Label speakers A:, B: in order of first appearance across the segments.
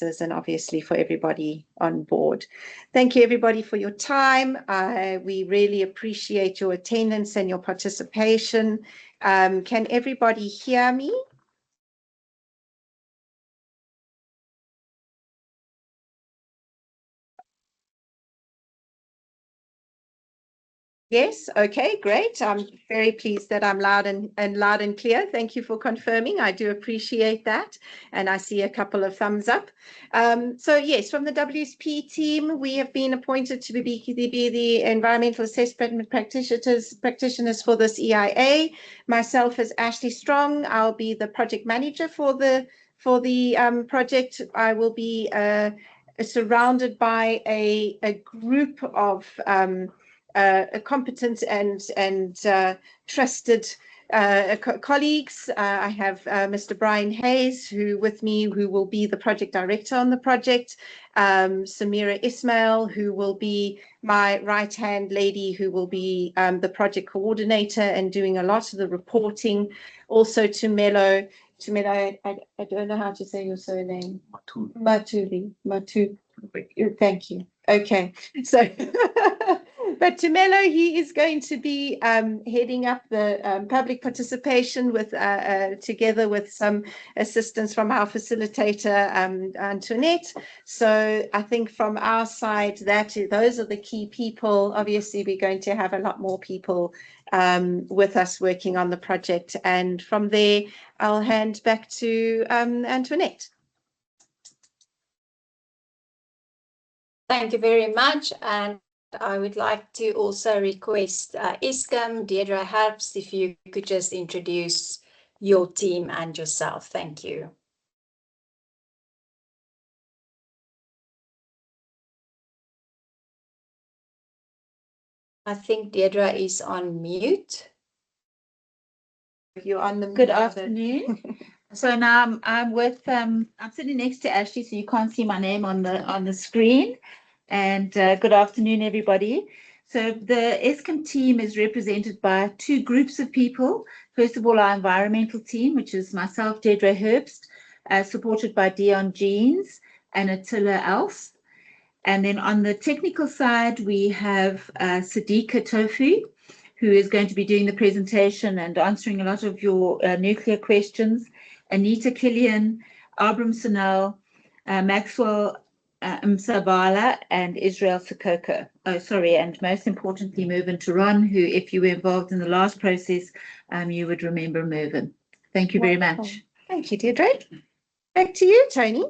A: and obviously for everybody on board. Thank you everybody for your time. We really appreciate your attendance and your participation. Can everybody hear me? Yes, okay, great. I'm very pleased that I'm loud and clear. Thank you for confirming. I do appreciate that. And I see a couple of thumbs up. So yes, from the WSP team, we have been appointed to be the environmental assessment practitioners for this EIA. Myself as Ashley Strong, I'll be the project manager for the project. I will be surrounded by a group of competent and trusted colleagues. I have Mr. Brian Hayes, who will be the project director on the project. Samira Ismail, who will be my right-hand lady, who will be the project coordinator and doing a lot of the reporting. Also Tumelo, I don't know how to say your surname. Matu. Thank you. Okay, so but Tumelo, he is going to be heading up the public participation with together with some assistance from our facilitator, Antoinette. So I think from our side, those are the key people. Obviously, we're going to have a lot more people with us working on the project. And from there, I'll hand back to Antoinette.
B: Thank you very much. And I would like to also request Eskom, Deirdre Herbst, if you could just introduce your team and yourself. Thank you. I think Deirdre is on mute.
A: You're on the
C: Good afternoon. So now I'm sitting next to Ashley, so you can't see my name on the screen. And good afternoon, everybody. So the Eskom team is represented by two groups of people. First of all, our environmental team, which is myself, Deirdre Herbst, supported by Dion Jeans and Attila Else. And then on the technical side, we have Sadiqa Tofu, who is going to be doing the presentation and answering a lot of your nuclear questions. Anita Killian, Abram Sanel, Maxwell Msabala, and Israel Sikoko. Oh, sorry, and most importantly, Mervyn Turan, who, if you were involved in the last process, you would remember Mervyn. Thank you very much.
A: Thank you, Deirdre. Back to you, Tony.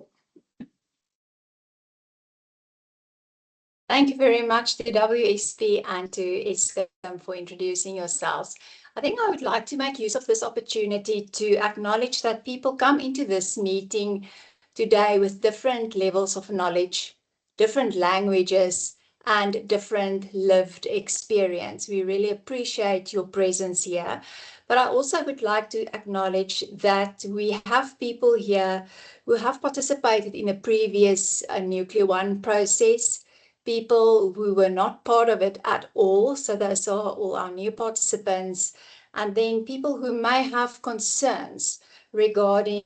B: Thank you very much to WSP and to Eskom for introducing yourselves. I think I would like to make use of this opportunity to acknowledge that people come into this meeting today with different levels of knowledge, different languages, and different lived experience. We really appreciate your presence here. But I also would like to acknowledge that we have people here who have participated in a previous Nuclear One process, people who were not part of it at all. So those are all our new participants. And then people who may have concerns regarding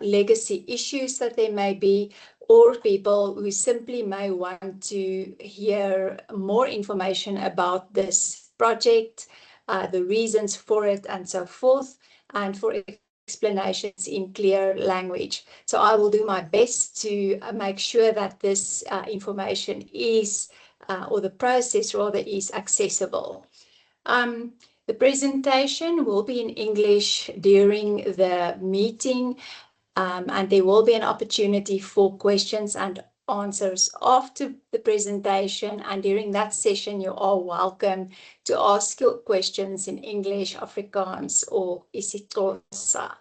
B: legacy issues that there may be, or people who simply may want to hear more information about this project, the reasons for it, and so forth, and for explanations in clear language. So I will do my best to make sure that this information is, or the process rather, is accessible. The presentation will be in English during the meeting, and there will be an opportunity for questions and answers after the presentation, and during that session you are welcome to ask your questions in English, Afrikaans, or isiXhosa.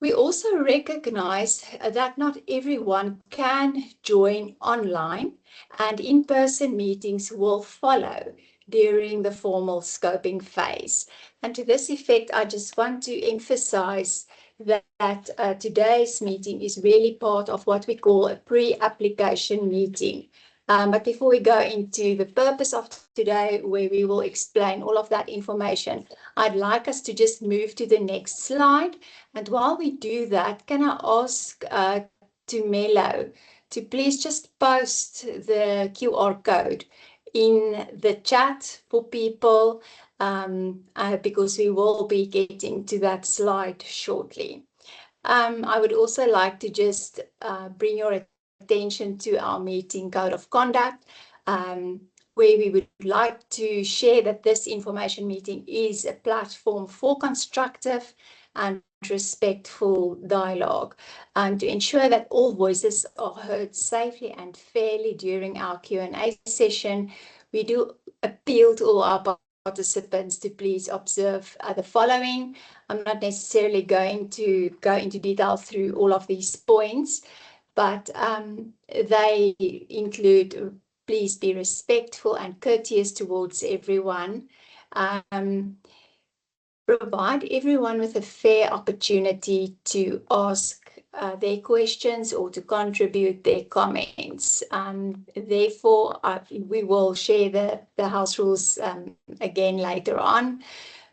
B: We also recognize that not everyone can join online, and in-person meetings will follow during the formal scoping phase. And to this effect, I just want to emphasize that today's meeting is really part of what we call a pre-application meeting. But before we go into the purpose of today, where we will explain all of that information, I'd like us to just move to the next slide. And while we do that, can I ask to Melo to please just post the QR code in the chat for people, because we will be getting to that slide shortly. I would also like to just bring your attention to our meeting code of conduct, where we would like to share that this information meeting is a platform for constructive and respectful dialogue, and to ensure that all voices are heard safely and fairly during our Q&A session. We do appeal to all our participants to please observe the following. I'm not necessarily going to go into detail through all of these points, but they include: please be respectful and courteous towards everyone. Provide everyone with a fair opportunity to ask their questions or to contribute their comments. Therefore, we will share the house rules again later on,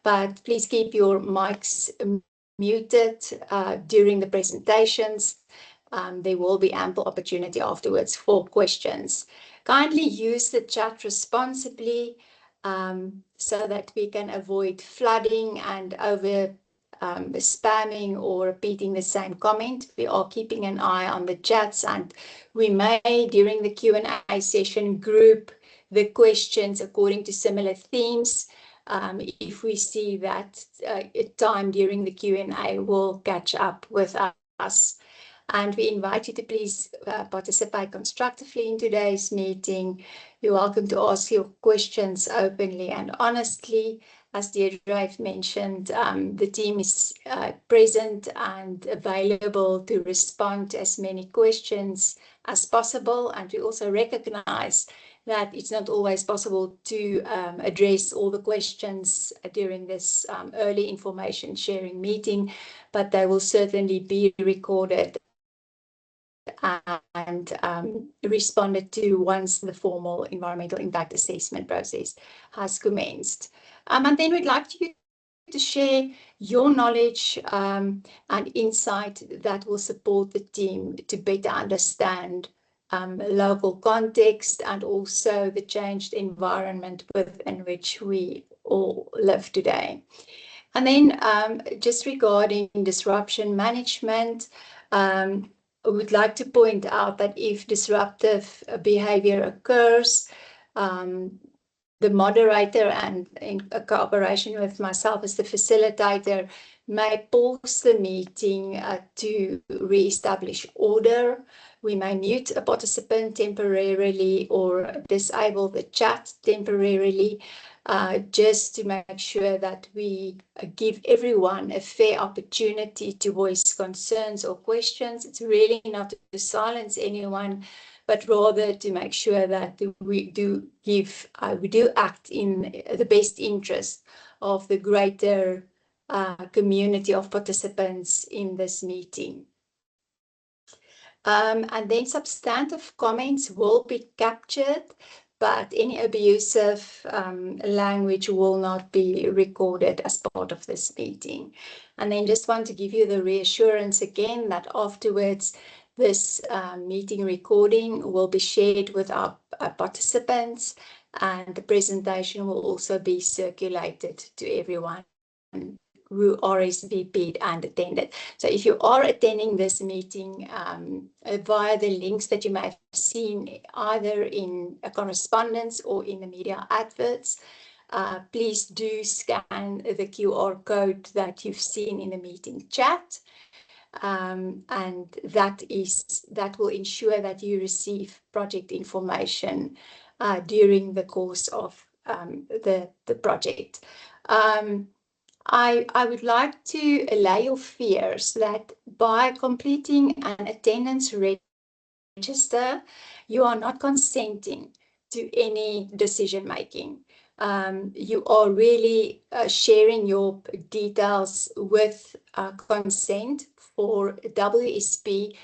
B: but please keep your mics muted during the presentations. There will be ample opportunity afterwards for questions. Kindly use the chat responsibly, so that we can avoid flooding and over spamming or repeating the same comment. We are keeping an eye on the chats, and we may, during the Q&A session, group the questions according to similar themes. If we see that time during the Q&A will catch up with us. And we invite you to please participate constructively in today's meeting. You're welcome to ask your questions openly and honestly. As Deirdre mentioned, the team is present and available to respond to as many questions as possible. And we also recognize that it's not always possible to address all the questions during this early information sharing meeting, but they will certainly be recorded and responded to once the formal environmental impact assessment process has commenced. And then we'd like you to share your knowledge and insight that will support the team to better understand local context and also the changed environment within which we all live today. And then just regarding disruption management, I would like to point out that if disruptive behavior occurs, the moderator, and in cooperation with myself as the facilitator, may pause the meeting to re-establish order. We may mute a participant temporarily or disable the chat temporarily, just to make sure that we give everyone a fair opportunity to voice concerns or questions. It's really not to silence anyone, but rather to make sure that we do act in the best interest of the greater community of participants in this meeting. And then substantive comments will be captured, but any abusive language will not be recorded as part of this meeting. And then just want to give you the reassurance again that afterwards this meeting recording will be shared with our participants, and the presentation will also be circulated to everyone who RSVP'd and attended. So if you are attending this meeting via the links that you may have seen either in a correspondence or in the media adverts, please do scan the QR code that you've seen in the meeting chat. And that will ensure that you receive project information during the course of the project. I would like to allay your fears that by completing an attendance register, you are not consenting to any decision making. You are really sharing your details with consent for WSP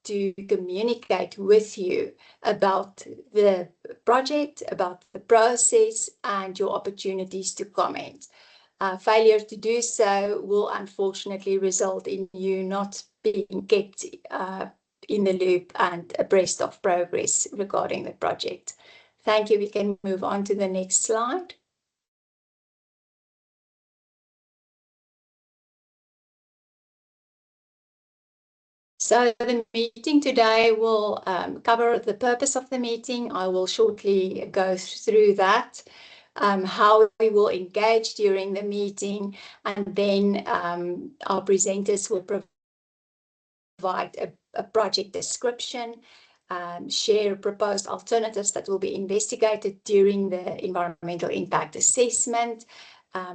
B: to communicate with you about the project, about the process, and your opportunities to comment. Failure to do so will unfortunately result in you not being kept in the loop and abreast of progress regarding the project. Thank you. We can move on to the next slide. So the meeting today will cover the purpose of the meeting. I will shortly go through that, how we will engage during the meeting, and then our presenters will provide a project description, share proposed alternatives that will be investigated during the environmental impact assessment,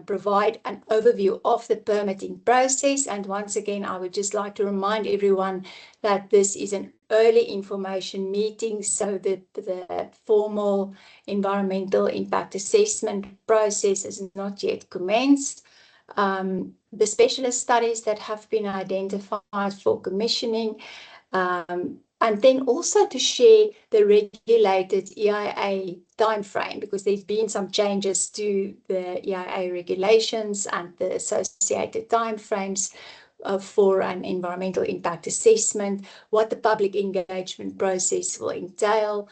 B: provide an overview of the permitting process. And once again, I would just like to remind everyone that this is an early information meeting, so that the formal environmental impact assessment process is not yet commenced. The specialist studies that have been identified for commissioning, and then also to share the regulated EIA timeframe, because there's been some changes to the EIA regulations and the associated timeframes for an environmental impact assessment, what the public engagement process will entail,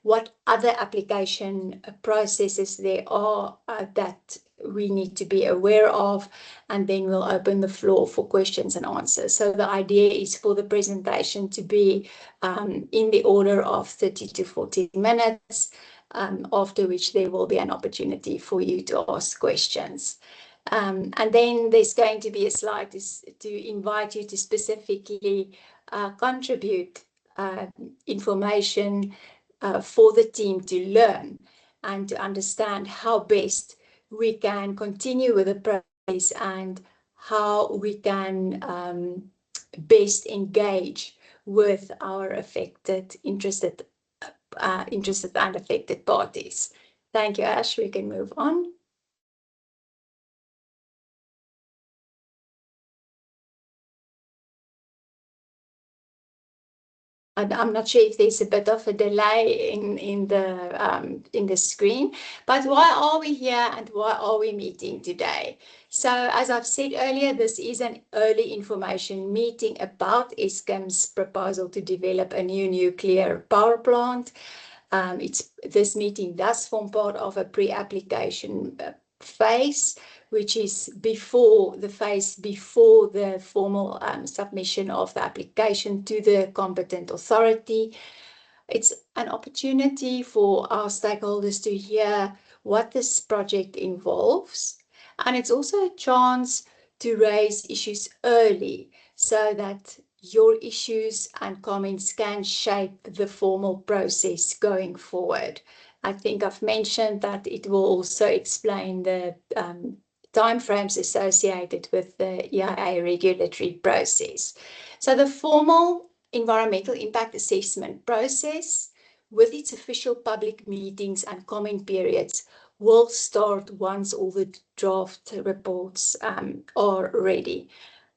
B: what other application processes there are that we need to be aware of, and then we'll open the floor for questions and answers. So the idea is for the presentation to be in the order of 30 to 40 minutes, after which there will be an opportunity for you to ask questions. And then there's going to be a slide to invite you to specifically contribute information for the team to learn and to understand how best we can continue with the process and how we can best engage with our interested and affected parties. Thank you, Ash. We can move on. I'm not sure if there's a bit of a delay in the screen, but why are we here and why are we meeting today? So as I've said earlier, this is an early information meeting about Eskom's proposal to develop a new nuclear power plant. This meeting does form part of a pre-application phase, which is before the formal submission of the application to the competent authority. It's an opportunity for our stakeholders to hear what this project involves, and it's also a chance to raise issues early so that your issues and comments can shape the formal process going forward. I think I've mentioned that it will also explain the timeframes associated with the EIA regulatory process. So the formal environmental impact assessment process, with its official public meetings and comment periods, will start once all the draft reports are ready.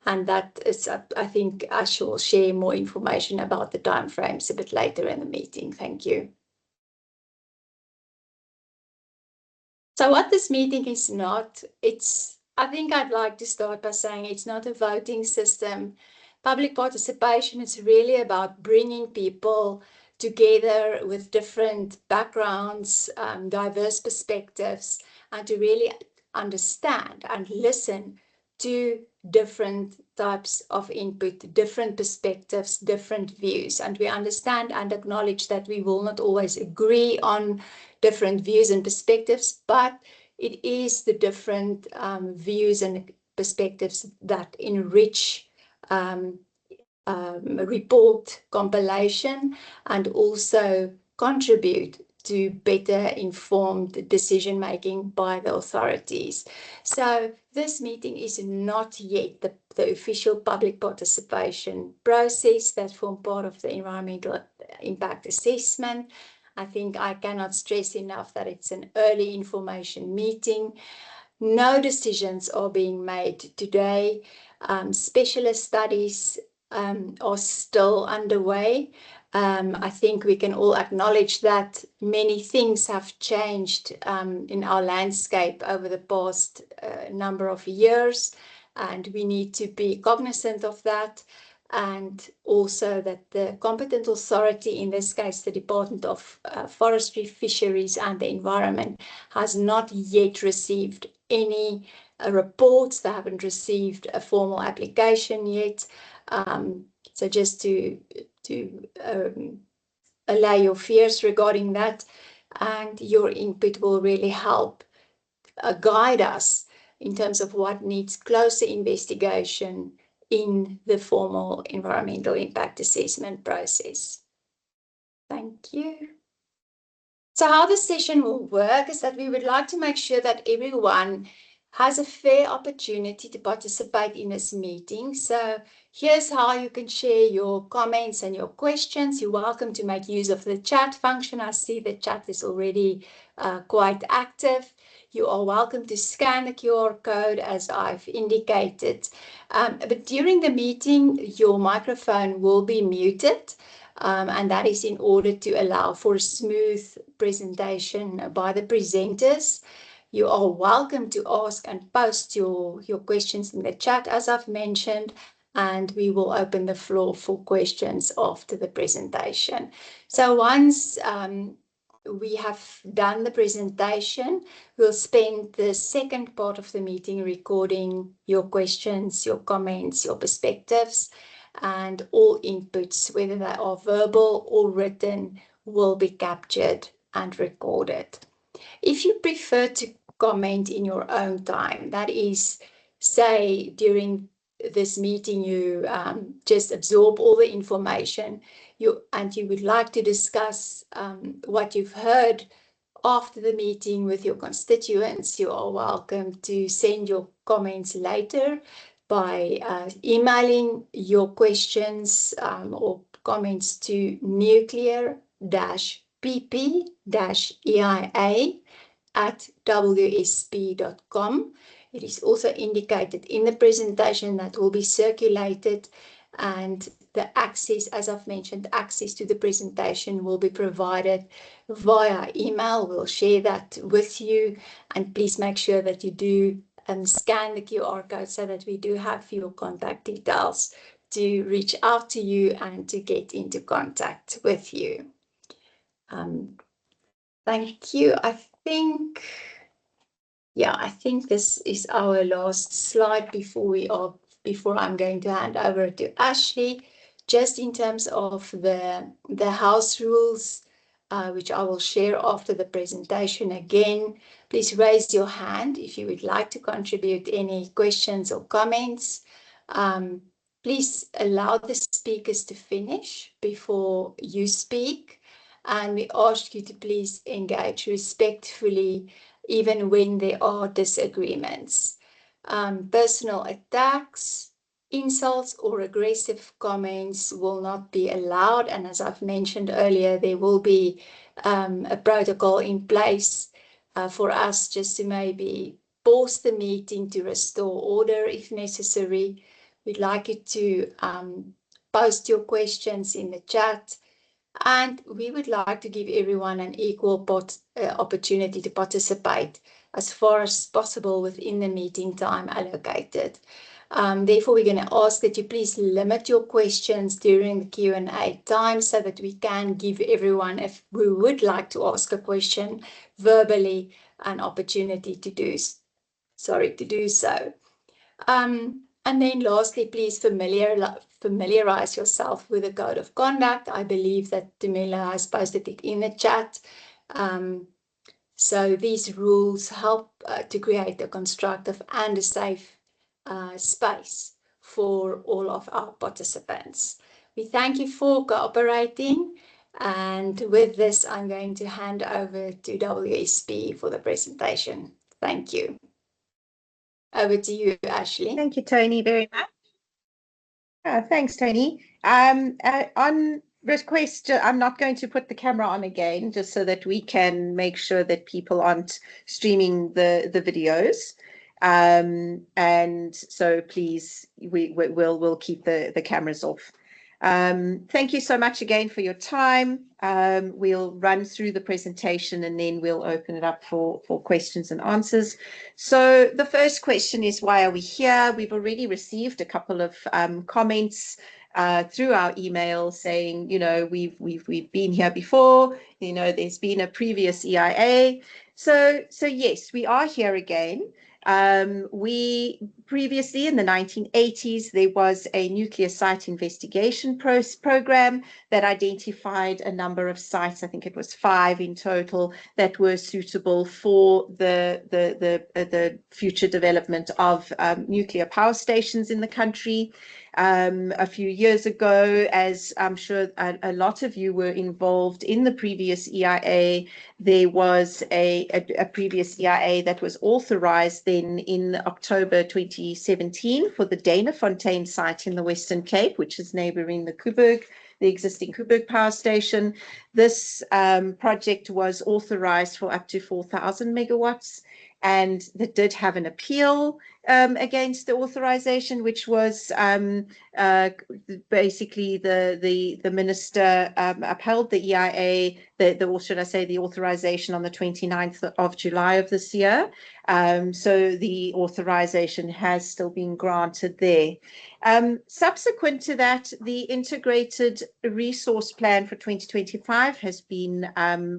B: And that is, I think Ash will share more information about the timeframes a bit later in the meeting. Thank you. So what this meeting is not, I think I'd like to start by saying it's not a voting system. Public participation is really about bringing people together with different backgrounds, diverse perspectives, and to really understand and listen to different types of input, different perspectives, different views. And we understand and acknowledge that we will not always agree on different views and perspectives, but it is the different views and perspectives that enrich report compilation and also contribute to better informed decision making by the authorities. So this meeting is not yet the official public participation process that forms part of the environmental impact assessment. I think I cannot stress enough that it's an early information meeting. No decisions are being made today. Specialist studies are still underway. I think we can all acknowledge that many things have changed in our landscape over the past number of years, and we need to be cognizant of that, and also that the competent authority, in this case the Department of Forestry, Fisheries and the Environment, has not yet received any reports. They haven't received a formal application yet. So just to allay your fears regarding that, and your input will really help guide us in terms of what needs closer investigation in the formal environmental impact assessment process. Thank you. So how the session will work is that we would like to make sure that everyone has a fair opportunity to participate in this meeting. So here's how you can share your comments and your questions. You're welcome to make use of the chat function. I see the chat is already quite active. You are welcome to scan the QR code as I've indicated. But during the meeting, your microphone will be muted. And that is in order to allow for a smooth presentation by the presenters. You are welcome to ask and post your questions in the chat, as I've mentioned, and we will open the floor for questions after the presentation. So once we have done the presentation, we'll spend the second part of the meeting recording your questions, your comments, your perspectives, and all inputs, whether they are verbal or written, will be captured and recorded. If you prefer to comment in your own time, that is, say during this meeting you just absorb all the information and you would like to discuss what you've heard after the meeting with your constituents, you are welcome to send your comments later by emailing your questions or comments to nuclear-pp-eia@wsp.com. It is also indicated in the presentation that will be circulated, and the access, as I've mentioned, access to the presentation will be provided via email. We'll share that with you, and please make sure that you do scan the QR code so that we do have your contact details to reach out to you and to get into contact with you. Thank you. I think this is our last slide before I'm going to hand over to Ashley. Just in terms of the house rules, which I will share after the presentation again. Please raise your hand if you would like to contribute any questions or comments. Please allow the speakers to finish before you speak. And we ask you to please engage respectfully, even when there are disagreements. Personal attacks, insults or aggressive comments will not be allowed, and as I've mentioned earlier, there will be a protocol in place for us just to maybe pause the meeting to restore order if necessary. We'd like you to post your questions in the chat, and we would like to give everyone an equal opportunity to participate as far as possible within the meeting time allocated. Therefore, we're going to ask that you please limit your questions during the Q&A time so that we can give everyone, if we would like to ask a question verbally, an opportunity to do so. And then lastly, please familiarize yourself with the code of conduct. I believe that Tamila has posted it in the chat. So these rules help to create a constructive and a safe space for all of our participants. We thank you for cooperating, and with this I'm going to hand over to WSP for the presentation. Thank you. Over to you, Ashley.
A: Thank you, Tony, very much. Thanks, Tony. On request, I'm not going to put the camera on again, just so that we can make sure that people aren't streaming the videos. And so please, we'll keep the cameras off. Thank you so much again for your time. We'll run through the presentation and then we'll open it up for questions and answers. So the first question is, why are we here? We've already received a couple of comments through our email saying, you know, we've been here before, you know, there's been a previous EIA. So yes, we are here again. We previously, in the 1980s, there was a nuclear site investigation program that identified a number of sites, I think it was 5 in total, that were suitable for the future development of nuclear power stations in the country. A few years ago, as I'm sure a lot of you were involved in the previous EIA, there was a previous EIA that was authorized then in October 2017 for the Danafontein site in the Western Cape, which is neighboring the Koeberg, the existing Koeberg power station. This project was authorized for up to 4,000 megawatts, and that did have an appeal against the authorization, which was basically the minister upheld the EIA, or should I say the authorization, on the 29th of July of this year. So the authorization has still been granted there. Subsequent to that, the integrated resource plan for 2025 has been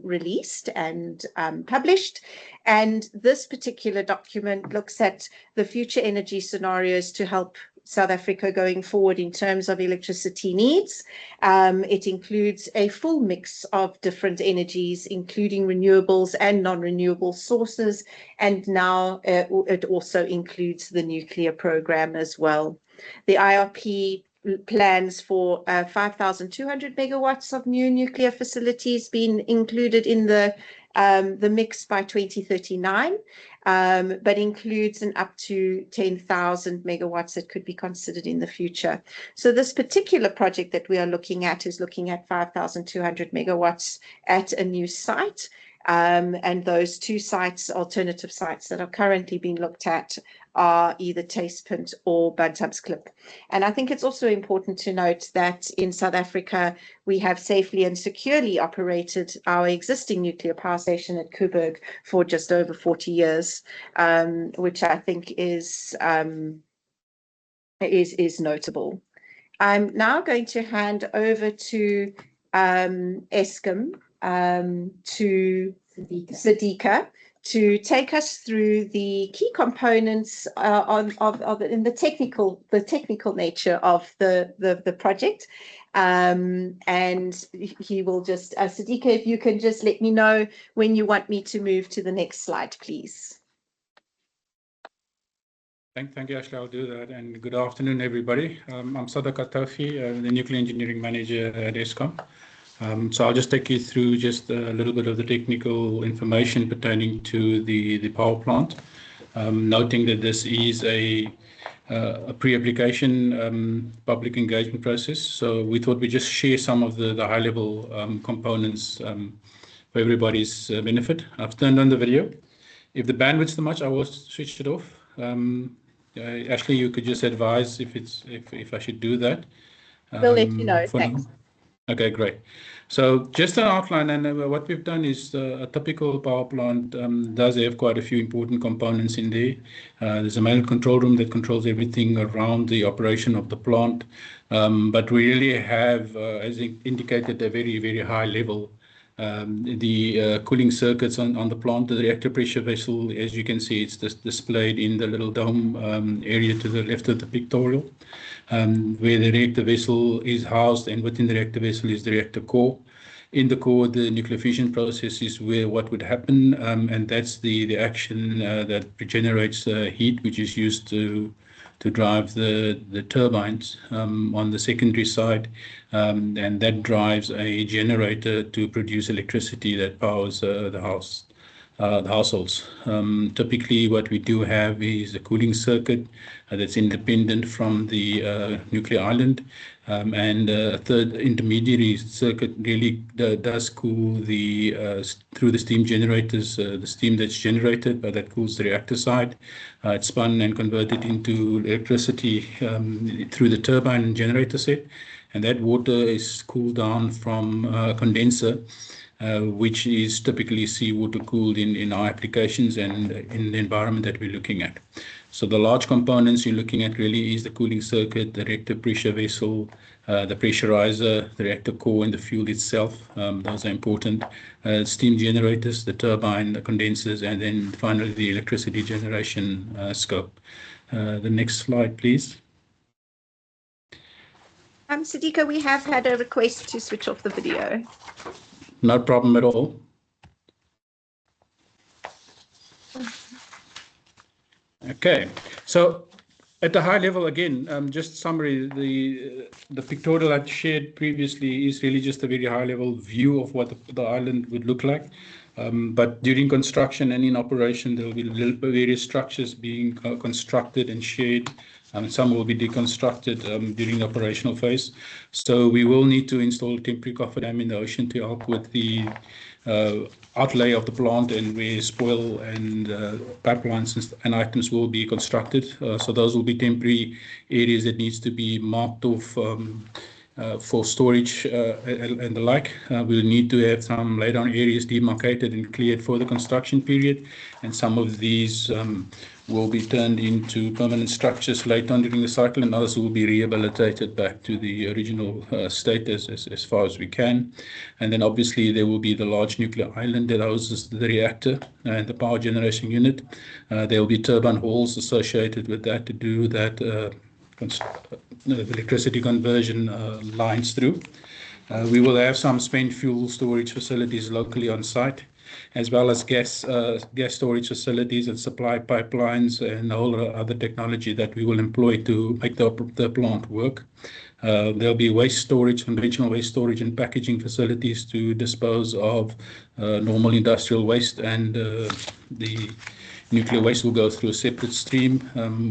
A: released and published. And this particular document looks at the future energy scenarios to help South Africa going forward in terms of electricity needs. It includes a full mix of different energies, including renewables and non-renewable sources. And now it also includes the nuclear program as well. The IRP plans for 5,200 megawatts of new nuclear facilities being included in the mix by 2039, but includes an up to 10,000 megawatts that could be considered in the future. So this particular project that we are looking at is looking at 5,200 megawatts at a new site. And those 2 sites, alternative sites that are currently being looked at, are either Tastepunt or Bantamsklip. And I think it's also important to note that in South Africa, we have safely and securely operated our existing nuclear power station at Koeberg for just over 40 years, which I think is notable. I'm now going to hand over to Eskom, to Sadika, to take us through the key components in the technical nature of the project. And he will just, Sadika, if you can just let me know when you want me to move to the next slide, please.
D: Thank you, Ashley. I'll do that. And good afternoon, everybody. I'm Sadika Tofi, the Nuclear Engineering Manager at Eskom. So I'll just take you through just a little bit of the technical information pertaining to the power plant, noting that this is a pre-application public engagement process. So we thought we'd just share some of the high-level components for everybody's benefit. I've turned on the video. If the bandwidth's too much, I will switch it off. Ashley, you could just advise if I should do that.
A: We'll let you know. Thanks.
D: Okay, great. So just an outline, and what we've done is a typical power plant does have quite a few important components in there. There's a main control room that controls everything around the operation of the plant, but we really have, as indicated, a very, very high level. The cooling circuits on the plant, the reactor pressure vessel, as you can see, it's displayed in the little dome area to the left of the pictorial, where the reactor vessel is housed, and within the reactor vessel is the reactor core. In the core, the nuclear fission process is where what would happen, and that's the action that generates heat, which is used to drive the turbines on the secondary side, and that drives a generator to produce electricity that powers the house. the households. Typically, what we do have is a cooling circuit that's independent from the nuclear island, and a third intermediary circuit really does cool through the steam generators, the steam that's generated, but that cools the reactor side. It's spun and converted into electricity through the turbine and generator set, and that water is cooled down from a condenser, which is typically seawater cooled in our applications and in the environment that we're looking at. So the large components you're looking at really is the cooling circuit, the reactor pressure vessel, the pressurizer, the reactor core, and the fuel itself. Those are important. Steam generators, the turbine, the condensers, and then finally the electricity generation scope. The next slide, please.
A: Sadiqa, we have had a request to switch off the video.
D: No problem at all. Okay, so at the high level, again, just summary, the pictorial I shared previously is really just a very high level view of what the island would look like. But during construction and in operation, there will be various structures being constructed and shared. Some will be deconstructed during the operational phase. So we will need to install a temporary cofferdam in the ocean to help with the outlay of the plant and where spoil and pipelines and items will be constructed. So those will be temporary areas that needs to be marked off for storage and the like. We'll need to have some laydown areas demarcated and cleared for the construction period, and some of these will be turned into permanent structures later on during the cycle, and others will be rehabilitated back to the original state as far as we can. And then obviously there will be the large nuclear island that houses the reactor and the power generation unit. There will be turbine halls associated with that to do that electricity conversion lines through. We will have some spent fuel storage facilities locally on site, as well as gas storage facilities and supply pipelines and all other technology that we will employ to make the plant work. There'll be waste storage, conventional waste storage and packaging facilities to dispose of normal industrial waste, and the nuclear waste will go through a separate stream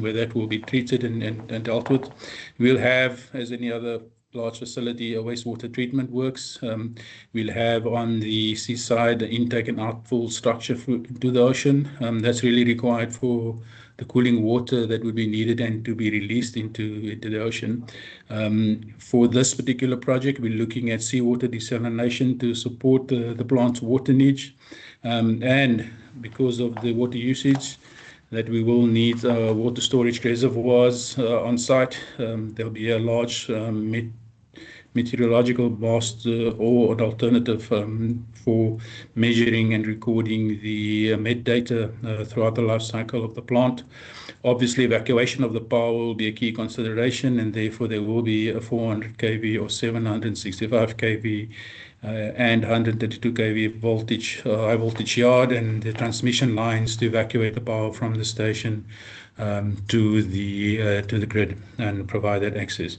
D: where that will be treated and dealt with. We'll have, as any other large facility, a wastewater treatment works. We'll have on the seaside the intake and outfall structure to the ocean. That's really required for the cooling water that would be needed and to be released into the ocean. For this particular project, we're looking at seawater desalination to support the plant's water needs. And because of the water usage, that we will need water storage reservoirs on site. There'll be a large meteorological mast or an alternative for measuring and recording the met data throughout the life cycle of the plant. Obviously, evacuation of the power will be a key consideration, and therefore there will be a 400 kV or 765 kV and 132 kV voltage, high voltage yard, and the transmission lines to evacuate the power from the station to the grid and provide that access.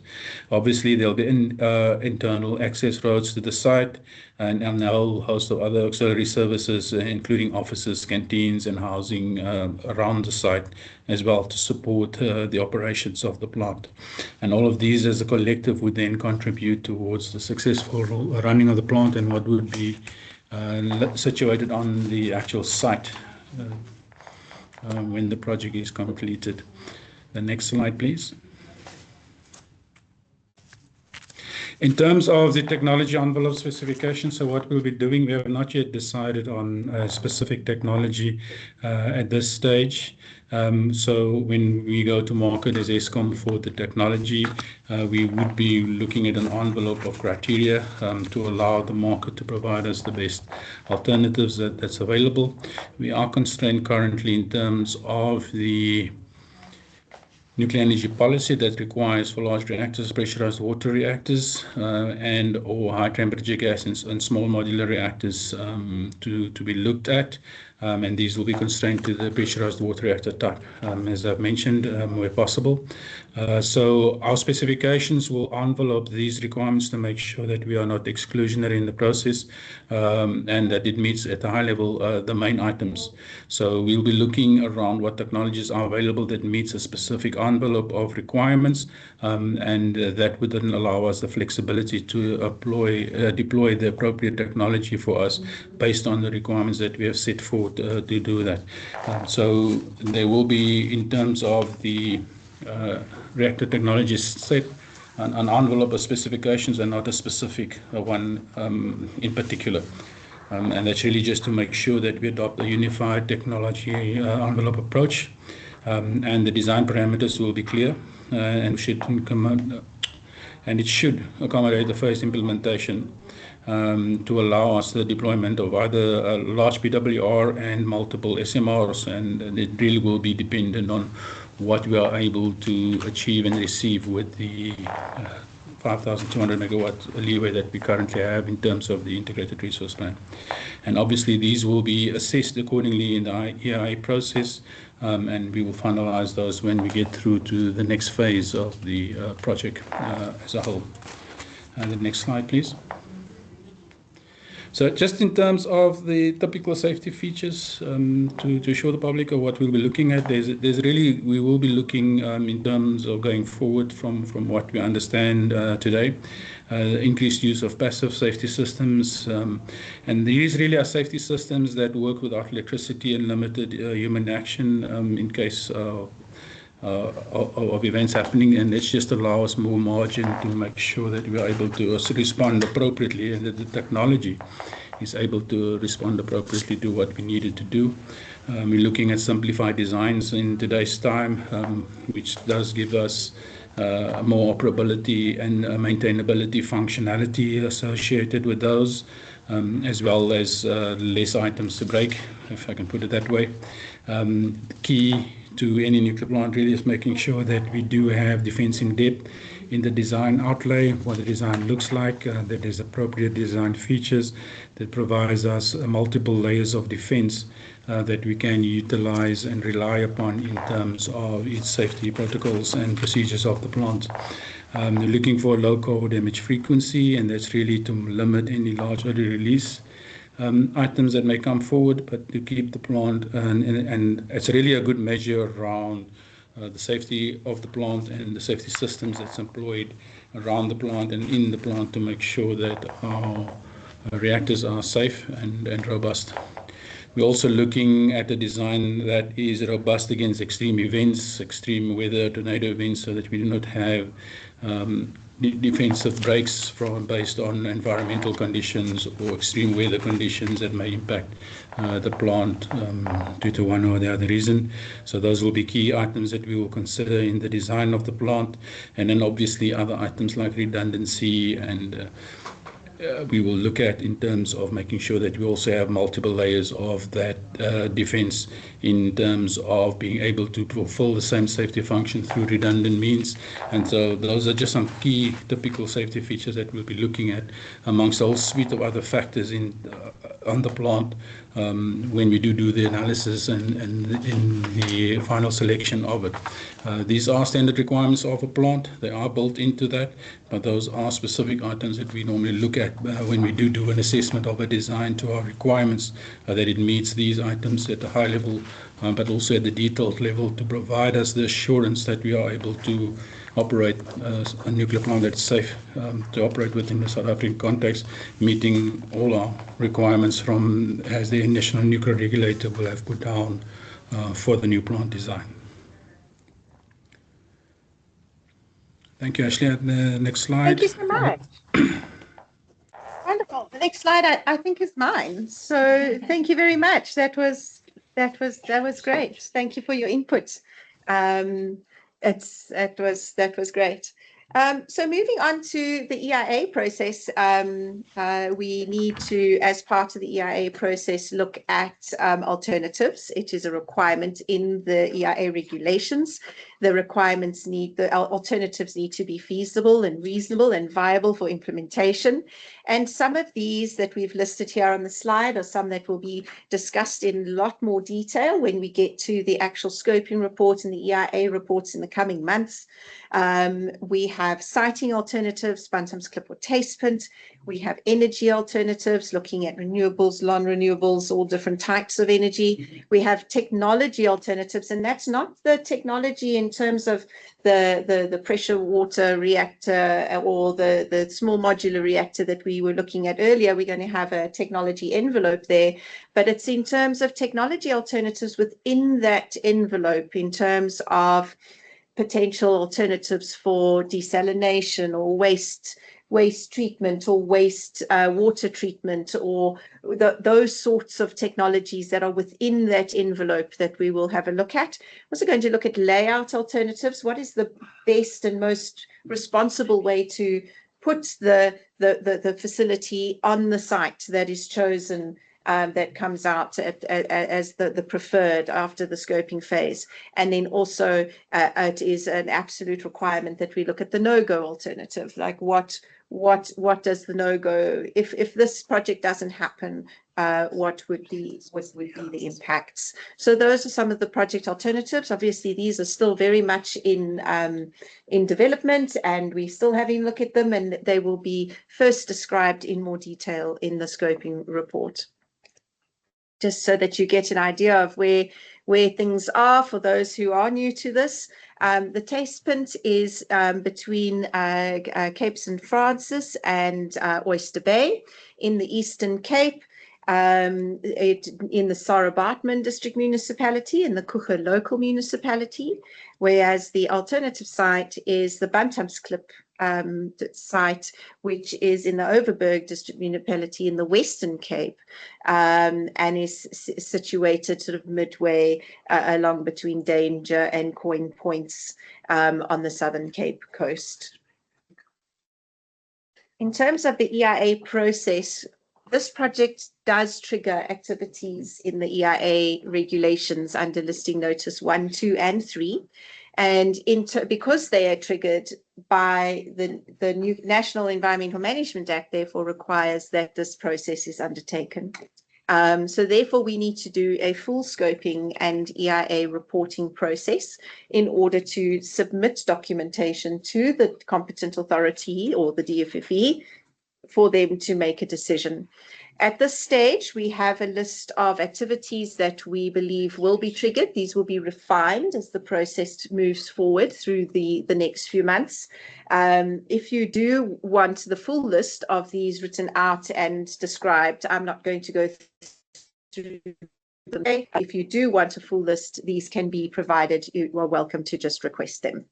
D: Obviously, there'll be internal access roads to the site and a whole host of other auxiliary services, including offices, canteens, and housing around the site as well to support the operations of the plant. And all of these as a collective would then contribute towards the successful running of the plant and what would be situated on the actual site when the project is completed. The next slide, please. In terms of the technology envelope specification, so what we'll be doing, we have not yet decided on a specific technology at this stage. So when we go to market as Eskom for the technology, we would be looking at an envelope of criteria to allow the market to provide us the best alternatives that's available. We are constrained currently in terms of the nuclear energy policy that requires for large reactors pressurized water reactors and or high temperature gas and small modular reactors to be looked at. and these will be constrained to the pressurized water reactor type, as I've mentioned, where possible. So our specifications will envelope these requirements to make sure that we are not exclusionary in the process, and that it meets at a high level the main items. So we'll be looking around what technologies are available that meets a specific envelope of requirements, and that would then allow us the flexibility to deploy the appropriate technology for us based on the requirements that we have set forth to do that. So there will be, in terms of the reactor technologies set, an envelope of specifications and not a specific one in particular. And that's really just to make sure that we adopt a unified technology envelope approach, and the design parameters will be clear, and it should accommodate the phased implementation to allow us the deployment of either a large PWR and multiple SMRs, and it really will be dependent on what we are able to achieve and receive with the 5,200 megawatt leeway that we currently have in terms of the integrated resource plan. And obviously these will be assessed accordingly in the EIA process, and we will finalize those when we get through to the next phase of the project as a whole. The next slide, please. So just in terms of the typical safety features, to show the public of what we'll be looking at, we will be looking in terms of going forward from what we understand today, increased use of passive safety systems, and these really are safety systems that work without electricity and limited human action in case of events happening, and it just allows us more margin to make sure that we are able to respond appropriately, and that the technology is able to respond appropriately to what we needed to do. We're looking at simplified designs in today's time, which does give us more operability and maintainability functionality associated with those, as well as less items to break, if I can put it that way. Key to any nuclear plant really is making sure that we do have defense in depth in the design outlay, what the design looks like, that there's appropriate design features that provides us multiple layers of defense that we can utilize and rely upon in terms of its safety protocols and procedures of the plant. We're looking for low core damage frequency, and that's really to limit any large early release items that may come forward, but to keep the plant, and it's really a good measure around the safety of the plant and the safety systems that's employed around the plant and in the plant to make sure that our reactors are safe and robust. We're also looking at a design that is robust against extreme events, extreme weather, tornado events, so that we do not have defensive breaks based on environmental conditions or extreme weather conditions that may impact the plant due to one or the other reason. So those will be key items that we will consider in the design of the plant, and then obviously other items like redundancy, and we will look at in terms of making sure that we also have multiple layers of that defense in terms of being able to fulfill the same safety function through redundant means. And so those are just some key typical safety features that we'll be looking at amongst a whole suite of other factors on the plant when we do the analysis and in the final selection of it. These are standard requirements of a plant. They are built into that, but those are specific items that we normally look at when we do an assessment of a design to our requirements, that it meets these items at a high level, but also at the detailed level, to provide us the assurance that we are able to operate a nuclear plant that's safe to operate within the South African context, meeting all our requirements from as the national nuclear regulator will have put down for the new plant design. Thank you, Ashley. The next slide.
A: Thank you so much. Wonderful. The next slide I think is mine. So thank you very much. That was great. Thank you for your input. That was great. So moving on to the EIA process, we need to, as part of the EIA process, look at alternatives. It is a requirement in the EIA regulations the requirements the alternatives need to be feasible and reasonable and viable for implementation. And some of these that we've listed here on the slide are some that will be discussed in a lot more detail when we get to the actual scoping report and the EIA reports in the coming months. We have siting alternatives, Bantamsklip or Tastepunt. We have energy alternatives, looking at renewables, non-renewables, all different types of energy. We have technology alternatives, and that's not the technology in terms of the pressure water reactor or the small modular reactor that we were looking at earlier. We're going to have a technology envelope there, but it's in terms of technology alternatives within that envelope in terms of potential alternatives for desalination or waste treatment or waste water treatment, or those sorts of technologies that are within that envelope that we will have a look at. We're also going to look at layout alternatives. What is the best and most responsible way to put the facility on the site that is chosen, that comes out as the preferred after the scoping phase. And then also it is an absolute requirement that we look at the no-go alternative, like what does the no-go, if this project doesn't happen, what would be the impacts. So those are some of the project alternatives. Obviously, these are still very much in development, and we're still having a look at them, and they will be first described in more detail in the scoping report, just so that you get an idea of where things are for those who are new to this. The Tastepunt is between Cape St. Francis and Oyster Bay in the Eastern Cape, in the Sarabatman District Municipality, in the Kucha Local Municipality, whereas the alternative site is the Bantamsklip site, which is in the Overberg District Municipality in the Western Cape, and is situated sort of midway along between Danger and Coin Points on the Southern Cape coast. In terms of the EIA process, this project does trigger activities in the EIA regulations under listing notice 1, 2, and 3. And because they are triggered by the new National Environmental Management Act, therefore requires that this process is undertaken. So therefore, we need to do a full scoping and EIA reporting process in order to submit documentation to the competent authority or the DFFE for them to make a decision. At this stage, we have a list of activities that we believe will be triggered. These will be refined as the process moves forward through the next few months. If you do want the full list of these written out and described, I'm not going to go through them. If you do want a full list, these can be provided. You are welcome to just request them.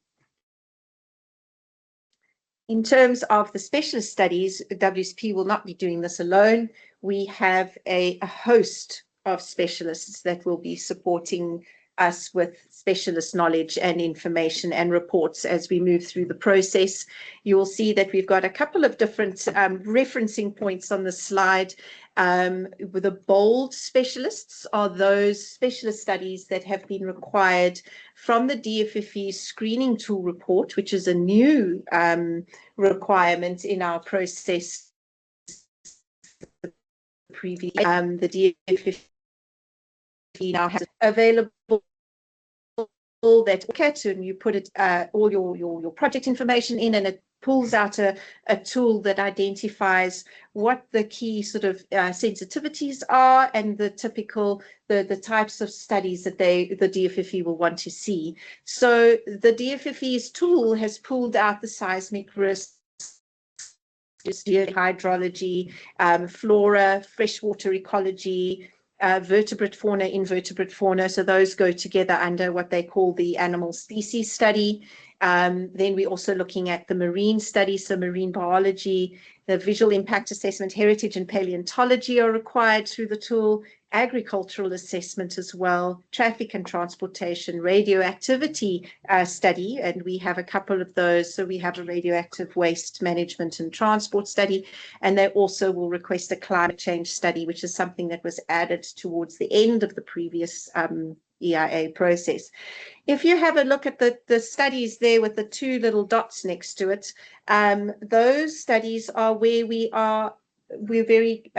A: In terms of the specialist studies, WSP will not be doing this alone. We have a host of specialists that will be supporting us with specialist knowledge and information and reports as we move through the process. You will see that we've got a couple of different referencing points on the slide. The bold specialists are those specialist studies that have been required from the DFFE screening tool report, which is a new requirement in our process. The DFFE now has available that kit, and you put it all your project information in, and it pulls out a tool that identifies what the key sort of sensitivities are and the typical the types of studies that the DFFE will want to see. So the DFFE's tool has pulled out the seismic risks, hydrology, flora, freshwater ecology, vertebrate fauna, invertebrate fauna. So those go together under what they call the animal species study. Then we're also looking at the marine study, so marine biology, the visual impact assessment, heritage and paleontology are required through the tool, agricultural assessment as well, traffic and transportation, radioactivity study, and we have a couple of those. So we have a radioactive waste management and transport study, and they also will request a climate change study, which is something that was added towards the end of the previous EIA process. If you have a look at the studies there with the two little dots next to it, those studies are where we're very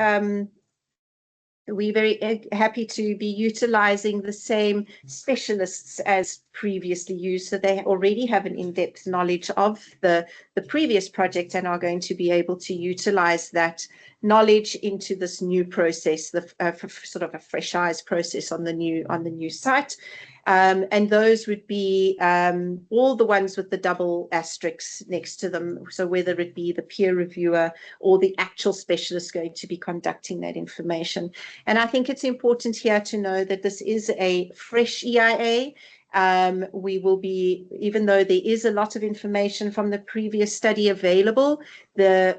A: happy to be utilizing the same specialists as previously used. So they already have an in-depth knowledge of the previous project and are going to be able to utilize that knowledge into this new process, the sort of a fresh eyes process on the new site. And those would be all the ones with the double asterisks next to them. So whether it be the peer reviewer or the actual specialist going to be conducting that information. And I think it's important here to know that this is a fresh EIA. We will be, even though there is a lot of information from the previous study available,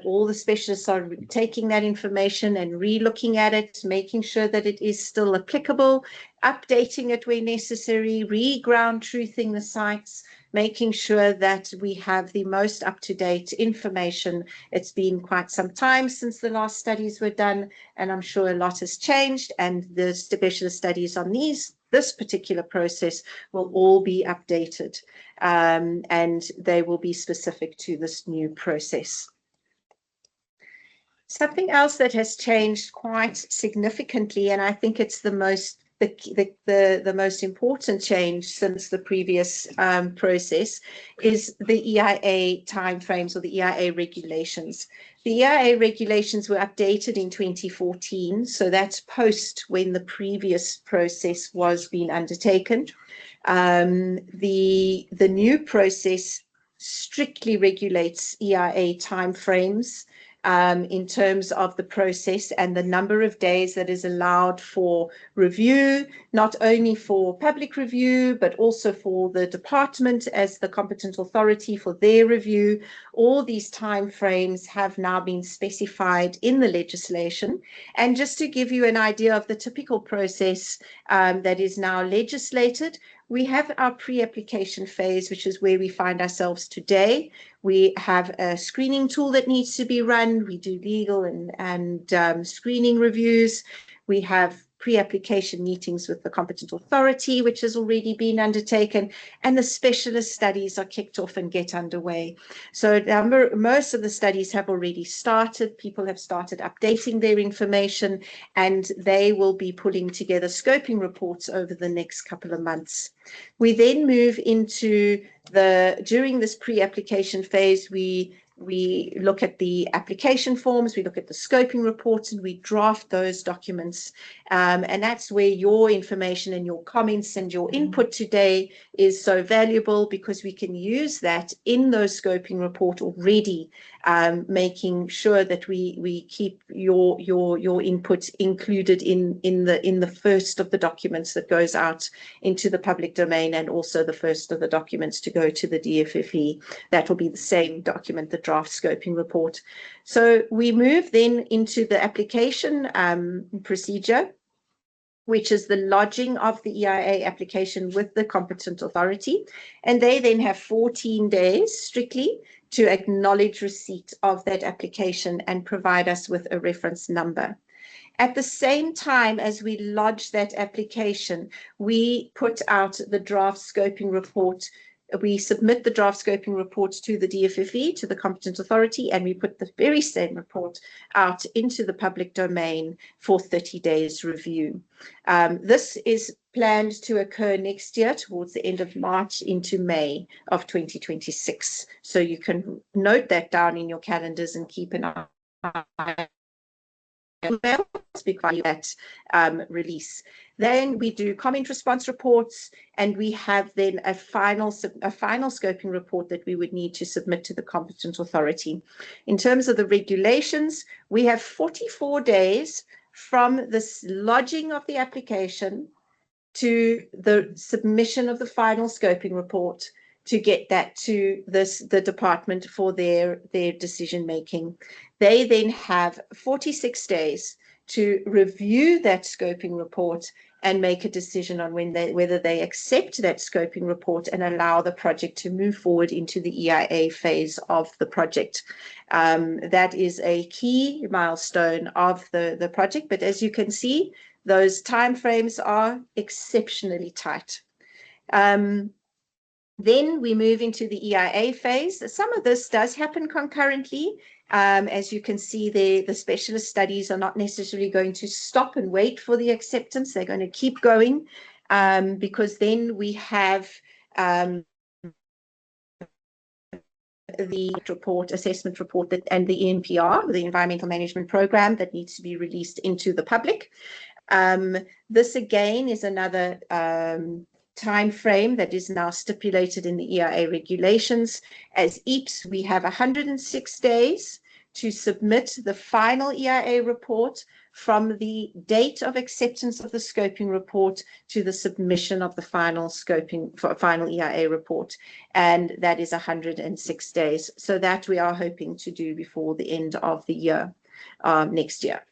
A: all the specialists are taking that information and re-looking at it, making sure that it is still applicable, updating it where necessary, re-ground truthing the sites, making sure that we have the most up-to-date information. It's been quite some time since the last studies were done, and I'm sure a lot has changed, and the specialist studies on this particular process will all be updated, and they will be specific to this new process. Something else that has changed quite significantly, and I think it's the most important change since the previous process, is the EIA timeframes or the EIA regulations. The EIA regulations were updated in 2014, so that's post when the previous process was being undertaken. The new process strictly regulates EIA timeframes in terms of the process and the number of days that is allowed for review, not only for public review, but also for the department as the competent authority for their review. All these timeframes have now been specified in the legislation. And just to give you an idea of the typical process that is now legislated, we have our pre-application phase, which is where we find ourselves today. We have a screening tool that needs to be run. We do legal and screening reviews. We have pre-application meetings with the competent authority, which has already been undertaken, and the specialist studies are kicked off and get underway. So most of the studies have already started. People have started updating their information, and they will be pulling together scoping reports over the next couple of months. We then move into during this pre-application phase, we look at the application forms, we look at the scoping reports, and we draft those documents. And that's where your information and your comments and your input today is so valuable, because we can use that in those scoping report already, making sure that we keep your input included in the first of the documents that goes out into the public domain, and also the first of the documents to go to the DFFE. That will be the same document, the draft scoping report. So we move then into the application procedure, which is the lodging of the EIA application with the competent authority. And they then have 14 days strictly to acknowledge receipt of that application and provide us with a reference number. At the same time as we lodge that application, we put out the draft scoping report. We submit the draft scoping reports to the DFFE, to the competent authority, and we put the very same report out into the public domain for 30 days review. This is planned to occur next year towards the end of March into May of 2026. So you can note that down in your calendars and keep an eye that release. Then we do comment response reports, and we have then a final scoping report that we would need to submit to the competent authority. In terms of the regulations, we have 44 days from this lodging of the application to the submission of the final scoping report to get that to the department for their decision making. They then have 46 days to review that scoping report and make a decision on whether they accept that scoping report and allow the project to move forward into the EIA phase of the project. That is a key milestone of the project, but as you can see, those timeframes are exceptionally tight. Then we move into the EIA phase. Some of this does happen concurrently. As you can see there, the specialist studies are not necessarily going to stop and wait for the acceptance. They're going to keep going because then we have the assessment report and the ENPR, the Environmental Management Program, that needs to be released into the public. This again is another time frame that is now stipulated in the EIA regulations. As EAPS, we have 106 days to submit the final EIA report from the date of acceptance of the scoping report to the submission of the final EIA report, and that is 106 days. So that we are hoping to do before the end of the year, next year.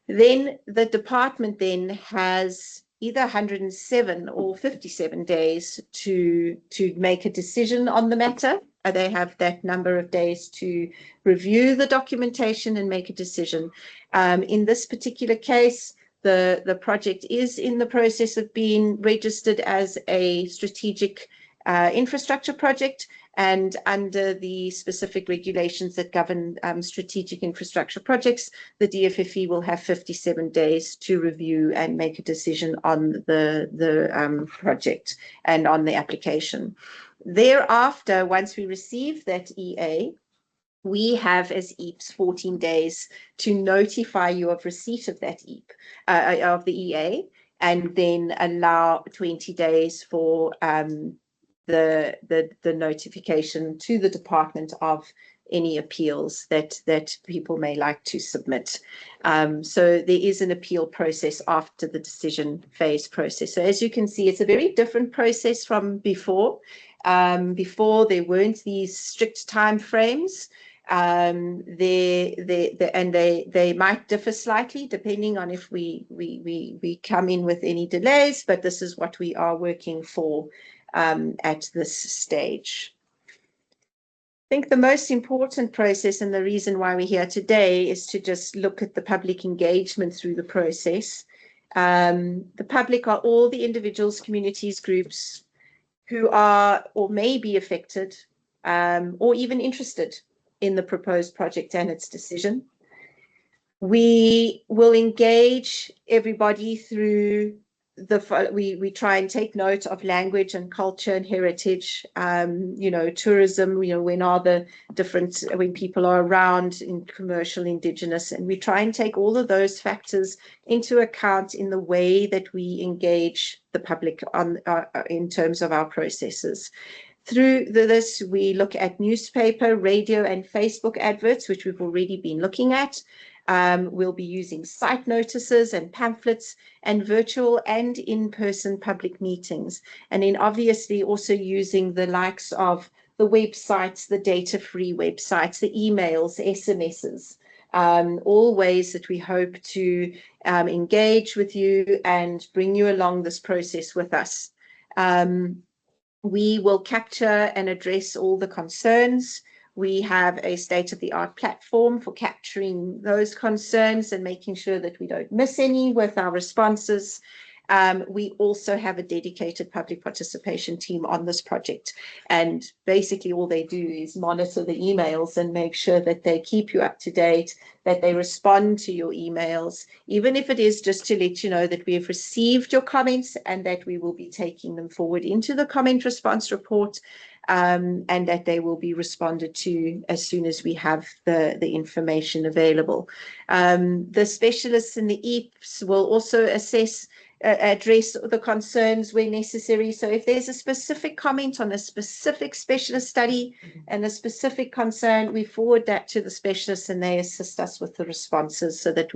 A: Then the department then has either 107 or 57 days to make a decision on the matter. They have that number of days to review the documentation and make a decision. In this particular case, the project is in the process of being registered as a strategic infrastructure project, and under the specific regulations that govern strategic infrastructure projects, the DFFE will have 57 days to review and make a decision on the project and on the application. Thereafter, once we receive that EA, we have as EAPS 14 days to notify you of receipt of that of the EA, and then allow 20 days for the notification to the department of any appeals that people may like to submit. So there is an appeal process after the decision phase process. So as you can see, it's a very different process from before. Before there weren't these strict time frames. They might differ slightly depending on if we come in with any delays, but this is what we are working for at this stage. I think the most important process, and the reason why we're here today, is to just look at the public engagement through the process. The public are all the individuals, communities, groups who are or may be affected or even interested in the proposed project and its decision. We will engage everybody through we try and take note of language and culture and heritage, tourism, when people are around in commercial, indigenous, and we try and take all of those factors into account in the way that we engage the public in terms of our processes. Through this, we look at newspaper, radio, and Facebook adverts, which we've already been looking at. We'll be using site notices and pamphlets and virtual and in-person public meetings. And then obviously also using the likes of the websites, the data-free websites, the emails, SMSs, all ways that we hope to engage with you and bring you along this process with us. We will capture and address all the concerns. We have a state-of-the-art platform for capturing those concerns and making sure that we don't miss any with our responses. We also have a dedicated public participation team on this project. And basically all they do is monitor the emails and make sure that they keep you up to date, that they respond to your emails, even if it is just to let you know that we have received your comments and that we will be taking them forward into the comment response report, and that they will be responded to as soon as we have the information available. The specialists in the EAPS will also address the concerns where necessary. So if there's a specific comment on a specific specialist study and a specific concern, we forward that to the specialists and they assist us with the responses so that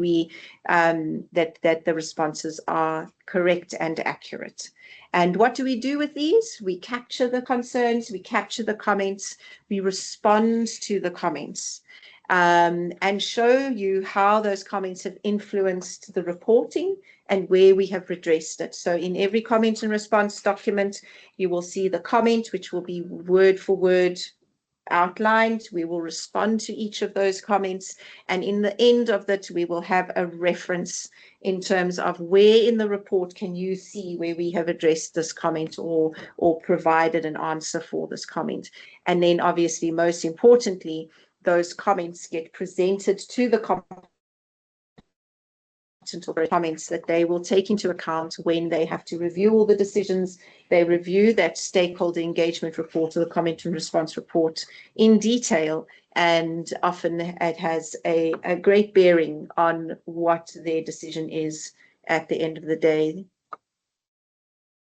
A: that the responses are correct and accurate. And what do we do with these? We capture the concerns, we capture the comments, we respond to the comments, and show you how those comments have influenced the reporting and where we have redressed it. So in every comment and response document, you will see the comment, which will be word for word outlined. We will respond to each of those comments, and in the end of that, we will have a reference in terms of where in the report can you see where we have addressed this comment or provided an answer for this comment. And then obviously, most importantly, those comments get presented to the comments that they will take into account when they have to review all the decisions. They review that stakeholder engagement report or the comment and response report in detail, and often it has a great bearing on what their decision is at the end of the day.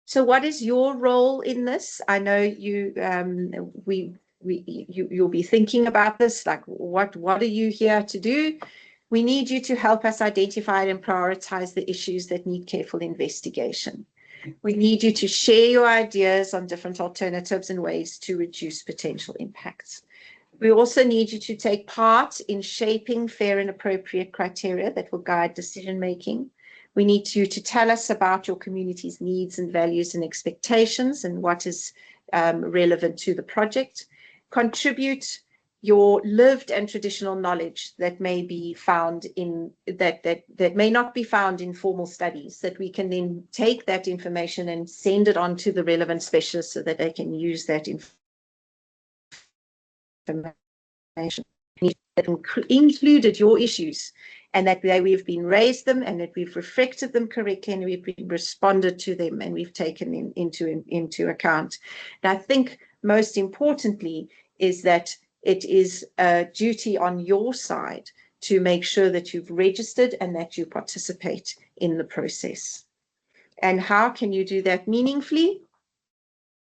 A: So what is your role in this? I know you you'll be thinking about this, like what are you here to do? We need you to help us identify and prioritize the issues that need careful investigation. We need you to share your ideas on different alternatives and ways to reduce potential impacts. We also need you to take part in shaping fair and appropriate criteria that will guide decision making. We need you to tell us about your community's needs and values and expectations and what is relevant to the project. Contribute your lived and traditional knowledge that may be found in that may not be found in formal studies, that we can then take that information and send it on to the relevant specialists so that they can use that information that included your issues, and that we've been raised them and that we've reflected them correctly and we've responded to them and we've taken them into account. And I think most importantly is that it is a duty on your side to make sure that you've registered and that you participate in the process. And how can you do that meaningfully?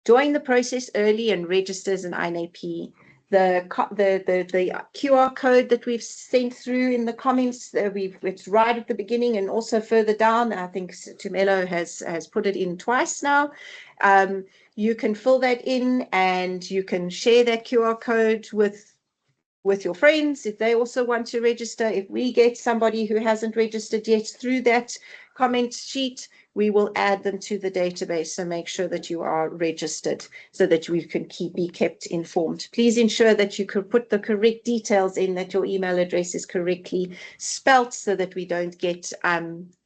A: Join the process early and register as an INAP. The QR code that we've sent through in the comments, it's right at the beginning and also further down. I think Tumelo has put it in twice now. You can fill that in and you can share that QR code with your friends if they also want to register. If we get somebody who hasn't registered yet through that comment sheet, we will add them to the database. So make sure that you are registered so that we can be kept informed. Please ensure that you could put the correct details in, that your email address is correctly spelt so that we don't get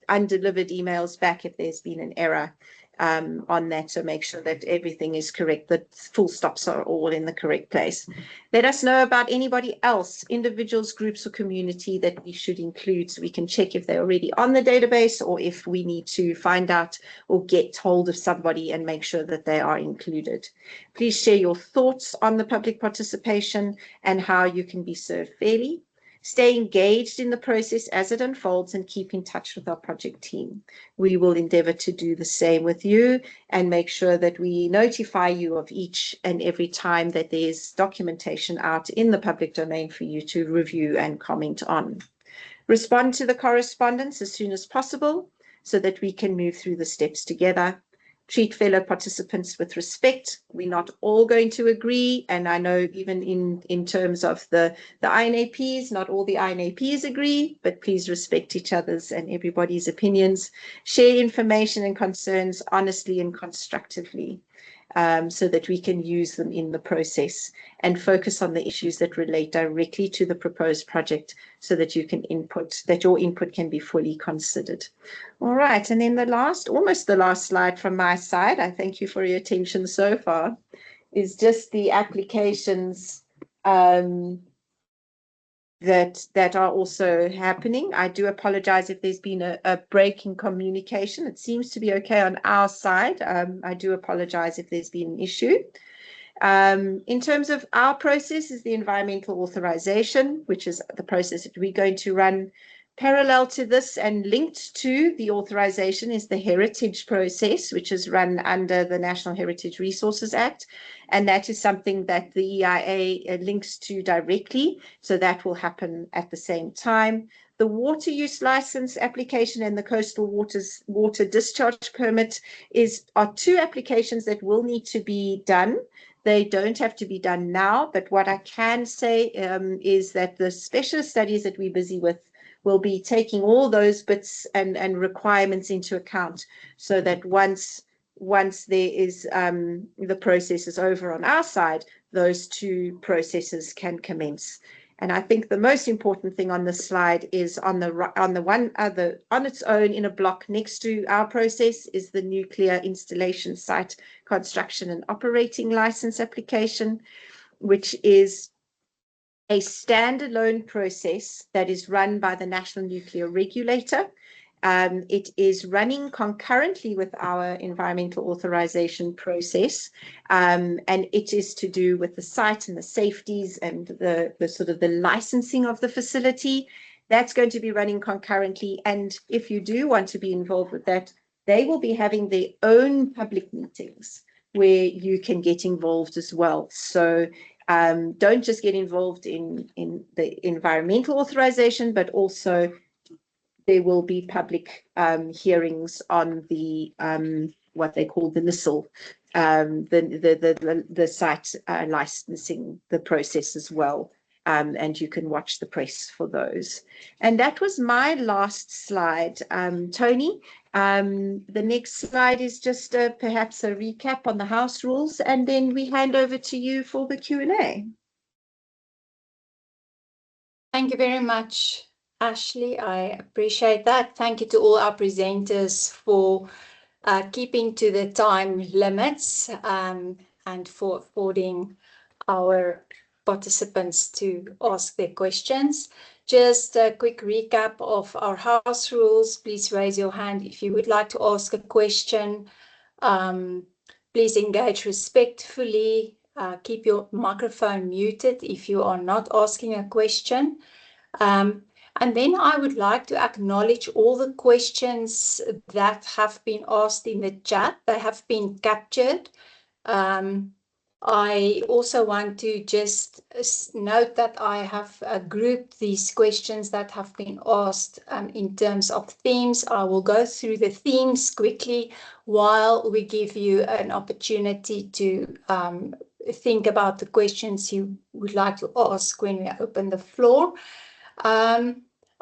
A: undelivered emails back if there's been an error on that. So make sure that everything is correct, that full stops are all in the correct place. Let us know about anybody else, individuals, groups, or community that we should include so we can check if they're already on the database or if we need to find out or get hold of somebody and make sure that they are included. Please share your thoughts on the public participation and how you can be served fairly. Stay engaged in the process as it unfolds and keep in touch with our project team. We will endeavour to do the same with you and make sure that we notify you of each and every time that there's documentation out in the public domain for you to review and comment on. Respond to the correspondence as soon as possible so that we can move through the steps together. Treat fellow participants with respect. We're not all going to agree, and I know even in terms of the INAPs, not all the INAPs agree, but please respect each other's and everybody's opinions. Share information and concerns honestly and constructively so that we can use them in the process, and focus on the issues that relate directly to the proposed project so that you can your input can be fully considered. All right, and then almost the last slide from my side, I thank you for your attention so far, is just the applications that are also happening. I do apologize if there's been a break in communication. It seems to be okay on our side. I do apologize if there's been an issue. In terms of our process is the environmental authorization, which is the process that we're going to run. Parallel to this and linked to the authorization is the heritage process, which is run under the National Heritage Resources Act. And that is something that the EIA links to directly. So that will happen at the same time. The water use license application and the coastal water discharge permit are two applications that will need to be done. They don't have to be done now, but what I can say is that the specialist studies that we're busy with will be taking all those bits and requirements into account so that once there is the process is over on our side, those two processes can commence. And I think the most important thing on this slide is on its own in a block next to our process is the nuclear installation site construction and operating license application, which is a standalone process that is run by the National Nuclear Regulator. It is running concurrently with our environmental authorization process, and it is to do with the site and the safeties and the sort of the licensing of the facility. That's going to be running concurrently, and if you do want to be involved with that, they will be having their own public meetings where you can get involved as well. So don't just get involved in the environmental authorization, but also there will be public hearings on the what they call the NISL, the site licensing the process as well. And you can watch the press for those. And that was my last slide, Tony. The next slide is just perhaps a recap on the house rules, and then we hand over to you for the Q&A.
B: Thank you very much, Ashley. I appreciate that. Thank you to all our presenters for keeping to the time limits and for affording our participants to ask their questions. Just a quick recap of our house rules. Please raise your hand if you would like to ask a question. Please engage respectfully. Keep your microphone muted if you are not asking a question. And then I would like to acknowledge all the questions that have been asked in the chat. They have been captured. I also want to just note that I have grouped these questions that have been asked in terms of themes. I will go through the themes quickly while we give you an opportunity to think about the questions you would like to ask when we open the floor.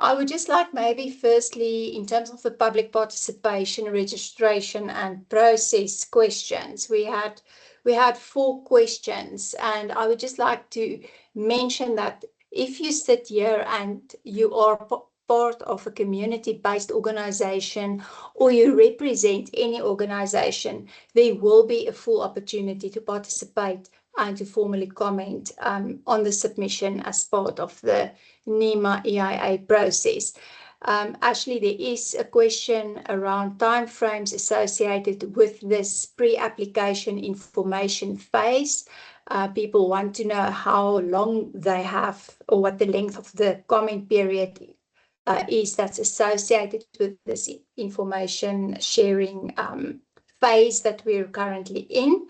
B: I would just like maybe firstly, in terms of the public participation, registration and process questions, we had 4 questions, and I would just like to mention that if you sit here and you are part of a community-based organization or you represent any organization, there will be a full opportunity to participate and to formally comment on the submission as part of the NEMA EIA process. Actually, there is a question around timeframes associated with this pre-application information phase. People want to know how long they have or what the length of the comment period is that's associated with this information sharing phase that we're currently in.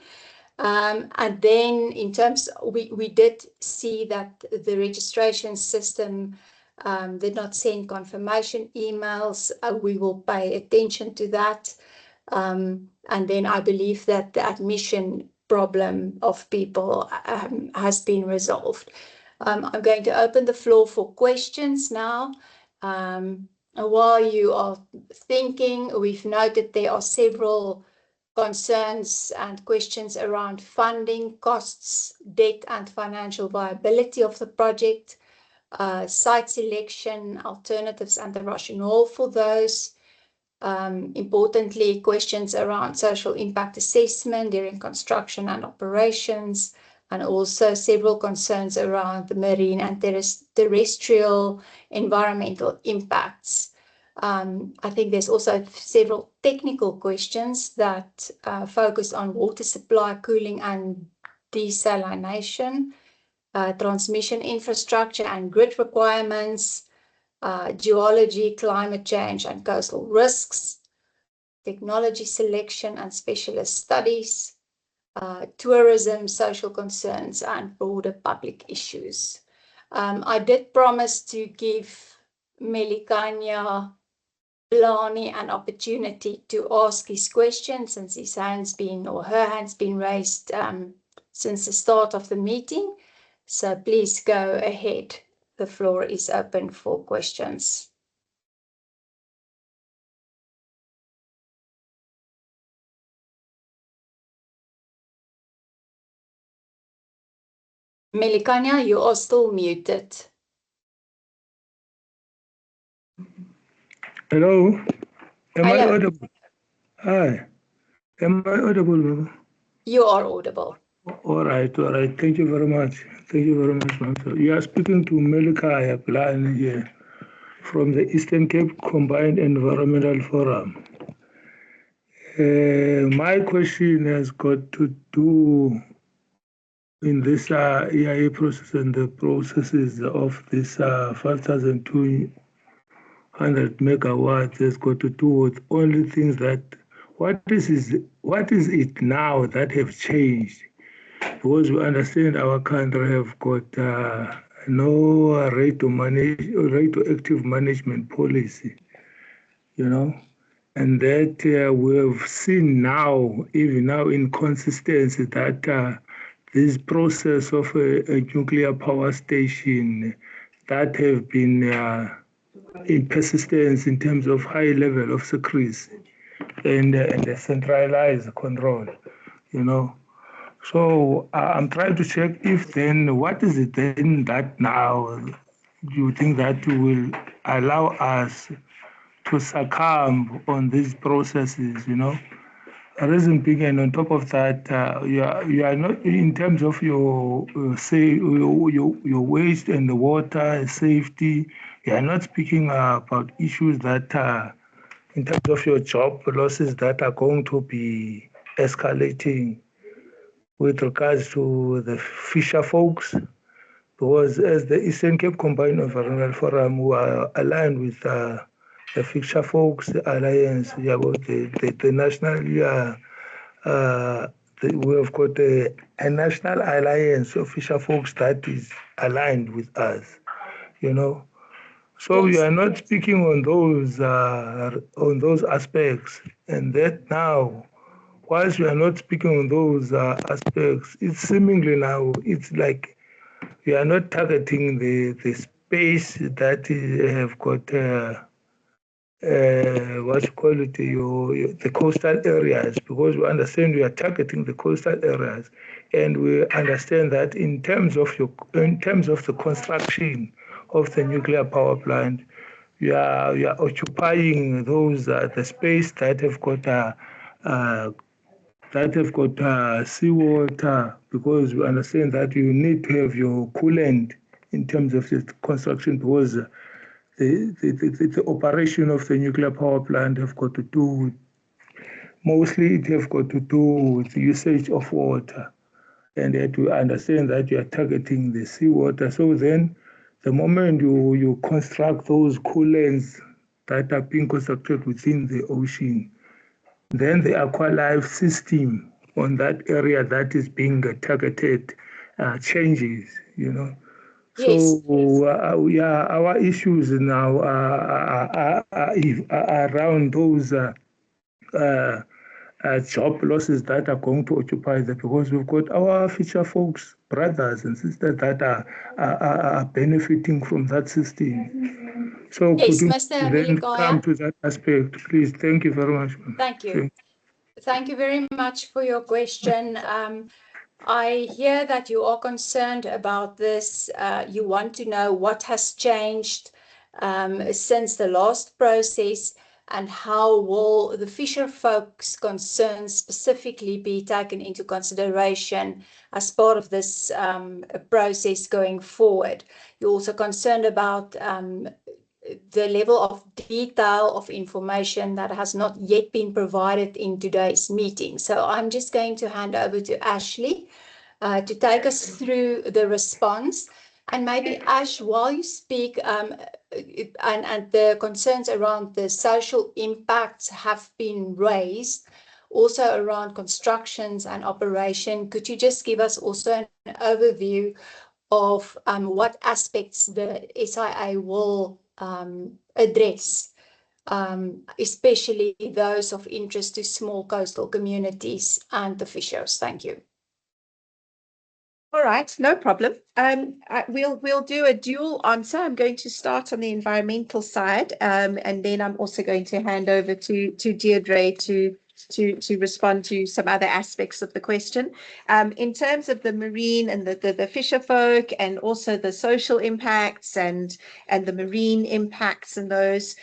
B: And then in terms, we did see that the registration system did not send confirmation emails. We will pay attention to that. And then I believe that the admission problem of people has been resolved. I'm going to open the floor for questions now. While you are thinking, we've noted there are several concerns and questions around funding, costs, debt and financial viability of the project, site selection, alternatives and the rationale for those. Importantly, questions around social impact assessment during construction and operations, and also several concerns around the marine and terrestrial environmental impacts. I think there's also several technical questions that focus on water supply, cooling and desalination, transmission infrastructure and grid requirements, geology, climate change and coastal risks, technology selection and specialist studies, tourism, social concerns and broader public issues. I did promise to give Melikanya Lani an opportunity to ask his questions since his hand's been or her hand's been raised since the start of the meeting. So please go ahead. The floor is open for questions. Melikanya, you are still muted.
E: Hello, am I
B: Hello.
E: audible? Hi, am I audible, Baba?
B: You are audible.
E: All right. Thank you very much. Thank you very much, ma'am. So you are speaking to Melika Plan here from the Eastern Cape Combined Environmental Forum. My question has got to do in this EIA process and the processes of this 5,200 megawatts has got to do with only things that what is it now that have changed? Because we understand our country have got no radioactive management policy, and that we have seen now, even now, inconsistency that this process of a nuclear power station that have been in persistence in terms of high level of secrecy and the centralized control, So I'm trying to check if then what is it then that now you think that will allow us to succumb on these processes, Reason being, and on top of that, you are not in terms of your your waste and the water safety. You are not speaking about issues that in terms of your job losses that are going to be escalating with regards to the fisher folks, because as the Eastern Cape Combined Environmental Forum, who are aligned with the Fisher Folks Alliance, the national, we have got a national alliance of fisher folks that is aligned with us, So we
B: Yes.
E: are not speaking on those aspects, and that now, whilst we are not speaking on those aspects, it's seemingly now it's like we are not targeting the space that have got what you call it, the coastal areas, because we understand we are targeting the coastal areas, and we understand that in terms of the construction of the nuclear power plant, we are occupying those the space that have got seawater, because we understand that you need to have your coolant in terms of the construction, because the operation of the nuclear power plant have got to do with, mostly it have got to do with the usage of water, and that we understand that you are targeting the seawater. So then the moment you construct those coolants that are being constructed within the ocean, then the aqualife system on that area that is being targeted changes,
B: Yes.
E: So our issues now are around those job losses that are going to occupy that, because we've got our future folks, brothers and sisters that are benefiting from that system. So could
B: Yes,
E: you
B: Mr.
E: then come
B: Melikaya.
E: to that aspect, please? Thank you very much.
B: Thank you. Thank you very much for your question. I hear that you are concerned about this. You want to know what has changed since the last process, and how will the fisher folks' concerns specifically be taken into consideration as part of this process going forward. You're also concerned about the level of detail of information that has not yet been provided in today's meeting. So I'm just going to hand over to Ashley to take us through the response. And maybe Ash, while you speak, and the concerns around the social impacts have been raised, also around constructions and operation, could you just give us also an overview of what aspects the SIA will address, especially those of interest to small coastal communities and the fishers? Thank you.
A: All right, no problem. We'll do a dual answer. I'm going to start on the environmental side, and then I'm also going to hand over to Deirdre to to respond to some other aspects of the question. In terms of the marine and the fisher folk, and also the social impacts and the marine impacts, and those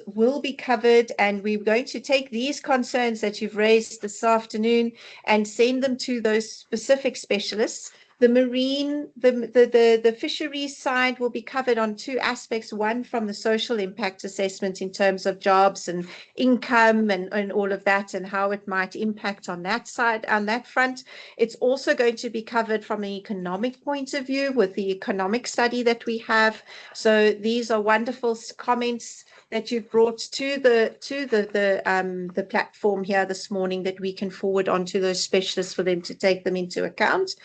A: will be covered, and we're going to take these concerns that you've raised this afternoon and send them to those specific specialists. The marine, the fisheries side will be covered on two aspects. One, from the social impact assessment in terms of jobs and income and all of that, and how it might impact on that side, on that front. It's also going to be covered from an economic point of view with the economic study that we have. So these are wonderful comments that you've brought to the platform here this morning that we can forward on to those specialists for them to take them into account.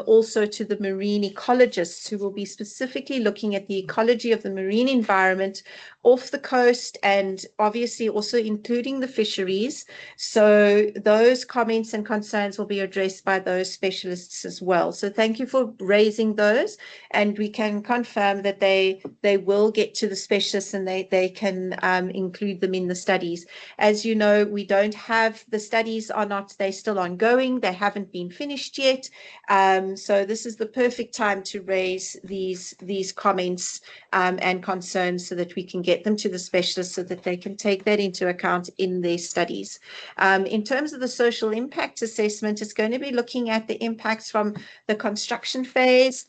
A: Also to the marine ecologists, who will be specifically looking at the ecology of the marine environment off the coast, and obviously also including the fisheries. So those comments and concerns will be addressed by those specialists as well. So thank you for raising those, and we can confirm that they will get to the specialists, and they can include them in the studies. As you know, we don't have, the studies are not, they're still ongoing, they haven't been finished yet. So this is the perfect time to raise these comments and concerns, so that we can get them to the specialists so that they can take that into account in their studies. In terms of the social impact assessment, it's going to be looking at the impacts from the construction phase,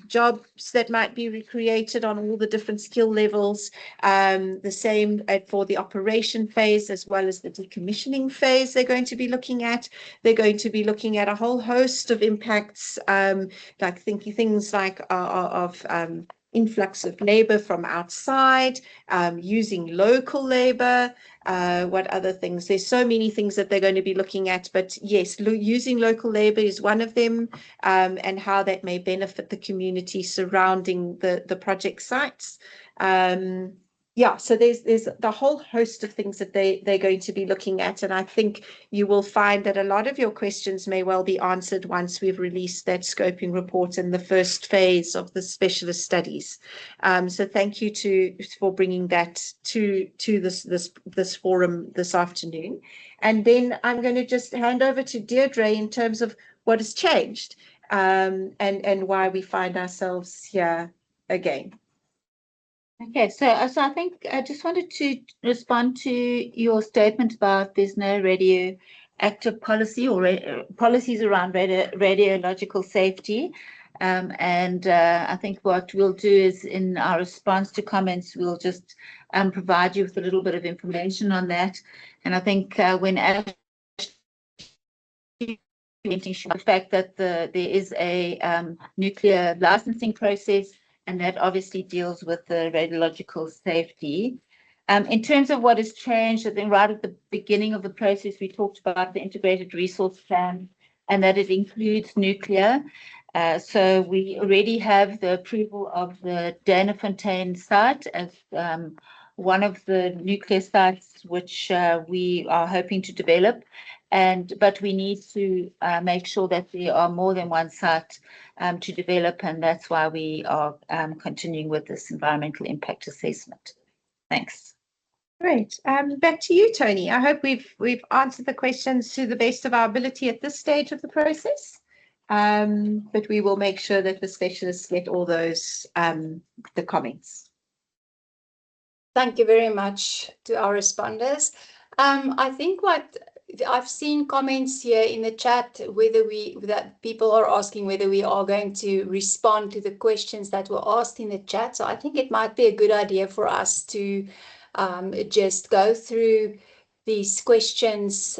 A: jobs that might be recreated on all the different skill levels, the same for the operation phase as well as the decommissioning phase they're going to be looking at. They're going to be looking at a whole host of impacts, like thinking things like influx of labor from outside, using local labor, what other things? There's so many things that they're going to be looking at, but yes, using local labor is one of them, and how that may benefit the community surrounding the project sites. Yeah, so there's the whole host of things that they're going to be looking at, and I think you will find that a lot of your questions may well be answered once we've released that scoping report in the first phase of the specialist studies. So thank you for bringing that to this forum this afternoon. And then I'm going to just hand over to Deirdre in terms of what has changed, and why we find ourselves here again.
C: Okay, so I think I just wanted to respond to your statement about there's no radioactive policy or policies around radiological safety. And I think what we'll do is, in our response to comments, we'll just provide you with a little bit of information on that. And I think when the fact that there is a nuclear licensing process, and that obviously deals with the radiological safety. In terms of what has changed, I think right at the beginning of the process, we talked about the integrated resource plan, and that it includes nuclear. So we already have the approval of the Danafontein site as one of the nuclear sites which we are hoping to develop. But we need to make sure that there are more than one site to develop, and that's why we are continuing with this environmental impact assessment. Thanks.
A: Great. Back to you, Tony. I hope we've answered the questions to the best of our ability at this stage of the process. But we will make sure that the specialists get all those the comments.
B: Thank you very much to our responders. I think what I've seen comments here in the chat that people are asking whether we are going to respond to the questions that were asked in the chat. So I think it might be a good idea for us to just go through these questions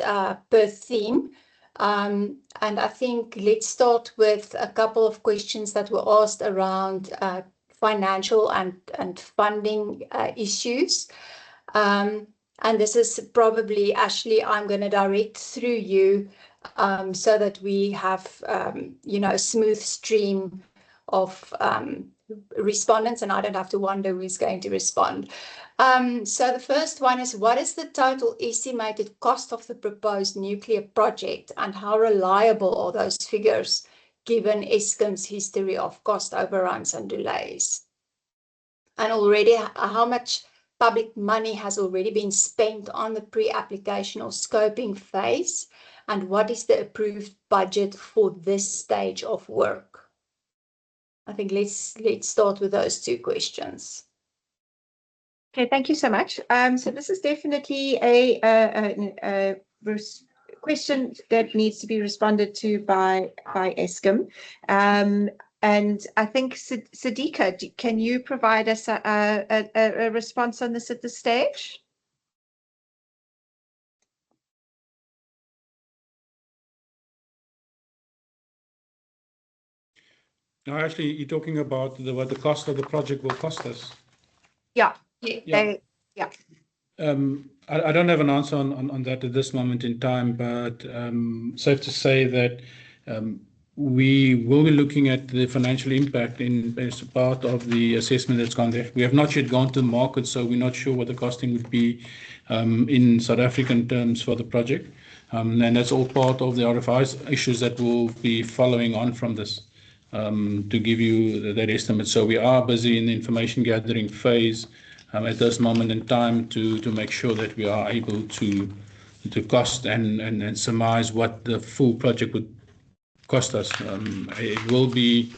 B: per theme. And I think let's start with a couple of questions that were asked around financial and funding issues. And this is probably, Ashley, I'm going to direct through you so that we have, a smooth stream of respondents, and I don't have to wonder who's going to respond. So the first one is, what is the total estimated cost of the proposed nuclear project, and how reliable are those figures given Eskom's history of cost overruns and delays? And already, how much public money has already been spent on the pre-application or scoping phase? And what is the approved budget for this stage of work? I think let's start with those two questions.
A: Okay, thank you so much. So this is definitely a question that needs to be responded to by Eskom. And I think, Sadiqa, can you provide us a response on this at this stage?
D: No, actually, you're talking about what the cost of the project will cost us.
A: Yeah.
D: Yeah. I don't have an answer on that at this moment in time, but safe to say that we will be looking at the financial impact as part of the assessment that's gone there. We have not yet gone to the market, so we're not sure what the costing would be in South African terms for the project. And that's all part of the RFI's issues that will be following on from this to give you that estimate. So we are busy in the information gathering phase at this moment in time to make sure that we are able to cost and surmise what the full project would cost us. It will be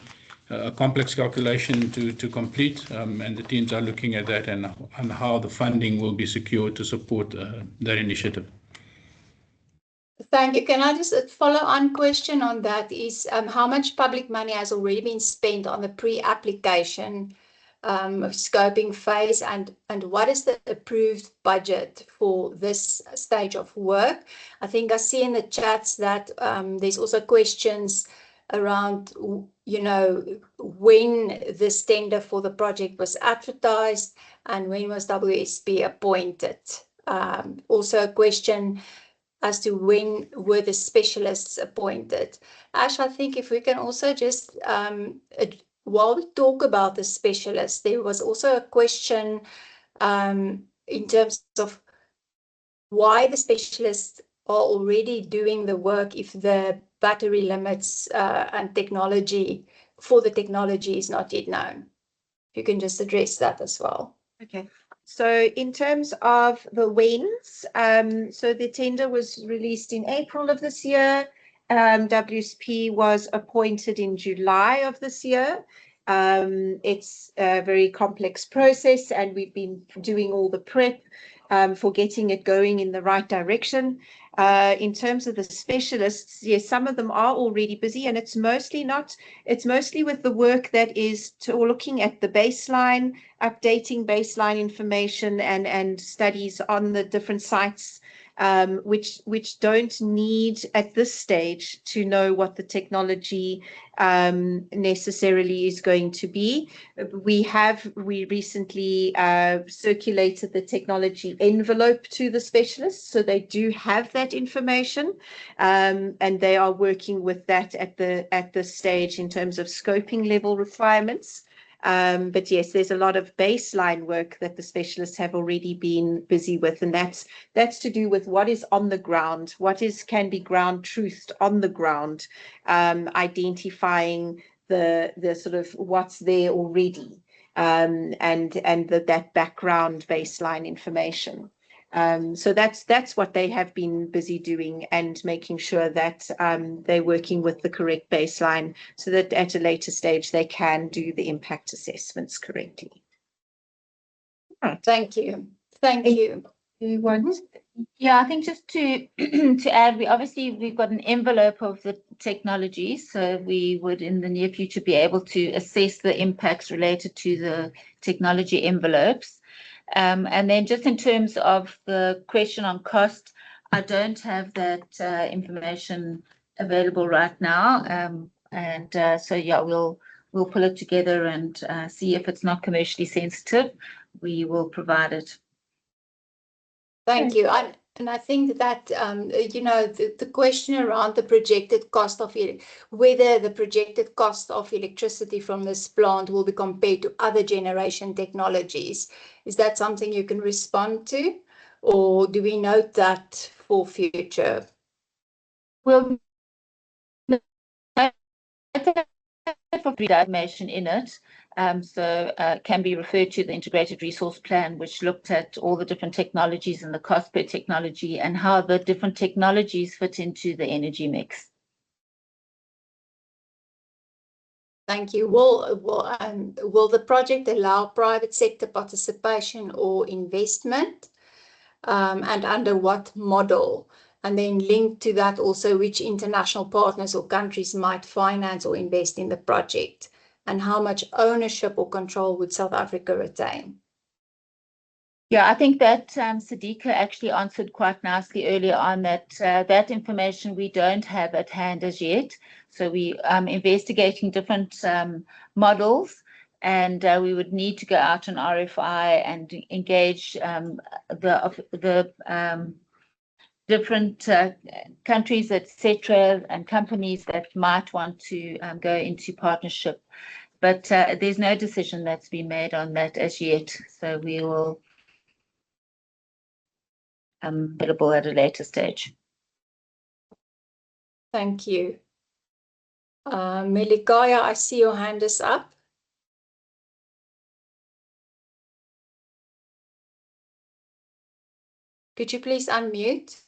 D: a complex calculation to complete, and the teams are looking at that and how the funding will be secured to support that initiative.
B: Thank you. Can I just follow-on question on that is how much public money has already been spent on the pre-application scoping phase, and what is the approved budget for this stage of work? I think I see in the chats that there's also questions around, you know, when this tender for the project was advertised and when was WSP appointed. Also a question as to when were the specialists appointed. Ash, I think if we can also just while we talk about the specialists, there was also a question in terms of why the specialists are already doing the work if the battery limits and technology for the technology is not yet known. If you can just address that as well.
A: Okay. So in terms of the wins, so the tender was released in April of this year. WSP was appointed in July of this year. It's a very complex process, and we've been doing all the prep for getting it going in the right direction. In terms of the specialists, yes, some of them are already busy, and it's mostly with the work that is looking at the baseline, updating baseline information and studies on the different sites, which don't need at this stage to know what the technology necessarily is going to be. We recently circulated the technology envelope to the specialists, so they do have that information, and they are working with that at this stage in terms of scoping level requirements. But yes, there's a lot of baseline work that the specialists have already been busy with, and that's to do with what is on the ground, can be ground truthed on the ground, identifying the sort of what's there already, and that background baseline information. So that's what they have been busy doing, and making sure that they're working with the correct baseline so that at a later stage they can do the impact assessments correctly.
B: Thank you. Thank you.
A: You want?
C: Yeah, I think just to to add, we've got an envelope of the technology, so we would in the near future be able to assess the impacts related to the technology envelopes. And then just in terms of the question on cost, I don't have that information available right now. So yeah, we'll pull it together and see if it's not commercially sensitive, we will provide it.
B: Thank you. And I think that, you know, the question around the projected cost of whether the projected cost of electricity from this plant will be compared to other generation technologies, is that something you can respond to, or do we note that for future?
C: We'll note for information in it. Can be referred to the integrated resource plan, which looked at all the different technologies and the cost per technology and how the different technologies fit into the energy mix.
B: Thank you. Will the project allow private sector participation or investment, and under what model? And then linked to that also, which international partners or countries might finance or invest in the project? And how much ownership or control would South Africa retain?
C: Yeah, I think that Sadiqa actually answered quite nicely earlier on that that information we don't have at hand as yet. So we investigating different models, and we would need to go out on RFI and engage the different countries, etc., and companies that might want to go into partnership. But there's no decision that's been made on that as yet. So we will available at a later stage.
B: Thank you. Melikaya, I see your hand is up. Could you please unmute?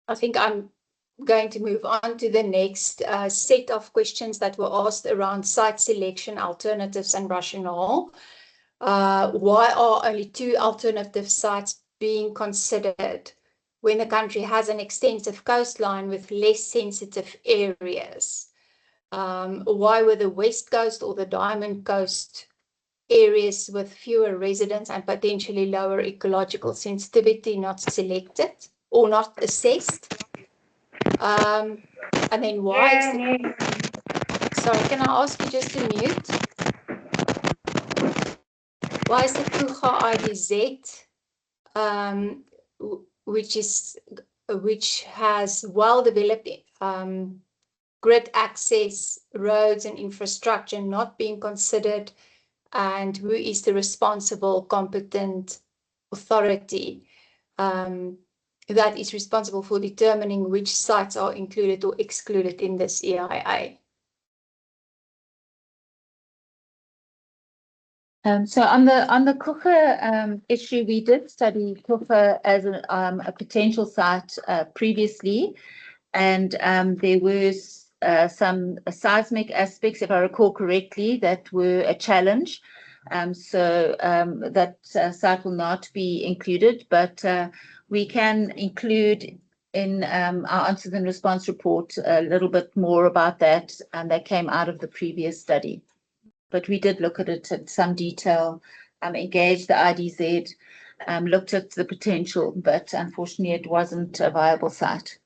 B: I think I'm going to move on to the next set of questions that were asked around site selection, alternatives and rationale. Why are only 2 alternative sites being considered when the country has an extensive coastline with less sensitive areas? Why were the West Coast or the Diamond Coast areas with fewer residents and potentially lower ecological sensitivity not selected or not assessed? And then why is sorry, can I ask you just to mute? Why is the Kuga IDZ, which has well-developed grid access, roads and infrastructure, not being considered, and who is the responsible competent authority that is responsible for determining which sites are included or excluded in this EIA?
C: So on the Kuga issue, we did study Kuga as a potential site previously, and there was some seismic aspects, if I recall correctly, that were a challenge. That site will not be included, but we can include in our answers and response report a little bit more about that, and that came out of the previous study. But we did look at it in some detail, engaged the IDZ, looked at the potential, but unfortunately it wasn't a viable site.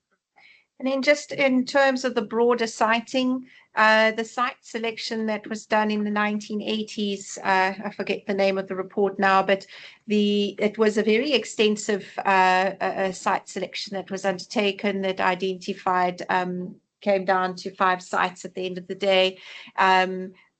A: And then just in terms of the broader siting, the site selection that was done in the 1980s, I forget the name of the report now, but it was a very extensive site selection that was undertaken that identified, came down to 5 sites at the end of the day.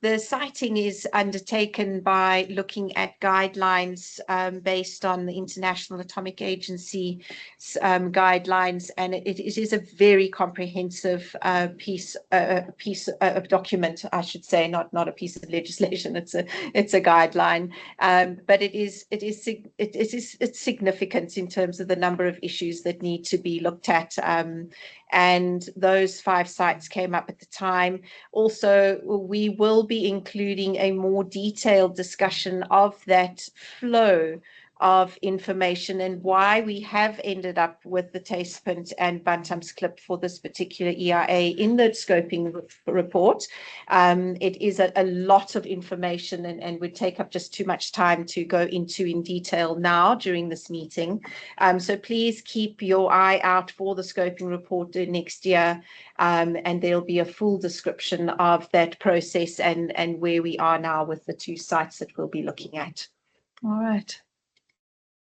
A: The siting is undertaken by looking at guidelines based on the International Atomic Agency guidelines, and it is a very comprehensive piece of document, I should say, not a piece of legislation. It's a guideline, but it's significant in terms of the number of issues that need to be looked at. And those 5 sites came up at the time. Also, we will be including a more detailed discussion of that flow of information and why we have ended up with the Tastepunt and Bantamsklip for this particular EIA in the scoping report. It is a lot of information and would take up just too much time to go into in detail now during this meeting. So please keep your eye out for the scoping report next year, and there'll be a full description of that process and where we are now with the 2 sites that we'll be looking at. All right.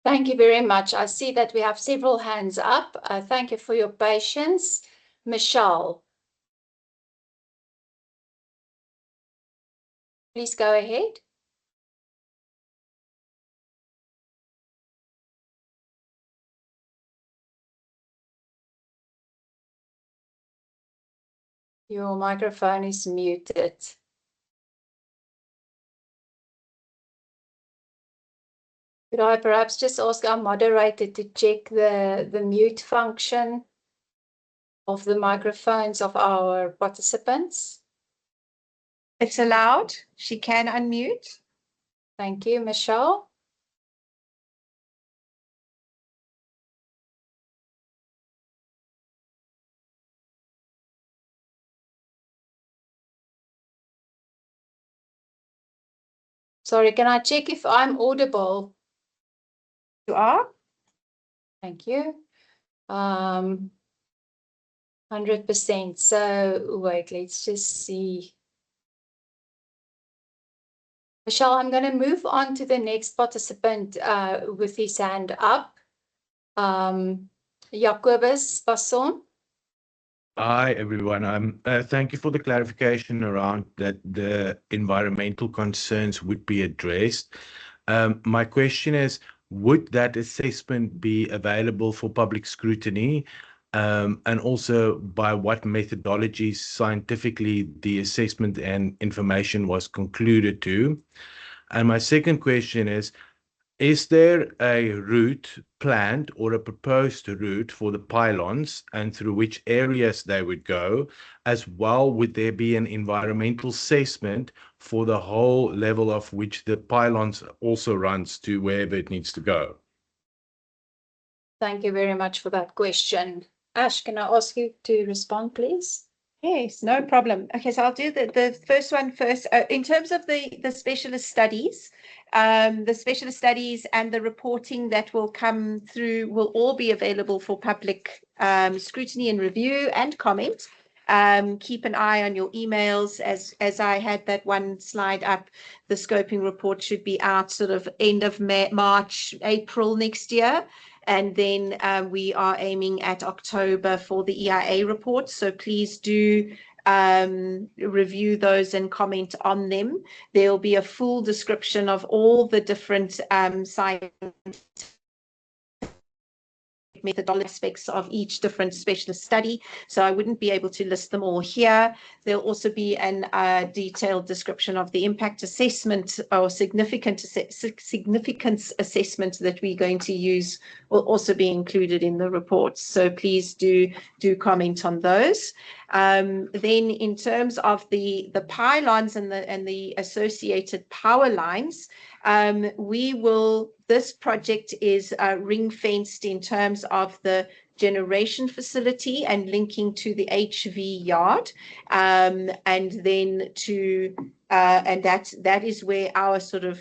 B: Thank you very much. I see that we have several hands up. Thank you for your patience. Michelle, please go ahead. Your microphone is muted. Could I perhaps just ask our moderator to check the mute function of the microphones of our participants?
A: It's allowed. She can unmute.
B: Thank you, Michelle. Sorry, can I check if I'm audible?
A: You are?
B: Thank you. 100%. So wait, let's just see. Michelle, I'm going to move on to the next participant with his hand up. Jacobus Passon.
F: Hi, everyone. Thank you for the clarification around that the environmental concerns would be addressed. My question is, would that assessment be available for public scrutiny? And also, by what methodologies scientifically the assessment and information was concluded to? And my second question is there a route planned or a proposed route for the pylons and through which areas they would go? As well, would there be an environmental assessment for the whole level of which the pylons also runs to wherever it needs to go?
B: Thank you very much for that question. Ash, can I ask you to respond, please?
A: Yes, no problem. Okay, so I'll do the first one first. In terms of the specialist studies, and the reporting that will come through will all be available for public scrutiny and review and comment. Keep an eye on your emails. As I had that one slide up, the scoping report should be out sort of end of March, April next year. And then we are aiming at October for the EIA report. So please do review those and comment on them. There'll be a full description of all the different scientific methodology aspects of each different specialist study. So I wouldn't be able to list them all here. There'll also be a detailed description of the impact assessment or significance assessment that we're going to use will also be included in the report. So please do comment on those. Then in terms of the pylons and the associated power lines, this project is ring-fenced in terms of the generation facility and linking to the HV yard, and then to and that is where our sort of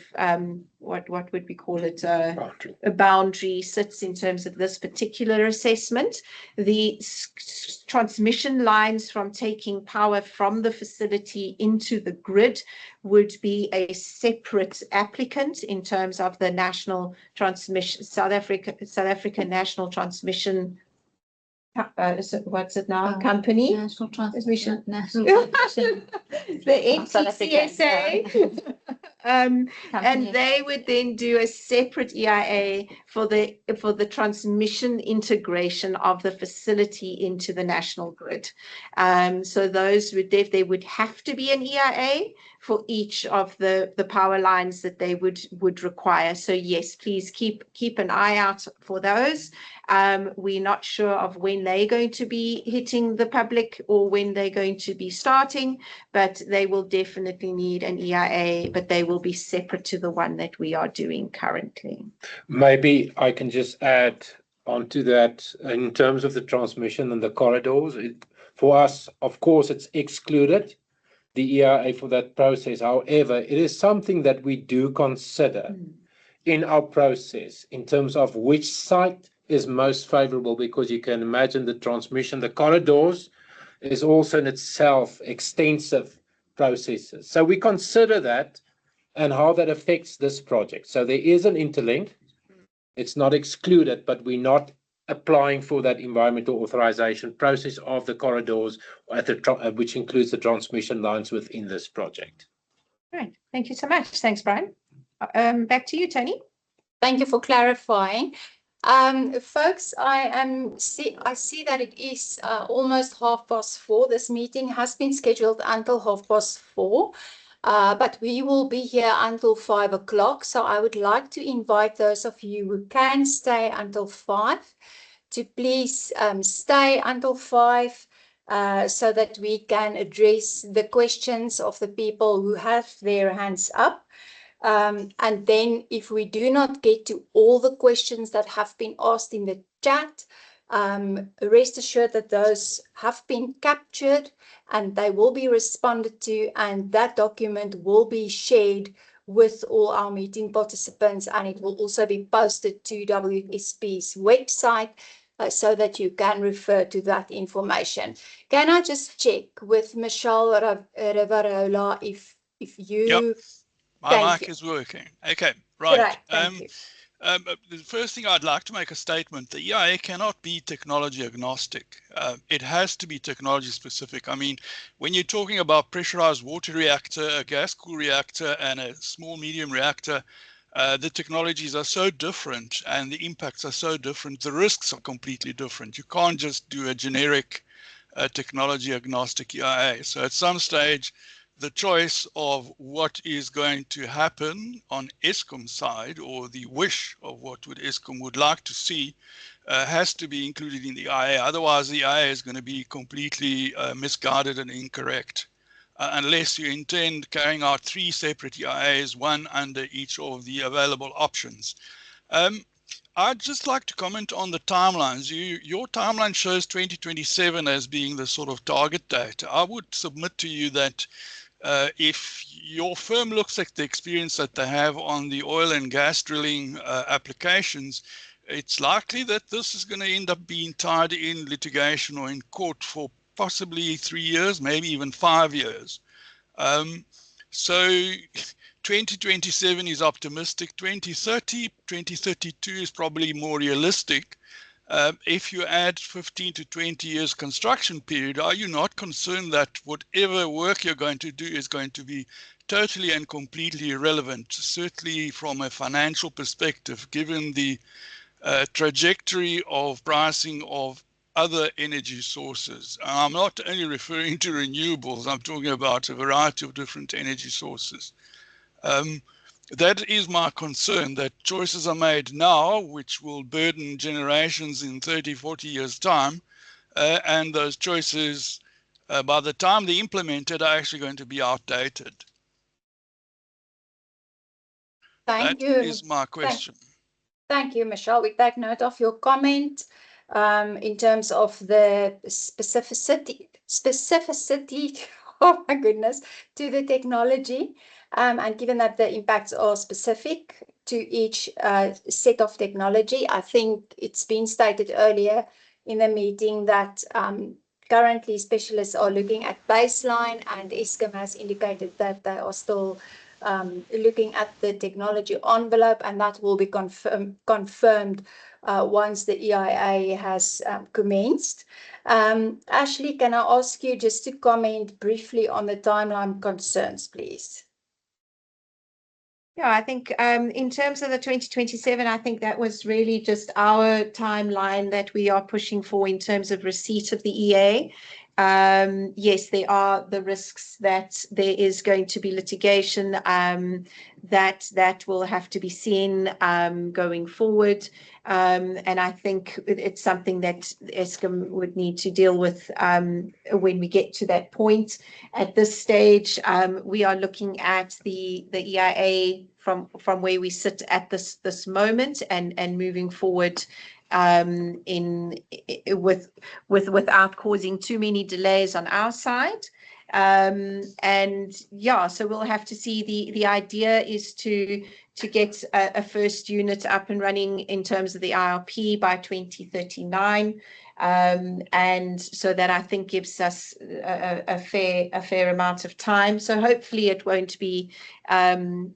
A: what would we call it, a boundary sits in terms of this particular assessment. The transmission lines from taking power from the facility into the grid would be a separate applicant in terms of the national transmission, South Africa National Transmission. What's it now? Company?
C: National
A: Transmission.
C: National Transmission.
A: The NTCSA. And they would then do a separate EIA for the transmission integration of the facility into the national grid. So those there would have to be an EIA for each of the power lines that they would require. So yes, please keep an eye out for those. We're not sure of when they're going to be hitting the public or when they're going to be starting, but they will definitely need an EIA, but they will be separate to the one that we are doing currently.
G: Maybe I can just add onto that in terms of the transmission and the corridors. For us, of course, it's excluded, the EIA for that process. However, it is something that we do consider in our process in terms of which site is most favorable, because you can imagine the transmission, the corridors is also in itself extensive processes. So we consider that and how that affects this project. So there is an interlink. It's not excluded, but we're not applying for that environmental authorization process of the corridors, which includes the transmission lines within this project.
A: Right. Thank you so much. Thanks, Brian. Back to you, Tony.
B: Thank you for clarifying. Folks, I see that it is almost 4:30. This meeting has been scheduled until 4:30, but we will be here until 5 o'clock. So I would like to invite those of you who can stay until 5 to please stay until 5 so that we can address the questions of the people who have their hands up. And then if we do not get to all the questions that have been asked in the chat, rest assured that those have been captured and they will be responded to, and that document will be shared with all our meeting participants, and it will also be posted to WSP's website so that you can refer to that information. Can I just check with Michelle Rivarola if you...
H: Yep. My
B: Thank
H: mic
B: you.
H: is working. Okay, right.
B: Great, thank you.
H: The first thing I'd like to make a statement, the EIA cannot be technology agnostic. It has to be technology specific. I mean, when you're talking about pressurized water reactor, a gas cool reactor, and a small medium reactor, the technologies are so different and the impacts are so different. The risks are completely different. You can't just do a generic technology agnostic EIA. So at some stage, the choice of what is going to happen on Eskom's side, or the wish of what Eskom would like to see, has to be included in the IA. Otherwise, the IA is going to be completely misguided and incorrect, unless you intend carrying out 3 separate EIAs, one under each of the available options. I'd just like to comment on the timelines. Your timeline shows 2027 as being the sort of target date. I would submit to you that if your firm looks at the experience that they have on the oil and gas drilling applications, it's likely that this is going to end up being tied in litigation or in court for possibly 3 years, maybe even 5 years. So 2027 is optimistic. 2030, 2032 is probably more realistic. If you add 15 to 20 years construction period, are you not concerned that whatever work you're going to do is going to be totally and completely irrelevant, certainly from a financial perspective, given the trajectory of pricing of other energy sources? And I'm not only referring to renewables, I'm talking about a variety of different energy sources. That is my concern, that choices are made now, which will burden generations in 30, 40 years' time. And those choices, by the time they're implemented, are actually going to be outdated.
B: Thank you.
H: That is my question.
B: Thank you, Michelle. We take note of your comment in terms of the specificity, oh my goodness, to the technology. And given that the impacts are specific to each set of technology, I think it's been stated earlier in the meeting that currently specialists are looking at baseline, and Eskom has indicated that they are still looking at the technology envelope, and that will be confirmed once the EIA has commenced. Ashley, can I ask you just to comment briefly on the timeline concerns, please?
A: Yeah, I think in terms of the 2027, I think that was really just our timeline that we are pushing for in terms of receipt of the EA. Yes, there are the risks that there is going to be litigation that will have to be seen going forward. And I think it's something that Eskom would need to deal with when we get to that point. At this stage, we are looking at the EIA from where we sit at this moment and moving forward without causing too many delays on our side. And yeah, so we'll have to see. The idea is to get a first unit up and running in terms of the IRP by 2039. And so that, I think, gives us a fair amount of time. So hopefully it won't be well,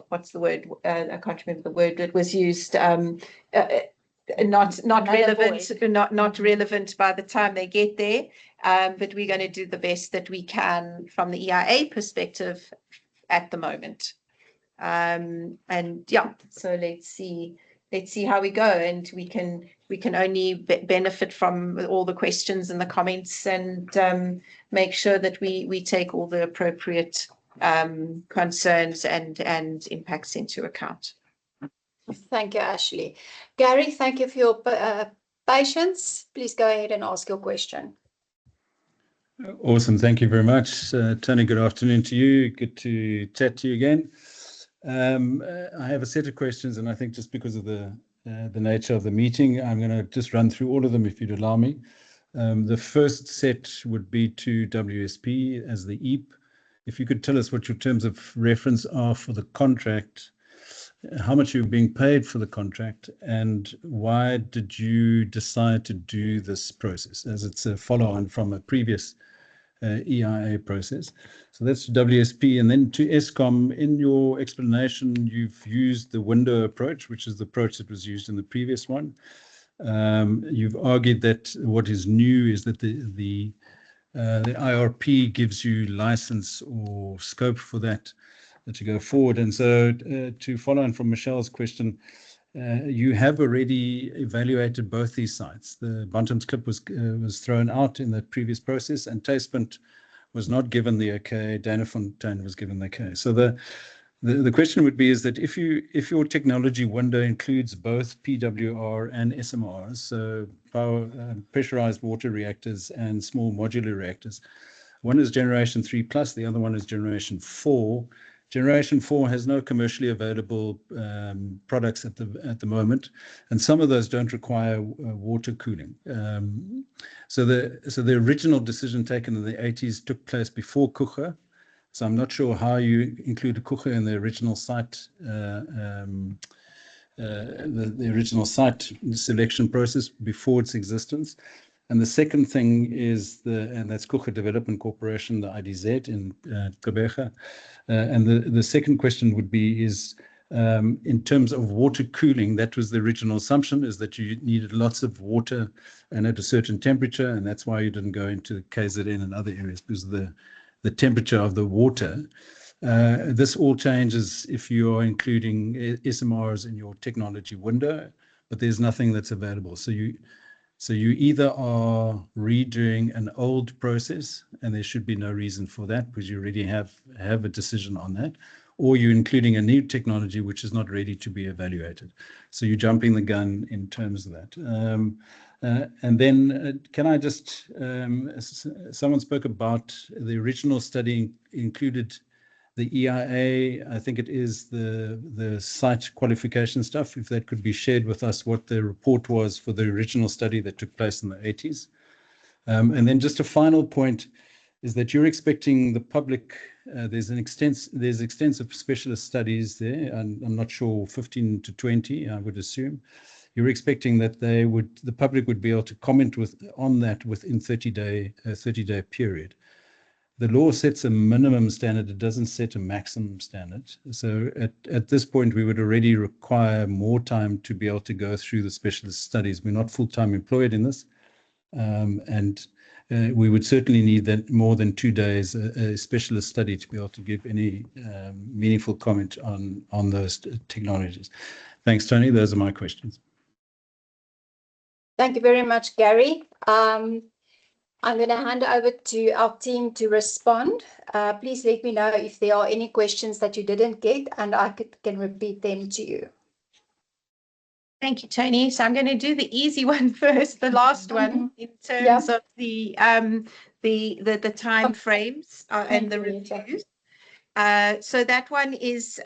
A: what's the word? I can't remember the word that was used. Not relevant, not relevant by the time they get there. But we're going to do the best that we can from the EIA perspective at the moment. And yeah, so let's see let's see how we go, and we can only benefit from all the questions and the comments, and make sure that we take all the appropriate concerns and impacts into account.
B: Thank you, Ashley. Gary, thank you for your patience. Please go ahead and ask your question.
I: Awesome. Thank you very much. Tony, good afternoon to you. Good to chat to you again. I have a set of questions, and I think just because of the nature of the meeting, I'm going to just run through all of them if you'd allow me. The first set would be to WSP as the EAP. If you could tell us what your terms of reference are for the contract, how much you're being paid for the contract, and why did you decide to do this process, as it's a follow-on from a previous EIA process. So that's WSP. And then to Eskom, in your explanation, you've used the window approach, which is the approach that was used in the previous one. You've argued that what is new is that the IRP gives you license or scope for that to go forward. And so to follow on from Michelle's question, you have already evaluated both these sites. The Bantam's Klip was thrown out in the previous process, and Tastepunt was not given the okay. Danafontein was given the okay. So the question would be is that if your technology window includes both PWR and SMRs, so pressurized water reactors and small modular reactors, one is generation 3 plus, the other one is generation 4. Generation 4 has no commercially available products at the moment, and some of those don't require water cooling. So the original decision taken in the 80s took place before Kuche. So I'm not sure how you included Kuche in the original site, the original site selection process before its existence. And the second thing is and that's Kuche Development Corporation, the IDZ in Gqeberha. And the second question would be is, in terms of water cooling, that was the original assumption, is that you needed lots of water and at a certain temperature, and that's why you didn't go into KZN and other areas, because of the temperature of the water. This all changes if you are including SMRs in your technology window, but there's nothing that's available. So you either are redoing an old process, and there should be no reason for that because you already have a decision on that, or you're including a new technology which is not ready to be evaluated. So you're jumping the gun in terms of that. And then can I just, someone spoke about the original study included the EIA, I think it is the site qualification stuff, if that could be shared with us, what the report was for the original study that took place in the 80s. And then just a final point is that you're expecting the public, there's extensive specialist studies there, and I'm not sure 15 to 20, I would assume. You're expecting that the public would be able to comment on that within 30-day period. The law sets a minimum standard, it doesn't set a maximum standard. So at this point, we would already require more time to be able to go through the specialist studies. We're not full-time employed in this. And we would certainly need that more than 2 days, a specialist study to be able to give any meaningful comment on those technologies. Thanks, Tony. Those are my questions.
B: Thank you very much, Gary. I'm going to hand over to our team to respond. Please let me know if there are any questions that you didn't get, and I can repeat them to you.
A: Thank you, Tony. So I'm going to do the easy one first, the last one, in terms of the time frames and the reviews. So that one is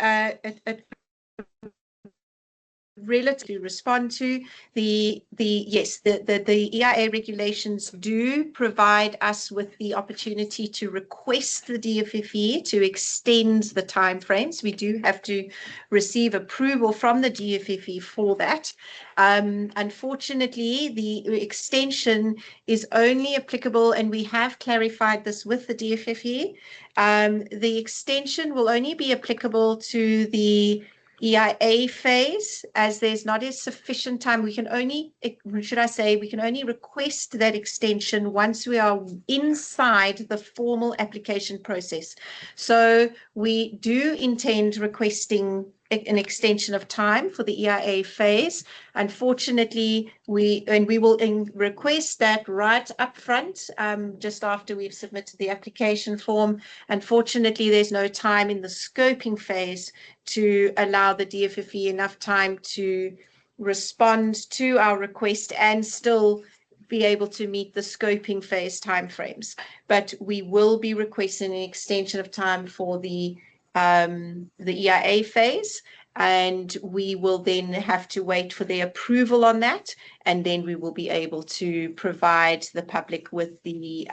A: relatively respond to the EIA regulations do provide us with the opportunity to request the DFFE to extend the timeframes. We do have to receive approval from the DFFE for that. Unfortunately, the extension is only applicable, and we have clarified this with the DFFE. The extension will only be applicable to the EIA phase, as there's not a sufficient time. We can only, we can only request that extension once we are inside the formal application process. So we do intend requesting an extension of time for the EIA phase. Unfortunately, we will request that right up front, just after we've submitted the application form. Unfortunately, there's no time in the scoping phase to allow the DFFE enough time to respond to our request and still be able to meet the scoping phase timeframes. But we will be requesting an extension of time for the EIA phase, and we will then have to wait for their approval on that, and then we will be able to provide the public with the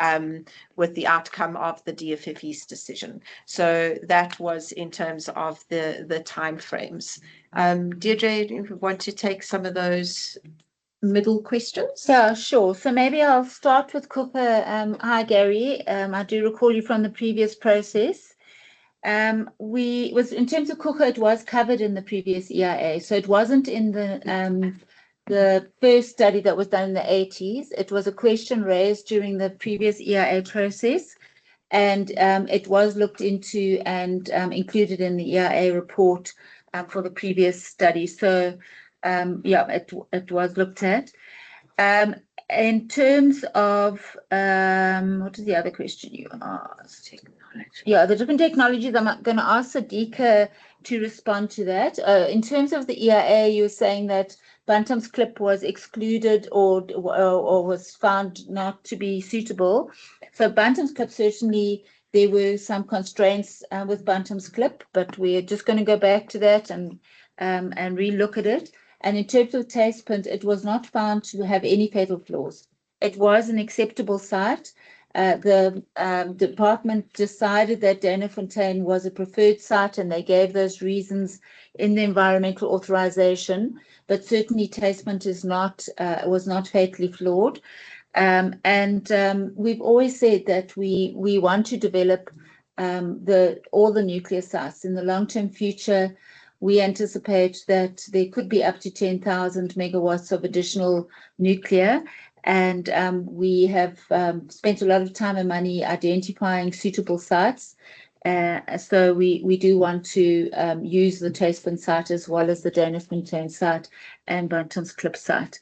A: outcome of the DFFE's decision. So that was in terms of the timeframes. Deirdre, do you want to take some of those middle questions?
C: Yeah, sure. So maybe I'll start with Cooper. Hi, Gary. I do recall you from the previous process. In terms of Cooker, it was covered in the previous EIA. So it wasn't in the first study that was done in the 80s. It was a question raised during the previous EIA process, and it was looked into and included in the EIA report for the previous study. So yeah, it was looked at. In terms of what is the other question you asked? Yeah, the different technologies. I'm going to ask Sadiqa to respond to that. In terms of the EIA, you were saying that Bantam's clip was excluded or was found not to be suitable. So Bantam's clip, certainly there were some constraints with Bantam's clip, but we're just going to go back to that and relook at it. And in terms of Taspint, it was not found to have any fatal flaws. It was an acceptable site. The department decided that Danafontein was a preferred site, and they gave those reasons in the environmental authorization. But certainly, Taspint was not fatally flawed. We've always said that we want to develop all the nuclear sites in the long-term future. We anticipate that there could be up to 10,000 megawatts of additional nuclear, and we have spent a lot of time and money identifying suitable sites. So we do want to use the Taspint site as well as the Danafontein site and Bantam's Klip site.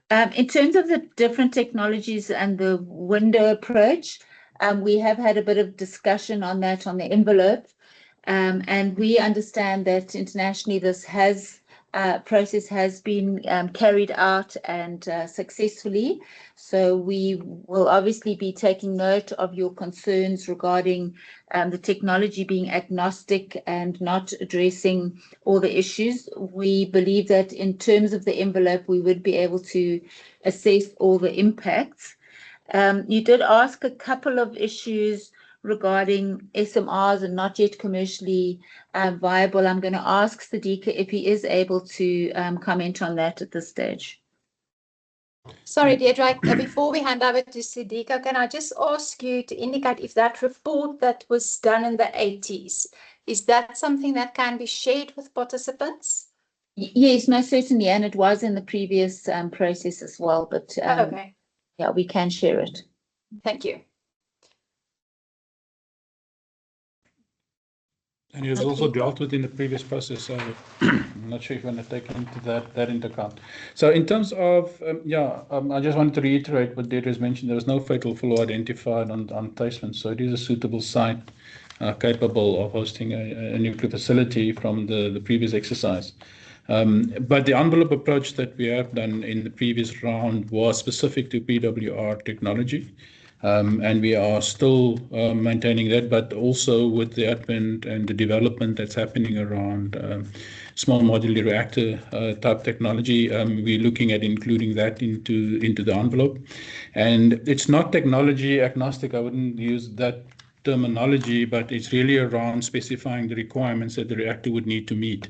C: In terms of the different technologies and the window approach, we have had a bit of discussion on that on the envelope. And we understand that internationally this process has been carried out and successfully. So we will obviously be taking note of your concerns regarding the technology being agnostic and not addressing all the issues. We believe that in terms of the envelope, we would be able to assess all the impacts. You did ask a couple of issues regarding SMRs and not yet commercially viable. I'm going to ask Sadiqa if he is able to comment on that at this stage.
B: Sorry, Deirdre, before we hand over to Sadiqa, can I just ask you to indicate if that report that was done in the 80s, is that something that can be shared with participants?
C: Yes, most certainly, and it was in the previous process as well, but
B: okay.
C: Yeah, we can share it.
B: Thank you.
D: And it was also dealt with in the previous process, so I'm not sure if you want to take into that into account. So in terms of, I just wanted to reiterate what Deirdre has mentioned. There was no fatal flaw identified on Taspint, so it is a suitable site capable of hosting a nuclear facility from the previous exercise. But the envelope approach that we have done in the previous round was specific to PWR technology. And we are still maintaining that, but also with the advent and the development that's happening around small modular reactor type technology, we're looking at including that into the envelope. And it's not technology agnostic, I wouldn't use that terminology, but it's really around specifying the requirements that the reactor would need to meet.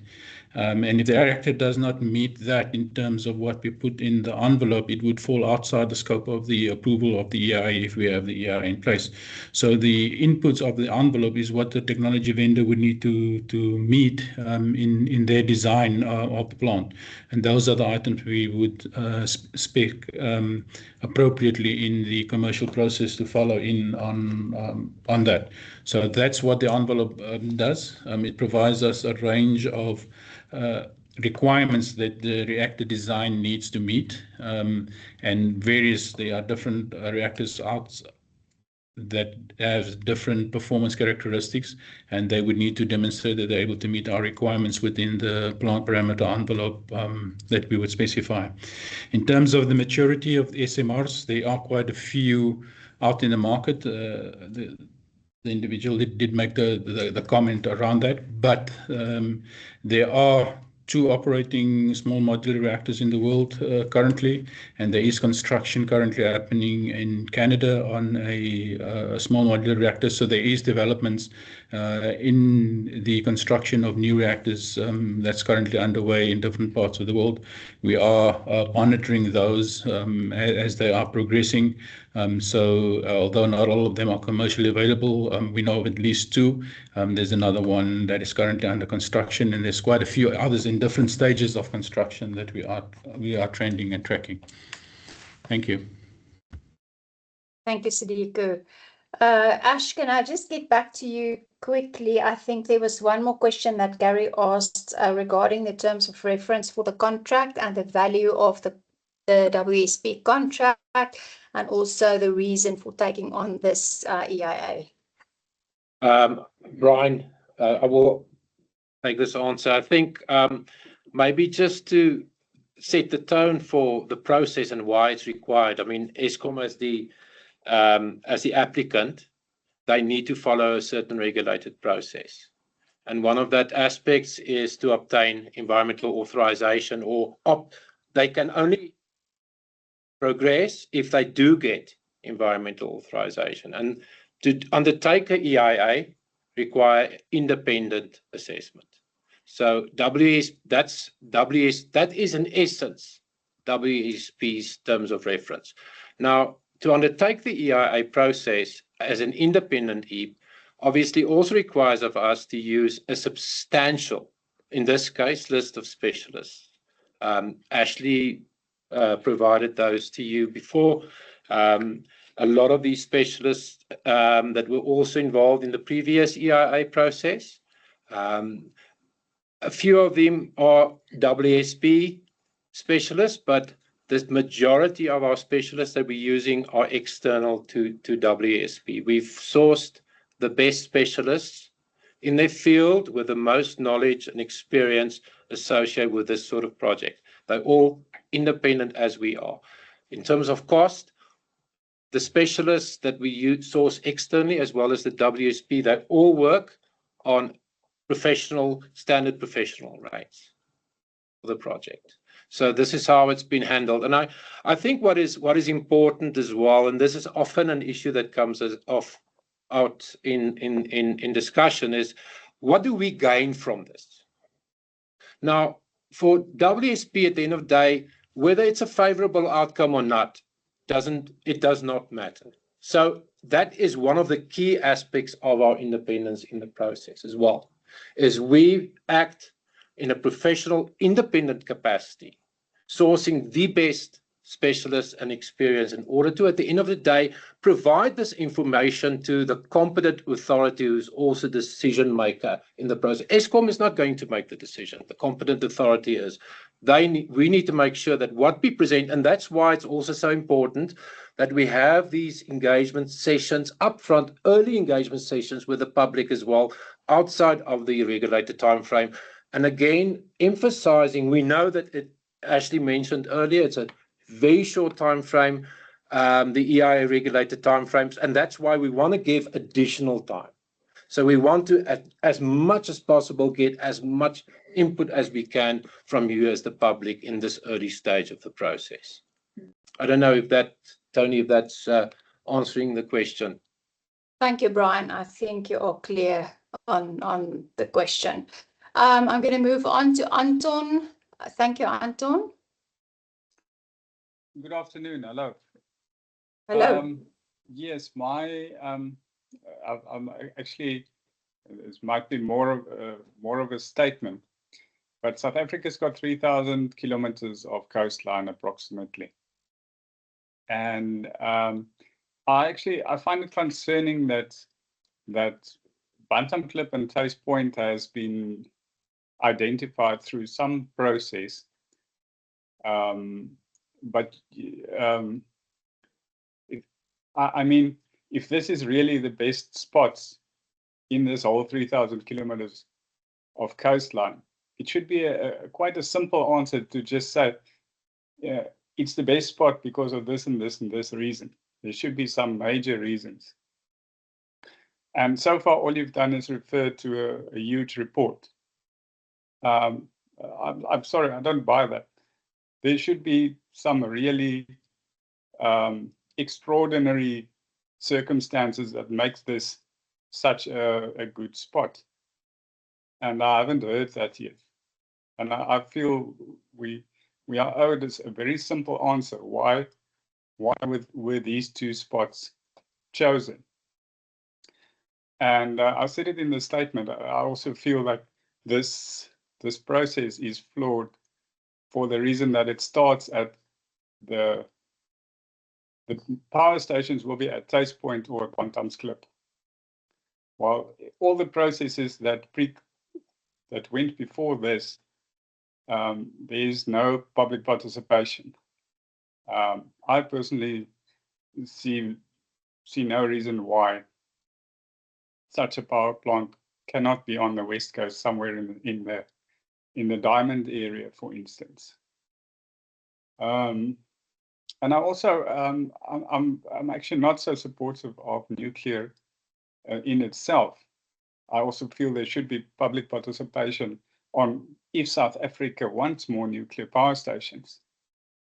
D: And if the reactor does not meet that in terms of what we put in the envelope, it would fall outside the scope of the approval of the EIA if we have the EIA in place. So the inputs of the envelope is what the technology vendor would need to meet in their design of the plant. And those are the items we would spec appropriately in the commercial process to follow in on that. So that's what the envelope does. It provides us a range of requirements that the reactor design needs to meet, and there are different reactors out that have different performance characteristics, and they would need to demonstrate that they're able to meet our requirements within the plant parameter envelope that we would specify. In terms of the maturity of the SMRs, there are quite a few out in the market. The individual did make the comment around that, but there are 2 operating small modular reactors in the world currently, and there is construction currently happening in Canada on a small modular reactor. So there is developments in the construction of new reactors that's currently underway in different parts of the world. We are monitoring those as they are progressing. So although not all of them are commercially available, we know of at least 2. There's another one that is currently under construction, and there's quite a few others in different stages of construction that we are trending and tracking. Thank you.
B: Thank you, Sadiku. Ash, can I just get back to you quickly? I think there was one more question that Gary asked regarding the terms of reference for the contract and the value of the WSP contract, and also the reason for taking on this EIA.
G: Brian, I will take this answer. I think maybe just to set the tone for the process and why it's required. I mean, Eskom as the applicant, they need to follow a certain regulated process. And one of that aspects is to obtain environmental authorization, or they can only progress if they do get environmental authorization. And to undertake an EIA require independent assessment. So that is in essence WSP's terms of reference. Now, to undertake the EIA process as an independent EAP obviously also requires of us to use a substantial, in this case, list of specialists. Ashley provided those to you before. A lot of these specialists that were also involved in the previous EIA process. A few of them are WSP specialists, but the majority of our specialists that we're using are external to WSP. We've sourced the best specialists in their field with the most knowledge and experience associated with this sort of project. They're all independent as we are. In terms of cost, the specialists that we source externally as well as the WSP, they all work on standard professional rates for the project. So this is how it's been handled. And I think what is important as well, and this is often an issue that comes out in discussion, is what do we gain from this? Now, for WSP at the end of the day, whether it's a favorable outcome or not, it does not matter. So that is one of the key aspects of our independence in the process as well, is we act in a professional, independent capacity, sourcing the best specialists and experience in order to, at the end of the day, provide this information to the competent authority who's also the decision maker in the process. Eskom is not going to make the decision. The competent authority is. We need to make sure that what we present, and that's why it's also so important that we have these engagement sessions upfront, early engagement sessions with the public as well, outside of the regulated timeframe. And again, emphasizing, we know that Ashley mentioned earlier, it's a very short time frame, the EIA regulated time frames, and that's why we want to give additional time. So we want to, as much as possible, get as much input as we can from you as the public in this early stage of the process. I don't know if that, Tony, if that's answering the question.
B: Thank you, Brian. I think you are clear on the question. I'm going to move on to Anton. Thank you, Anton.
J: Good afternoon. Hello.
B: Hello.
J: Yes, I'm actually, this might be more of a statement, but South Africa's got 3,000 kilometers of coastline approximately, and I find it concerning that Bantam Clip and Tuis Point has been identified through some process, but I mean, if this is really the best spots in this whole 3,000 kilometers of coastline, it should be quite a simple answer to just say, yeah, it's the best spot because of this and this and this reason. There should be some major reasons. And so far, all you've done is refer to a huge report. I'm sorry, I don't buy that. There should be some really extraordinary circumstances that makes this such a good spot. And I haven't heard that yet. And I feel we are owed a very simple answer. Why were these two spots chosen? And I said it in the statement. I also feel like this process is flawed for the reason that it starts at the power stations will be at Tuis Point or Bantam's Clip. While all the processes that went before this, there is no public participation. I personally see no reason why such a power plant cannot be on the west coast, somewhere in the diamond area, for instance. And I also I'm actually not so supportive of nuclear in itself. I also feel there should be public participation on if South Africa wants more nuclear power stations.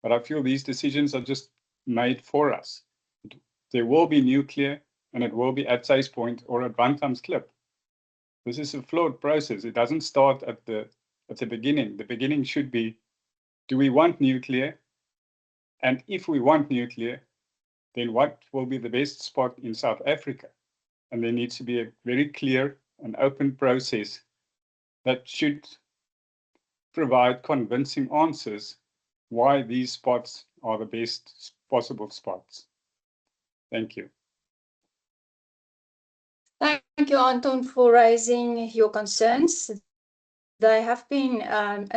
J: But I feel these decisions are just made for us. There will be nuclear, and it will be at Tuis Point or at Bantam's Clip. This is a flawed process. It doesn't start at the beginning. The beginning should be, do we want nuclear? And if we want nuclear, then what will be the best spot in South Africa? And there needs to be a very clear and open process that should provide convincing answers why these spots are the best possible spots. Thank you.
B: Thank you, Anton, for raising your concerns. They have been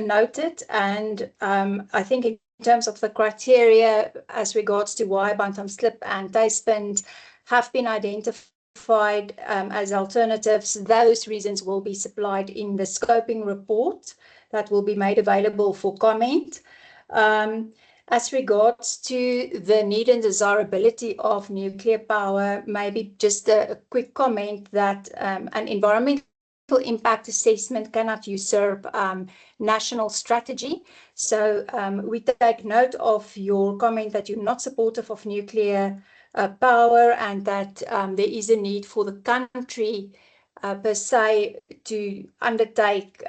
B: noted, and I think in terms of the criteria as regards to why Bantam's Clip and Tuis Point have been identified as alternatives, those reasons will be supplied in the scoping report that will be made available for comment. As regards to the need and desirability of nuclear power, maybe just a quick comment that an environmental impact assessment cannot usurp national strategy. So we take note of your comment that you're not supportive of nuclear power, and that there is a need for the country per se to undertake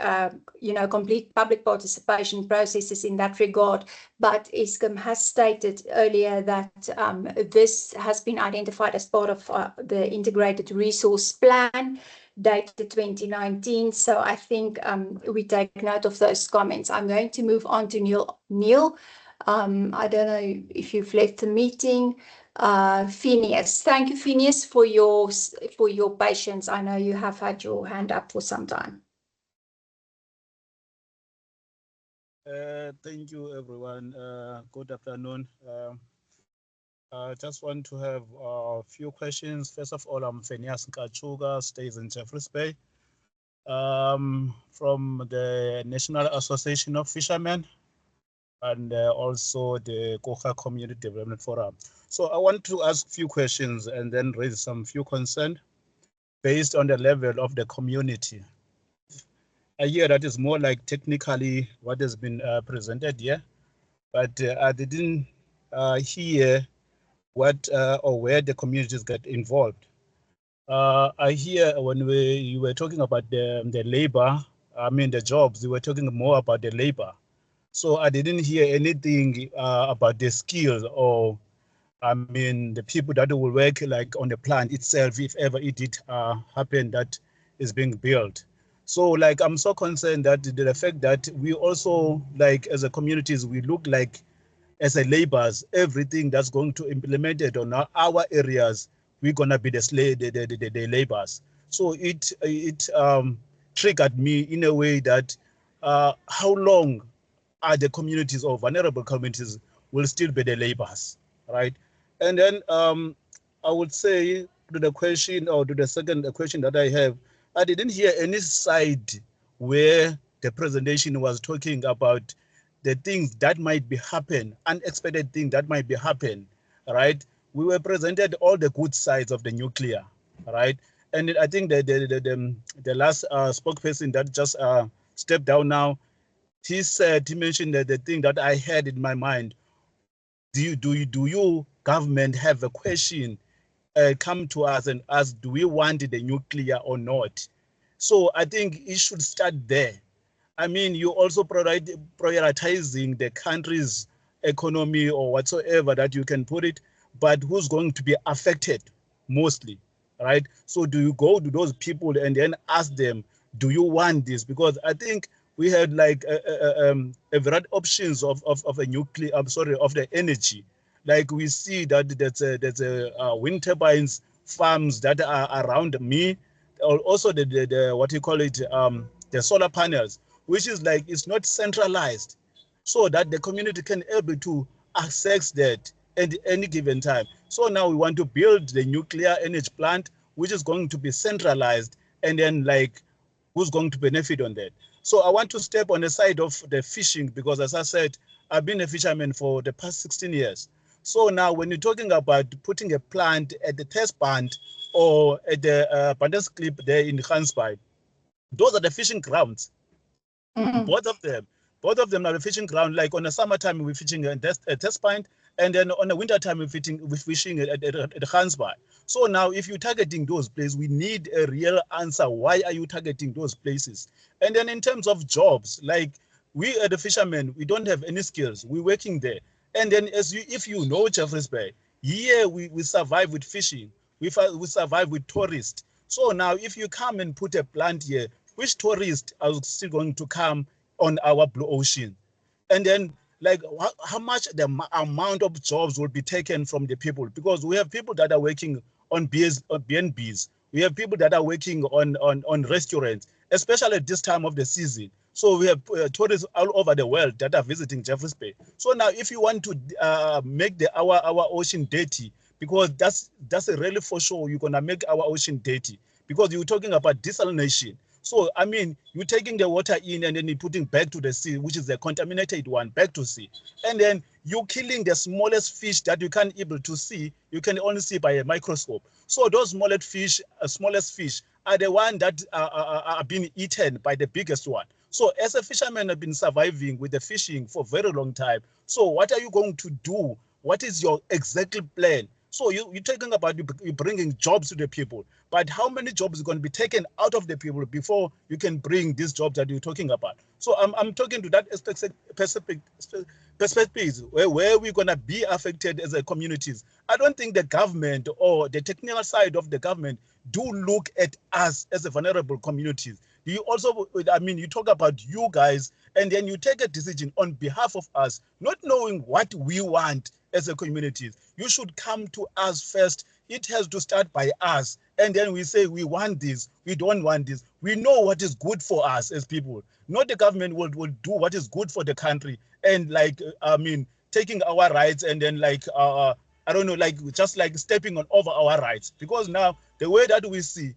B: complete public participation processes in that regard. But Eskom has stated earlier that this has been identified as part of the integrated resource plan dated 2019. So I think we take note of those comments. I'm going to move on to Neil. Neil, I don't know if you've left the meeting. Phineas, thank you, Phineas, for your patience. I know you have had your hand up for some time.
K: Thank you, everyone. Good afternoon. I just want to have a few questions. First of all, I'm Phineas Nkachuga, stays in Jeffreys Bay, from the National Association of Fishermen and also the Kocha Community Development Forum. So I want to ask a few questions and then raise some few concerns based on the level of the community. I hear that is more like technically what has been presented here, but I didn't hear what or where the communities get involved. I hear when you were talking about the labor I mean, the jobs. They were talking more about the labor. So I didn't hear anything about the skills or, I mean, the people that will work like on the plant itself, if ever it did happen that is being built. So like, I'm so concerned that the fact that we also, like as a communities, we look like as a laborers, everything that's going to implement it on our areas, we're gonna be the laborers. So it triggered me in a way that how long are the communities or vulnerable communities will still be the laborers, right? And then I would say to the question or to the second question that I have, I didn't hear any side where the presentation was talking about the things that might be happen, unexpected things that might be happen, right? We were presented all the good sides of the nuclear, right? And I think that the last spokesperson that just stepped down now, he mentioned that the thing that I had in my mind, do you government have a question come to us and ask, do we want the nuclear or not? So I think it should start there. I mean, you also prioritizing the country's economy or whatsoever that you can put it, but who's going to be affected mostly, right? So do you go to those people and then ask them, do you want this? Because I think we had like a variety options of a nuclear, I'm sorry, of the energy. Like we see that there's a wind turbines farms that are around me, also the what you call it, the solar panels, which is like it's not centralized, so that the community can able to access that at any given time. So now we want to build the nuclear energy plant, which is going to be centralized, and then like who's going to benefit on that. So I want to step on the side of the fishing because, as I said, I've been a fisherman for the past 16 years. So now when you're talking about putting a plant at the test band or at the Bandes clip there in Gansbaai, those are the fishing grounds. Both of them are the fishing ground. Like on the summertime, we're fishing at test point, and then on the winter time, we're fishing at Gansbaai. So now, if you're targeting those places, we need a real answer. Why are you targeting those places? And then in terms of jobs, like we are the fishermen, we don't have any skills. We're working there. And then if you know Jeffreys Bay, here we survive with fishing. We survive with tourists. So now if you come and put a plant here, which tourists are still going to come on our blue ocean? And then like how much the amount of jobs will be taken from the people? Because we have people that are working on BNBs. We have people that are working on restaurants, especially at this time of the season. So we have tourists all over the world that are visiting Jeffreys Bay. So now if you want to make our ocean dirty, because that's really for sure, you're gonna make our ocean dirty because you're talking about desalination. So, I mean, you're taking the water in and then you're putting back to the sea, which is the contaminated one, back to sea. And then you're killing the smallest fish that you can't able to see. You can only see by a microscope. So those smallest fish are the ones that are being eaten by the biggest one. So as a fisherman, I've been surviving with the fishing for a very long time. So what are you going to do? What is your exact plan? So you're talking about you bringing jobs to the people, but how many jobs are going to be taken out of the people before you can bring these jobs that you're talking about? So I'm talking to that perspective where we're going to be affected as a communities. I don't think the government or the technical side of the government do look at us as a vulnerable communities. You also, I mean, you talk about you guys, and then you take a decision on behalf of us, not knowing what we want as a community. You should come to us first. It has to start by us. And then we say, we want this, we don't want this. We know what is good for us as people. Not the government will do what is good for the country. And like, I mean, taking our rights and then like, I don't know, like just like stepping on over our rights. Because now the way that we see,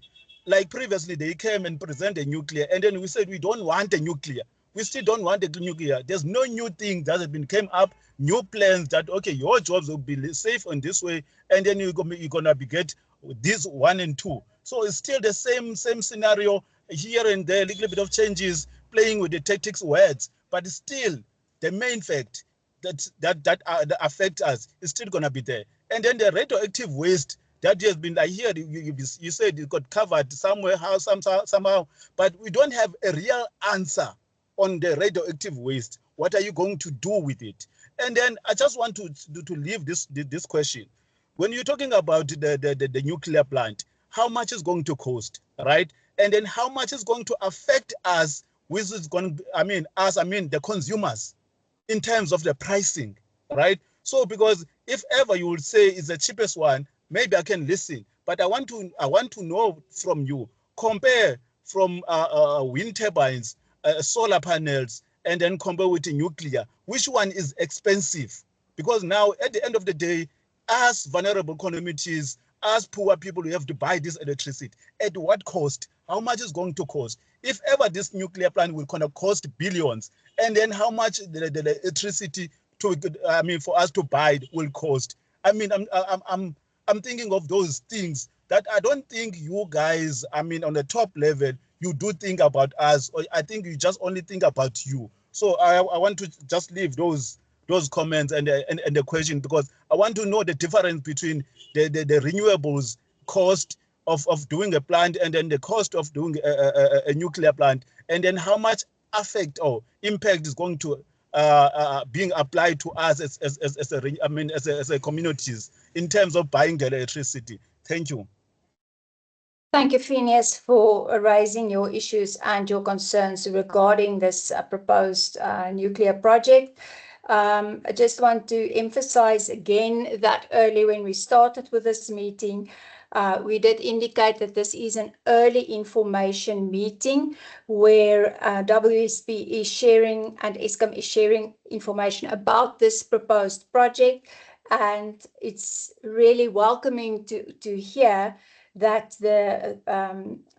K: like previously they came and presented nuclear and then we said we don't want a nuclear. We still don't want the nuclear. There's no new thing that has been came up, new plans that, okay, your jobs will be safe in this way, and then you're gonna be get this 1 and 2. So it's still the same scenario here and there, a little bit of changes, playing with the tactics words, but still the main fact that affect us is still gonna be there. And then the radioactive waste, that has been, I hear you said it got covered somewhere, somehow, but we don't have a real answer on the radioactive waste. What are you going to do with it? And then I just want to leave this question. When you're talking about the nuclear plant, how much is going to cost, right? And then how much is going to affect us, which is going, the consumers, in terms of the pricing, right? So because if ever you would say it's the cheapest one, maybe I can listen. But I want to know from you, compare from wind turbines, solar panels, and then compare with the nuclear. Which one is expensive? Because now at the end of the day, as vulnerable communities, as poor people, who have to buy this electricity, at what cost? How much is going to cost? If ever this nuclear plant will kind of cost billions, and then how much the electricity for us to buy it will cost? I'm thinking of those things that I don't think you guys, on the top level, you do think about us, or I think you just only think about you. So I want to just leave those comments and the question, because I want to know the difference between the renewables cost of doing a plant, and then the cost of doing a nuclear plant, and then how much effect or impact is going to being applied to us as a communities in terms of buying the electricity. Thank you.
B: Thank you, Phineas, for raising your issues and your concerns regarding this proposed nuclear project. I just want to emphasize again that early when we started with this meeting, we did indicate that this is an early information meeting where WSP is sharing and Eskom is sharing information about this proposed project. And it's really welcoming to hear that the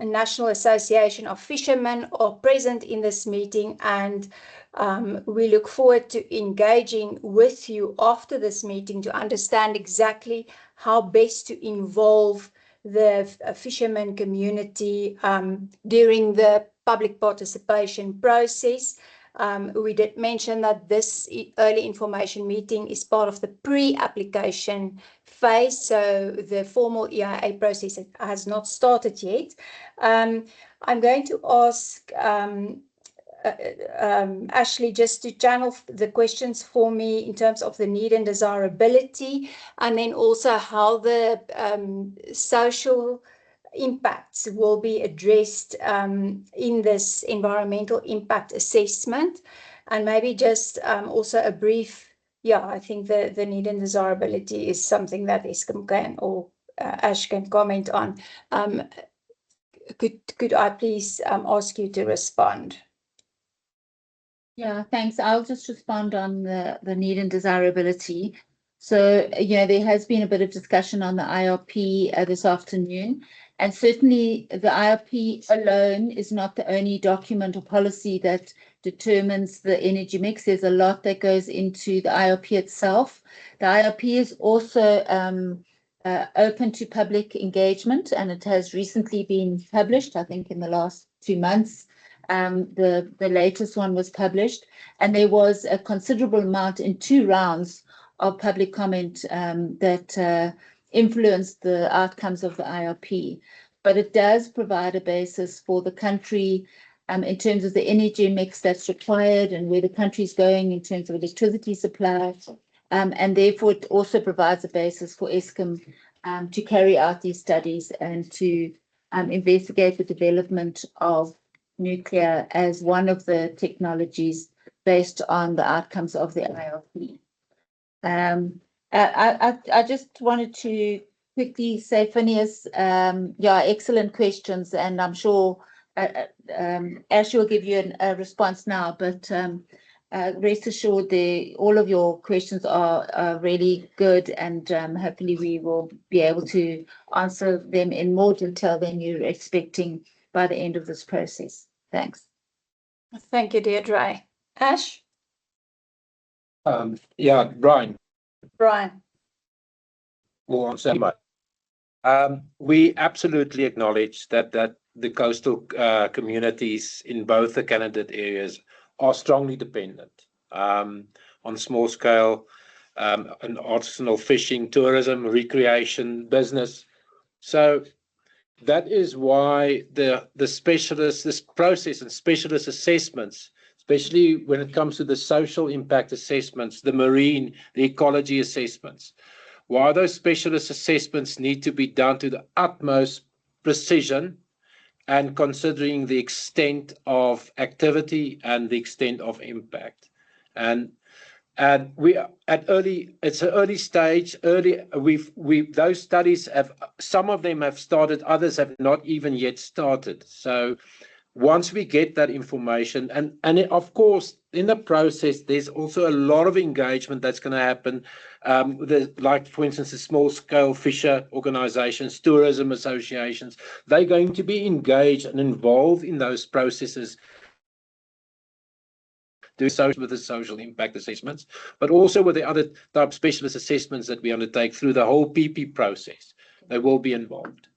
B: National Association of Fishermen are present in this meeting, and we look forward to engaging with you after this meeting to understand exactly how best to involve the fishermen community during the public participation process. We did mention that this early information meeting is part of the pre-application phase, so the formal EIA process has not started yet. I'm going to ask Ashley just to channel the questions for me in terms of the need and desirability, and then also how the social impacts will be addressed in this environmental impact assessment. And maybe just also a brief, I think the need and desirability is something that Eskom can, or Ash can comment on. Could I please ask you to respond?
C: Yeah, thanks. I'll just respond on the need and desirability. So, there has been a bit of discussion on the IRP this afternoon, and certainly the IRP alone is not the only document or policy that determines the energy mix. There's a lot that goes into the IRP itself. The IRP is also open to public engagement, and it has recently been published, I think in the last 2 months. The latest one was published, and there was a considerable amount in 2 rounds of public comment that influenced the outcomes of the IRP. But it does provide a basis for the country in terms of the energy mix that's required and where the country is going in terms of electricity supply. And therefore, it also provides a basis for Eskom to carry out these studies and to investigate the development of nuclear as one of the technologies based on the outcomes of the IRP. I just wanted to quickly say, Phineas, excellent questions, and I'm sure Ash will give you a response now, but rest assured all of your questions are really good, and hopefully we will be able to answer them in more detail than you're expecting by the end of this process. Thanks.
B: Thank you, Deirdre. Ash?
G: Brian. Will answer much. We absolutely acknowledge that the coastal communities in both the candidate areas are strongly dependent on small scale and artisanal fishing, tourism, recreation, business, So that is why the specialist, this process and specialist assessments, especially when it comes to the social impact assessments, the marine, the ecology assessments, why those specialist assessments need to be done to the utmost precision and considering the extent of activity and the extent of impact. And we it's an early stage. Those studies have, some of them have started, others have not even yet started. So once we get that information, and of course, in the process, there's also a lot of engagement that's going to happen. Like, for instance, the small scale fisher organizations, tourism associations, they're going to be engaged and involved in those processes, doing social with the social impact assessments, but also with the other type specialist assessments that we undertake through the whole PP process. They will be involved.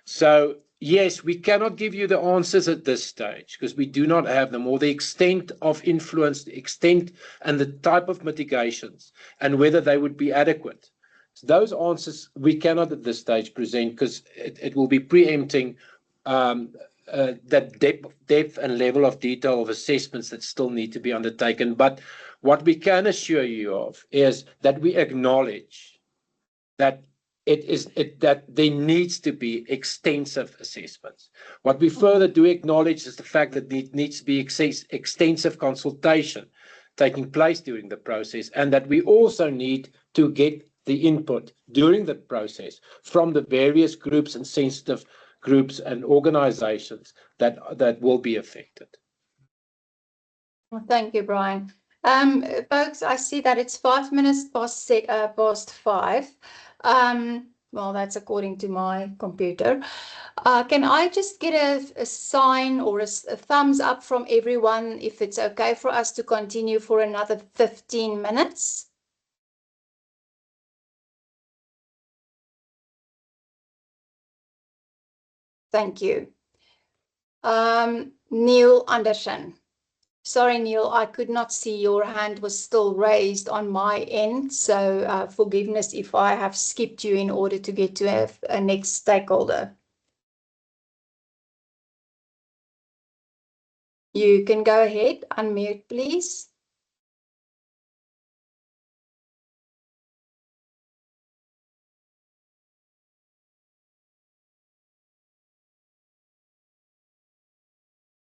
G: So yes, we cannot give you the answers at this stage because we do not have them, or the extent of influence, the extent and the type of mitigations, and whether they would be adequate. So those answers we cannot at this stage present because it will be preempting that depth and level of detail of assessments that still need to be undertaken. But what we can assure you of is that we acknowledge that that there needs to be extensive assessments. What we further do acknowledge is the fact that there needs to be extensive consultation taking place during the process, and that we also need to get the input during the process from the various groups and sensitive groups and organizations that will be affected.
B: Well, thank you, Brian. Folks, I see that it's 5 minutes past 5. Well, that's according to my computer. Can I just get a sign or a thumbs up from everyone if it's okay for us to continue for another 15 minutes? Thank you. Neil Anderson. Sorry, Neil, I could not see your hand was still raised on my end. So forgiveness if I have skipped you in order to get to a next stakeholder. You can go ahead, unmute, please.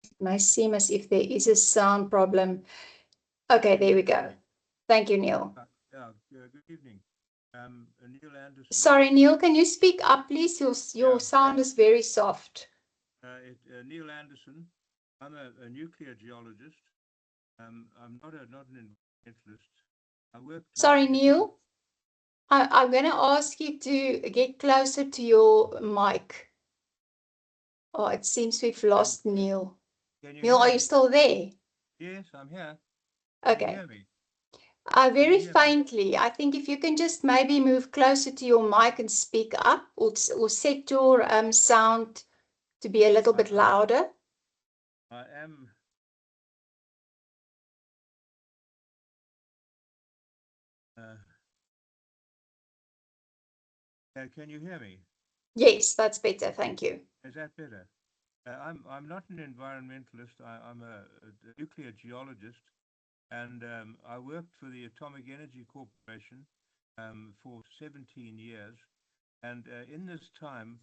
B: It may seem as if there is a sound problem. Okay, there we go. Thank you, Neil.
F: Good evening. Neil Anderson.
B: Sorry, Neil, can you speak up, please? Your sound is very soft.
F: Neil Anderson. I'm a nuclear geologist. I'm not an environmentalist.
B: Sorry, Neil. I'm going to ask you to get closer to your mic. Oh, it seems we've lost Neil. Neil, are you still there?
F: Yes, I'm here.
B: Okay.
F: Can you hear me?
B: Very faintly. I think if you can just maybe move closer to your mic and speak up, or set your sound to be a little bit louder.
F: I am. Can you hear me?
B: Yes, that's better. Thank you.
F: Is that better? I'm not an environmentalist. I'm a nuclear geologist, and I worked for the Atomic Energy Corporation for 17 years. And in this time,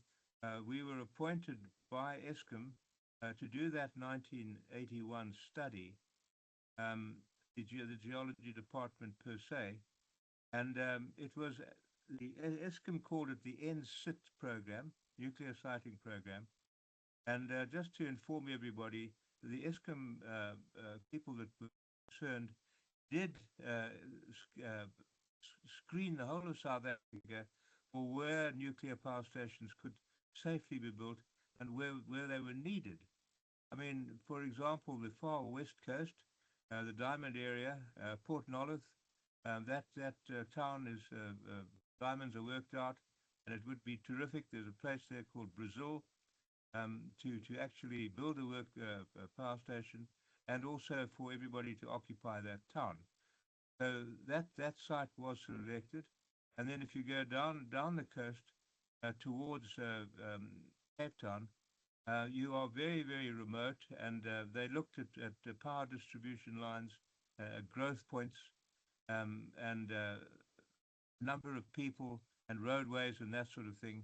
F: we were appointed by Eskom to do that 1981 study, the geology department per se. And it was, the Eskom called it the NSIT program, Nuclear Siting Program. And just to inform everybody, the Eskom people that were concerned did screen the whole of South Africa for where nuclear power stations could safely be built and where they were needed. I mean, for example, the far west coast, the Diamond area, Port Nolloth, that town is, diamonds are worked out, and it would be terrific. There's a place there called Brazil to actually build a power station, and also for everybody to occupy that town. So that site was selected. And then if you go down the coast,
L: towards Cape Town, you are very, very remote, and they looked at the power distribution lines, growth points, and number of people and roadways and that sort of thing.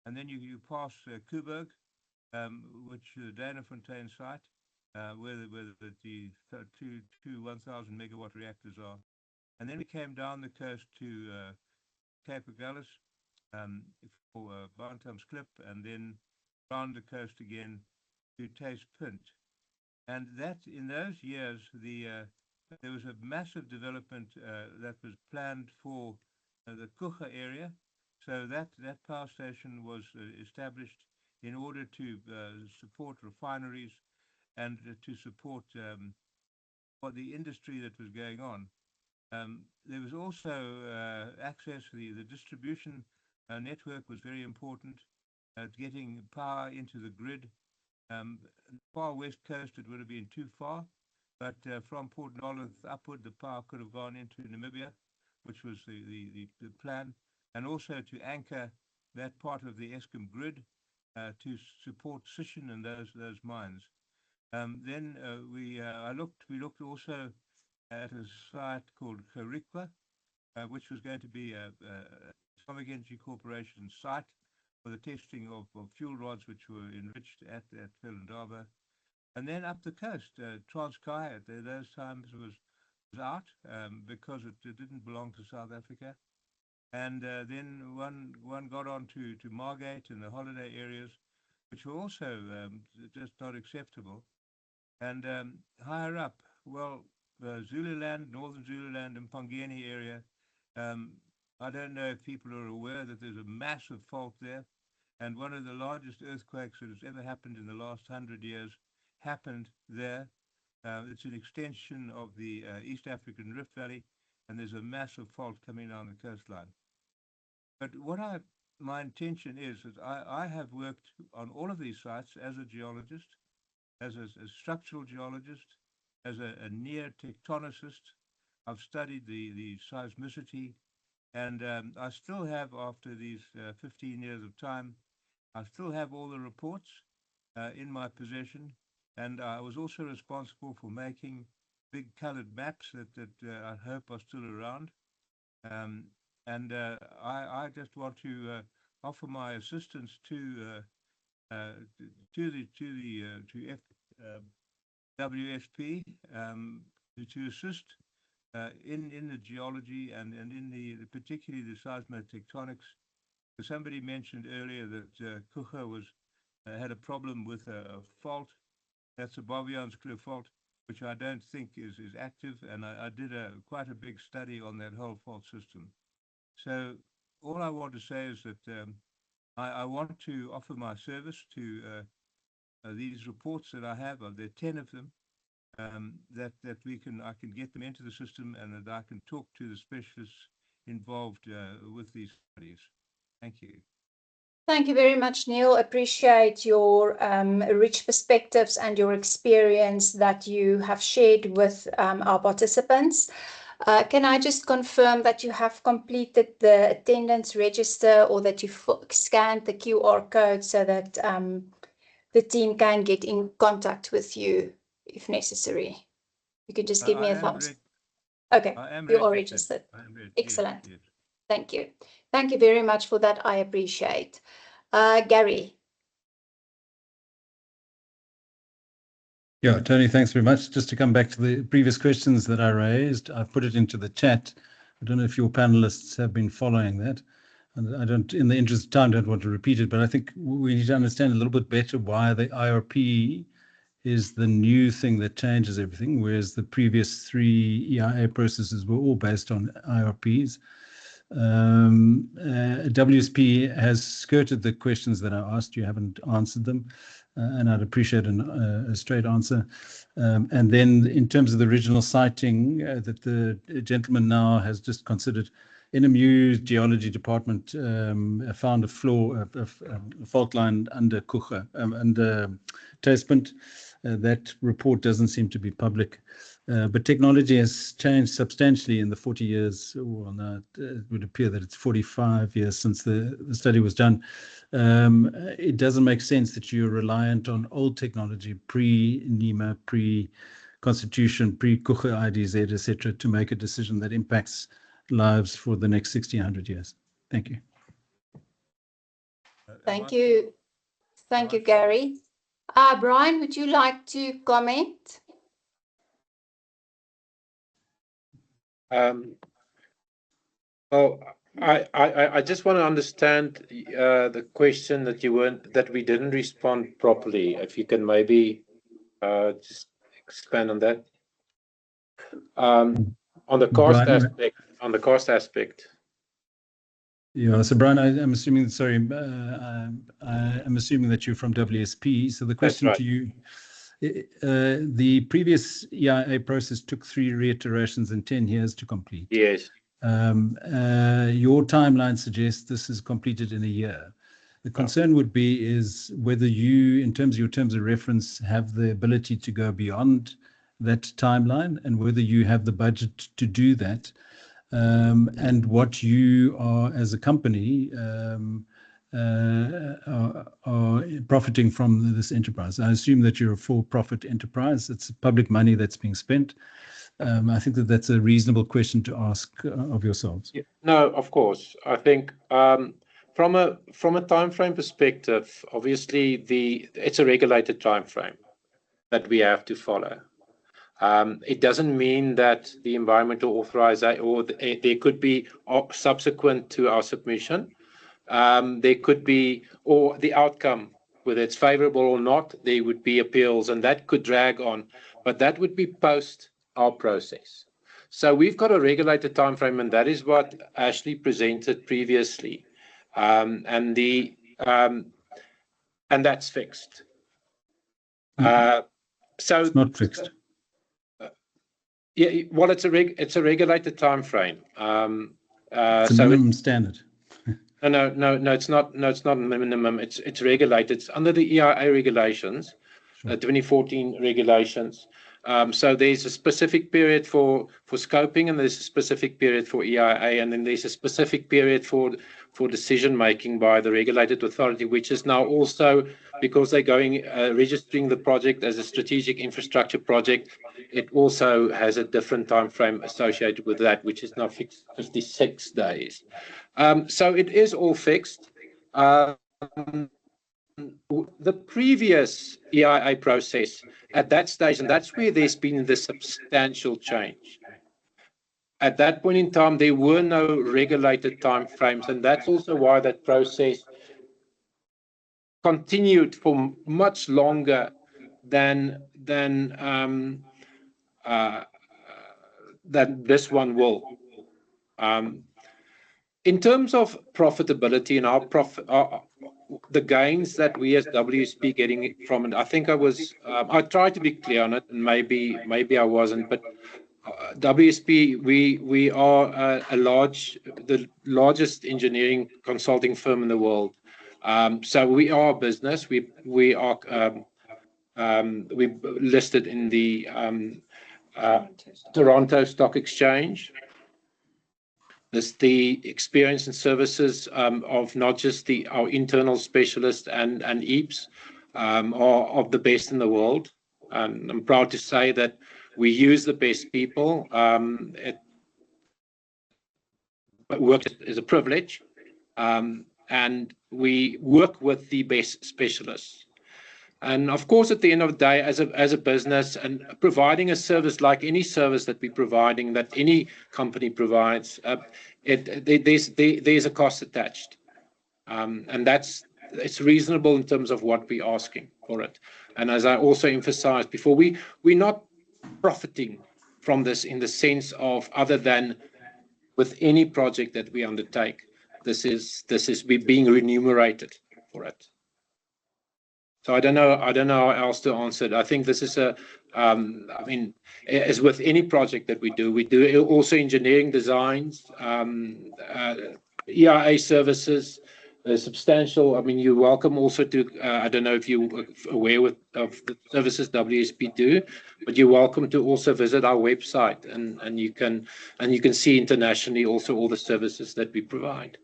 L: And then you pass Coburg, which the Danafontein site, where the two 1,000 megawatt reactors are. And then we came down the coast to Cape Agulhas for Bantam's Klip, and then round the coast again to Tace Punt. And that in those years, there was a massive development that was planned for the Kucha area. So that power station was established in order to support refineries and to support the industry that was going on. There was also access, the distribution network was very important, getting power into the grid. Far west coast, it would have been too far, but from Port Nolloth upward, the power could have gone into Namibia, which was the plan, and also to anchor that part of the Eskom grid to support Sishen and those mines. Then we looked also at a site called Karikwa, which was going to be a Atomic Energy Corporation site for the testing of fuel rods, which were enriched at Velindaba. And then up the coast, Transkei at those times was out because it didn't belong to South Africa. And then one got on to Margate and the holiday areas, which were also just not acceptable. And higher up, well, Zululand, northern Zululand and Pangeni area, I don't know if people are aware that there's a massive fault there. And one of the largest earthquakes that has ever happened in the last 100 years happened there. It's an extension of the East African Rift Valley, and there's a massive fault coming down the coastline. But my intention is that I have worked on all of these sites as a geologist, as a structural geologist, as a near tectonicist. I've studied the seismicity, and I still have, after these 15 years of time, I still have all the reports in my possession. And I was also responsible for making big colored maps that I hope are still around. I just want to offer my assistance to WSP to assist in the geology and in particularly the seismotectonics. Somebody mentioned earlier that Kucha had a problem with a fault. That's a Bovian's Klip fault, which I don't think is active, and I did quite a big study on that whole fault system. So all I want to say is that I want to offer my service to these reports that I have. There are 10 of them, that I can get them into the system, and that I can talk to the specialists involved with these studies. Thank you.
B: Thank you very much, Neil. Appreciate your rich perspectives and your experience that you have shared with our participants. Can I just confirm that you have completed the attendance register, or that you scanned the QR code so that the team can get in contact with you if necessary? You could just give me a thumbs up. Okay, you are registered. Excellent. Yes. Thank you. Thank you very much for that. I appreciate. Gary.
I: Yeah, Tony, thanks very much. Just to come back to the previous questions that I raised, I've put it into the chat. I don't know if your panelists have been following that. And I don't, in the interest of time, don't want to repeat it, but I think we need to understand a little bit better why the IRP is the new thing that changes everything, whereas the previous 3 EIA processes were all based on IRPs. WSP has skirted the questions that I asked. You haven't answered them, and I'd appreciate a straight answer. And then in terms of the original siting that the gentleman now has just considered, NMU's geology department found a fault line under Kucha, under Tace Punt. That report doesn't seem to be public. But technology has changed substantially in the 40 years, well, now it would appear that it's 45 years since the study was done. It doesn't make sense that you're reliant on old technology, pre-NEMA, pre-Constitution, pre-Kuche IDZ, etc., to make a decision that impacts lives for the next 1,600 years. Thank you.
B: Thank you. Thank you, Gary. Brian, would you like to comment?
G: Well, I just want to understand the question that we didn't respond properly. If you can maybe just expand on that. On the cost
I: Brian,
G: aspect. On the cost aspect.
I: Yeah, so Brian, I'm assuming, sorry, I'm assuming that you're from WSP. So the question
G: That's right.
I: to you, the previous EIA process took 3 reiterations and 10 years to complete.
G: Yes.
I: Your timeline suggests this is completed in a year. The concern would be is whether you, in terms of your terms of reference, have the ability to go beyond that timeline and whether you have the budget to do that. And what you are as a company are profiting from this enterprise. I assume that you're a for-profit enterprise. It's public money that's being spent. I think that that's a reasonable question to ask of yourselves.
G: Yeah. No, of course. I think from a time frame perspective, obviously it's a regulated time frame that we have to follow. It doesn't mean that the environmental authorization or there could be subsequent to our submission. There could be, or the outcome, whether it's favorable or not, there would be appeals and that could drag on, but that would be post our process. So we've got a regulated time frame, and that is what Ashley presented previously, and that's fixed. So
I: it's not fixed.
G: Yeah, well, it's a regulated time frame.
I: It's a minimum standard.
G: No, it's not. No, it's not minimum. It's regulated. It's under the EIA regulations, 2014 regulations. So there's a specific period for scoping, and there's a specific period for EIA, and then there's a specific period for decision making by the regulated authority, which is now also, because they're going registering the project as a strategic infrastructure project, it also has a different time frame associated with that, which is now fixed 56 days. So it is all fixed. The previous EIA process at that stage, and that's where there's been the substantial change. At that point in time, there were no regulated timeframes, and that's also why that process continued for much longer than this one will. In terms of profitability and the gains that we as WSP getting from it, I think I tried to be clear on it, and maybe I wasn't, but WSP, we are the largest engineering consulting firm in the world. So we are a business. We listed in the Toronto Stock Exchange. There's the experience and services of not just our internal specialists and EAPs are of the best in the world. And I'm proud to say that we use the best people. Work is a privilege, and we work with the best specialists. And of course, at the end of the day, as a business and providing a service like any service that we're providing, that any company provides, there's a cost attached, and it's reasonable in terms of what we're asking for it. And as I also emphasized before, we're not profiting from this in the sense of, other than with any project that we undertake, this is we're being remunerated for it. So I don't know how else to answer it. I think this is as with any project that we do also engineering designs, EIA services, substantial. I mean, you're welcome also to, I don't know if you're aware of the services WSP do, but you're welcome to also visit our website, and you can see internationally also all the services that we provide.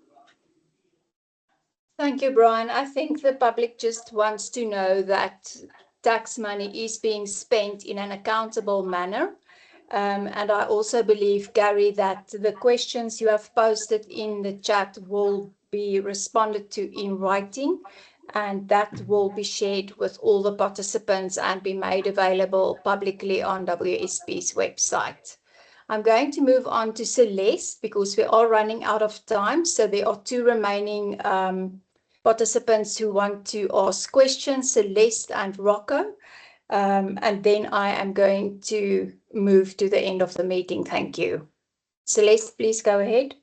B: Thank you, Brian. I think the public just wants to know that tax money is being spent in an accountable manner. And I also believe, Gary, that the questions you have posted in the chat will be responded to in writing, and that will be shared with all the participants and be made available publicly on WSP's website. I'm going to move on to Celeste because we are running out of time. So there are two remaining participants who want to ask questions, Celeste and Rocco. And then I am going to move to the end of the meeting. Thank you. Celeste, please go ahead.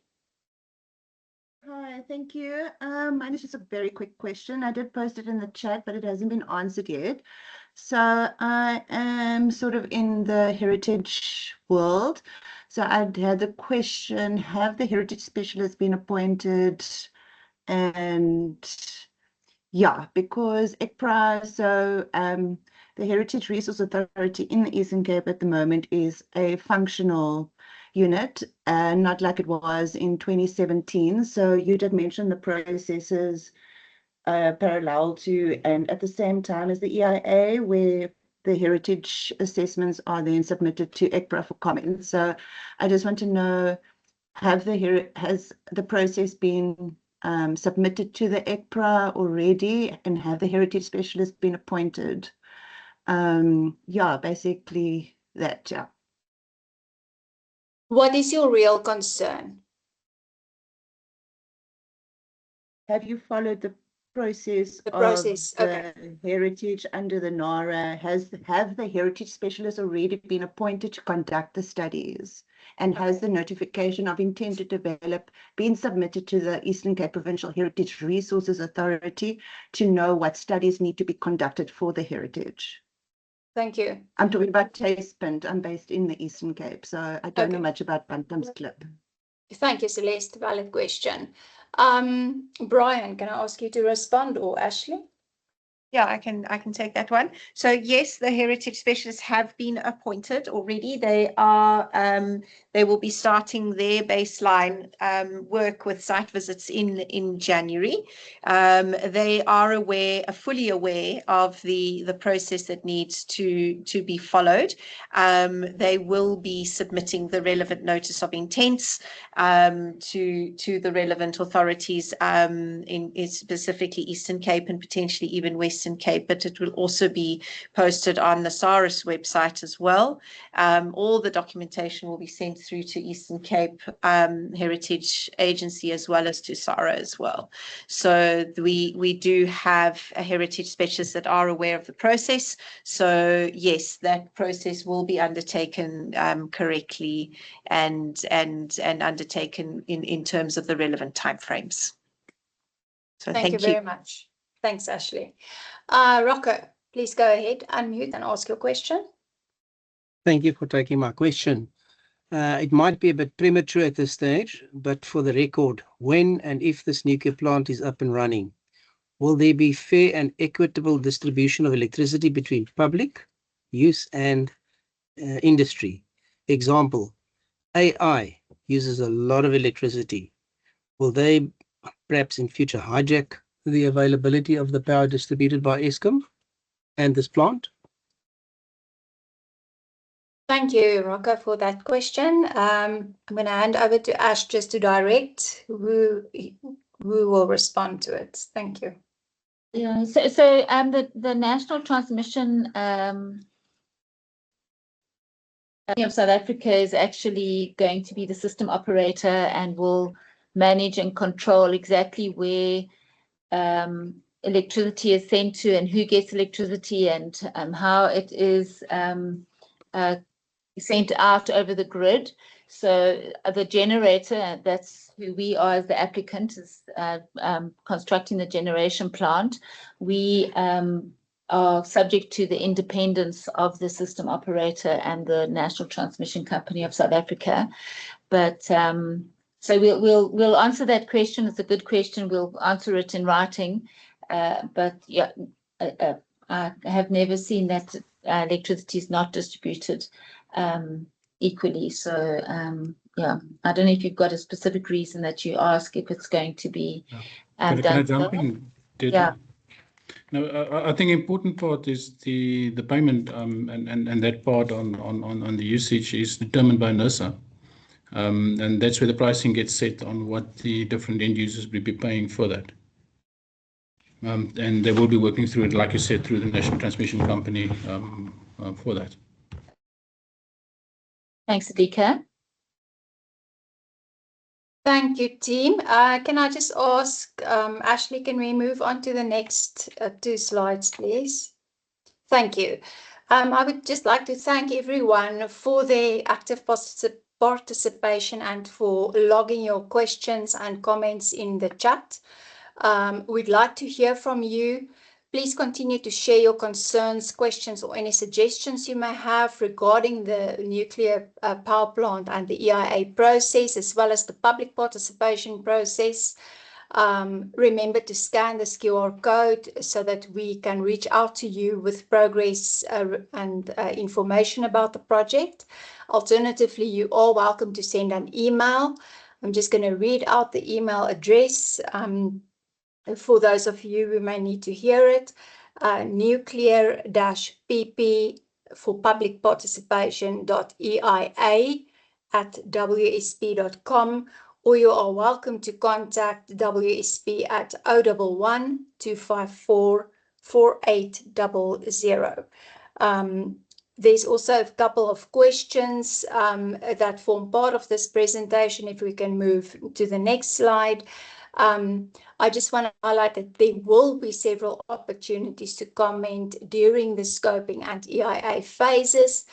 M: Hi, thank you. Mine is just a very quick question. I did post it in the chat, but it hasn't been answered yet. So I am sort of in the heritage world. So I'd had the question, have the heritage specialists been appointed? And yeah, because ECPRA, so the Heritage Resource Authority in the Eastern Cape at the moment is a functional unit, not like it was in 2017. So you did mention the processes parallel to and at the same time as the EIA, where the heritage assessments are then submitted to ECPRA for comment. So I just want to know, has the process been submitted to the ECPRA already, and have the heritage specialists been appointed? Yeah, basically that, yeah.
B: What is your real concern?
M: Have you followed the process
B: of
M: the heritage under the NARA? Have the heritage specialists already been appointed to conduct the studies? And has the notification of intent to develop been submitted to the Eastern Cape Provincial Heritage Resources Authority to know what studies need to be conducted for the heritage?
B: Thank you.
M: I'm talking about Tailspunt. I'm based in the Eastern Cape, so I don't know much about Bantam's Klip.
B: Thank you, Celeste. Valid question. Brian, can I ask you to respond, or Ashley?
A: Yeah, I can take that one. So yes, the heritage specialists have been appointed already. They will be starting their baseline work with site visits in January. They are fully aware of the process that needs to be followed. They will be submitting the relevant notice of intents to the relevant authorities in specifically Eastern Cape and potentially even Western Cape, but it will also be posted on the SARIS website as well. All the documentation will be sent through to Eastern Cape Heritage Agency as well as to SARA as well. So we do have a heritage specialist that are aware of the process. So yes, that process will be undertaken correctly and undertaken in terms of the relevant timeframes. So
B: thank you very much. Thanks, Ashley. Rocco, please go ahead, unmute and ask your question.
N: Thank you for taking my question. It might be a bit premature at this stage, but for the record, when and if this nuclear plant is up and running, will there be fair and equitable distribution of electricity between public use and industry? Example, AI uses a lot of electricity. Will they perhaps in future hijack the availability of the power distributed by Eskom and this plant?
B: Thank you, Rocco, for that question. I'm going to hand over to Ash just to direct who will respond to it. Thank you.
C: Yeah, so the National Transmission of South Africa is actually going to be the system operator and will manage and control exactly where electricity is sent to and who gets electricity and how it is sent out over the grid. So the generator, that's who we are as the applicant, is constructing the generation plant. We are subject to the independence of the system operator and the National Transmission Company of South Africa. But So we'll answer that question. It's a good question. We'll answer it in writing. But yeah, I have never seen that electricity is not distributed equally. So yeah, I don't know if you've got a specific reason that you ask if it's going to be
D: Can I
C: done.
D: jump in?
C: Yeah.
D: No, I think important part is the payment and that part on the usage is determined by NERSA. And that's where the pricing gets set on what the different end users will be paying for that. And they will be working through it, like you said, through the National Transmission Company for that.
C: Thanks, Adika.
B: Thank you, team. Can I just ask, Ashley, can we move on to the next 2 slides, please? Thank you. I would just like to thank everyone for their active participation and for logging your questions and comments in the chat. We'd like to hear from you. Please continue to share your concerns, questions, or any suggestions you may have regarding the nuclear power plant and the EIA process, as well as the public participation process. Remember to scan this QR code so that we can reach out to you with progress and information about the project. Alternatively, you are welcome to send an email. I'm just going to read out the email address for those of you who may need to hear it. nuclear-pp for public participation.eia@wsp.com, or you are welcome to contact WSP at 011 254 4800. There's also a couple of questions that form part of this presentation. If we can move to the next slide. I just want to highlight that there will be several opportunities to comment during the scoping and EIA phases.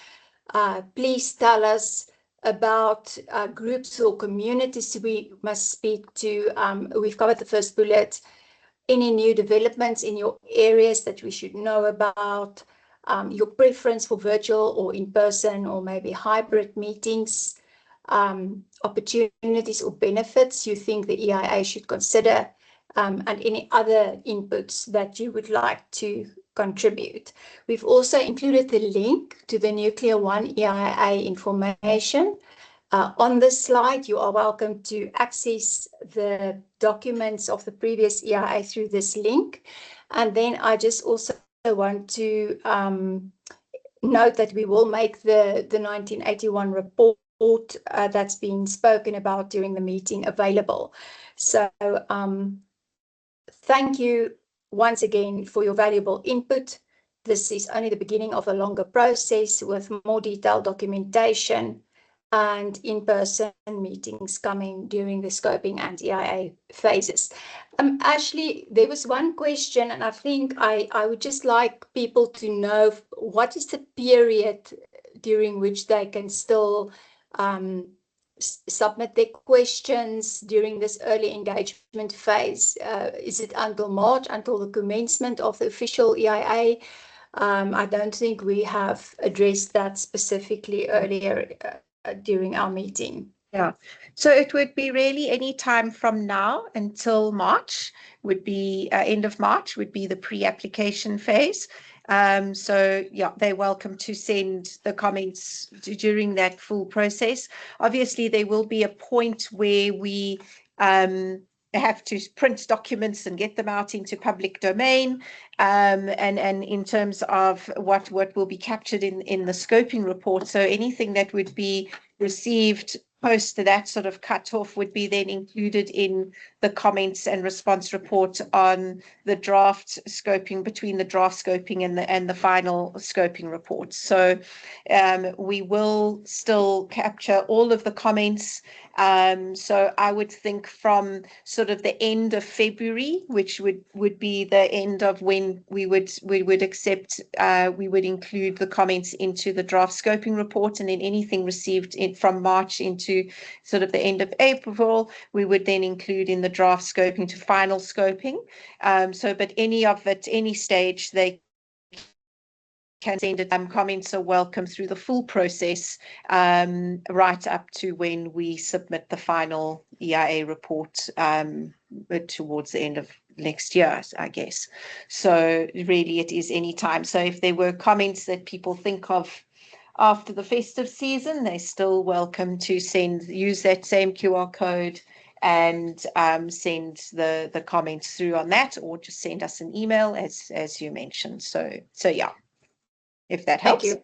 B: Please tell us about groups or communities we must speak to. We've covered the first bullet. Any new developments in your areas that we should know about, your preference for virtual or in-person or maybe hybrid meetings, opportunities or benefits you think the EIA should consider, and any other inputs that you would like to contribute. We've also included the link to the Nuclear One EIA information. On this slide, you are welcome to access the documents of the previous EIA through this link. And then I just also want to note that we will make the 1981 report that's been spoken about during the meeting available. So thank you once again for your valuable input. This is only the beginning of a longer process with more detailed documentation and in-person meetings coming during the scoping and EIA phases. Ashley, there was one question, and I think I would just like people to know what is the period during which they can still submit their questions during this early engagement phase. Is it until March, until the commencement of the official EIA? I don't think we have addressed that specifically earlier during our meeting.
A: Yeah, so it would be really any time from now until March would be end of March would be the pre-application phase. So yeah, they're welcome to send the comments during that full process. Obviously, there will be a point where we have to print documents and get them out into public domain. And in terms of what will be captured in the scoping report. So anything that would be received post to that sort of cutoff would be then included in the comments and response report on the draft scoping, between the draft scoping and the final scoping report. So we will still capture all of the comments. So I would think from sort of the end of February, which would be the end of when we would accept, we would include the comments into the draft scoping report, and then anything received from March into sort of the end of April, we would then include in the draft scoping to final scoping. But any of it, any stage, they can send it. Comments are welcome through the full process, right up to when we submit the final EIA report towards the end of next year, I guess. So really it is any time. So if there were comments that people think of after the festive season, they're still welcome to use that same QR code and send the comments through on that, or just send us an email as you mentioned. So yeah, if that helps.
B: Thank you.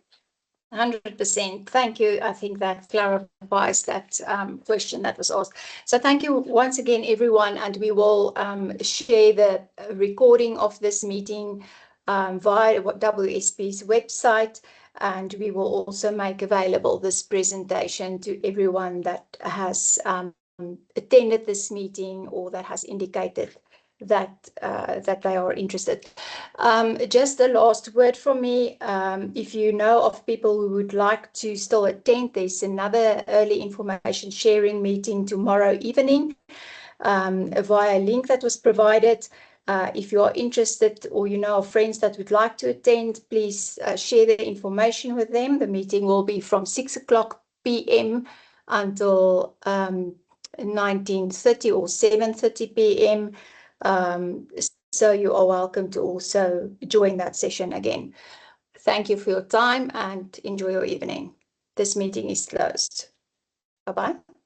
B: 100%. Thank you. I think that clarifies that question that was asked. So thank you once again, everyone, and we will share the recording of this meeting via WSP's website, and we will also make available this presentation to everyone that has attended this meeting or that has indicated that they are interested. Just a last word from me. If you know of people who would like to still attend, there's another early information sharing meeting tomorrow evening via a link that was provided. If you are interested or you know of friends that would like to attend, please share the information with them. The meeting will be from 6:00 p.m. until 19:30 or 7:30 p.m. So you are welcome to also join that session again. Thank you for your time and enjoy your evening. This meeting is closed. Bye-bye.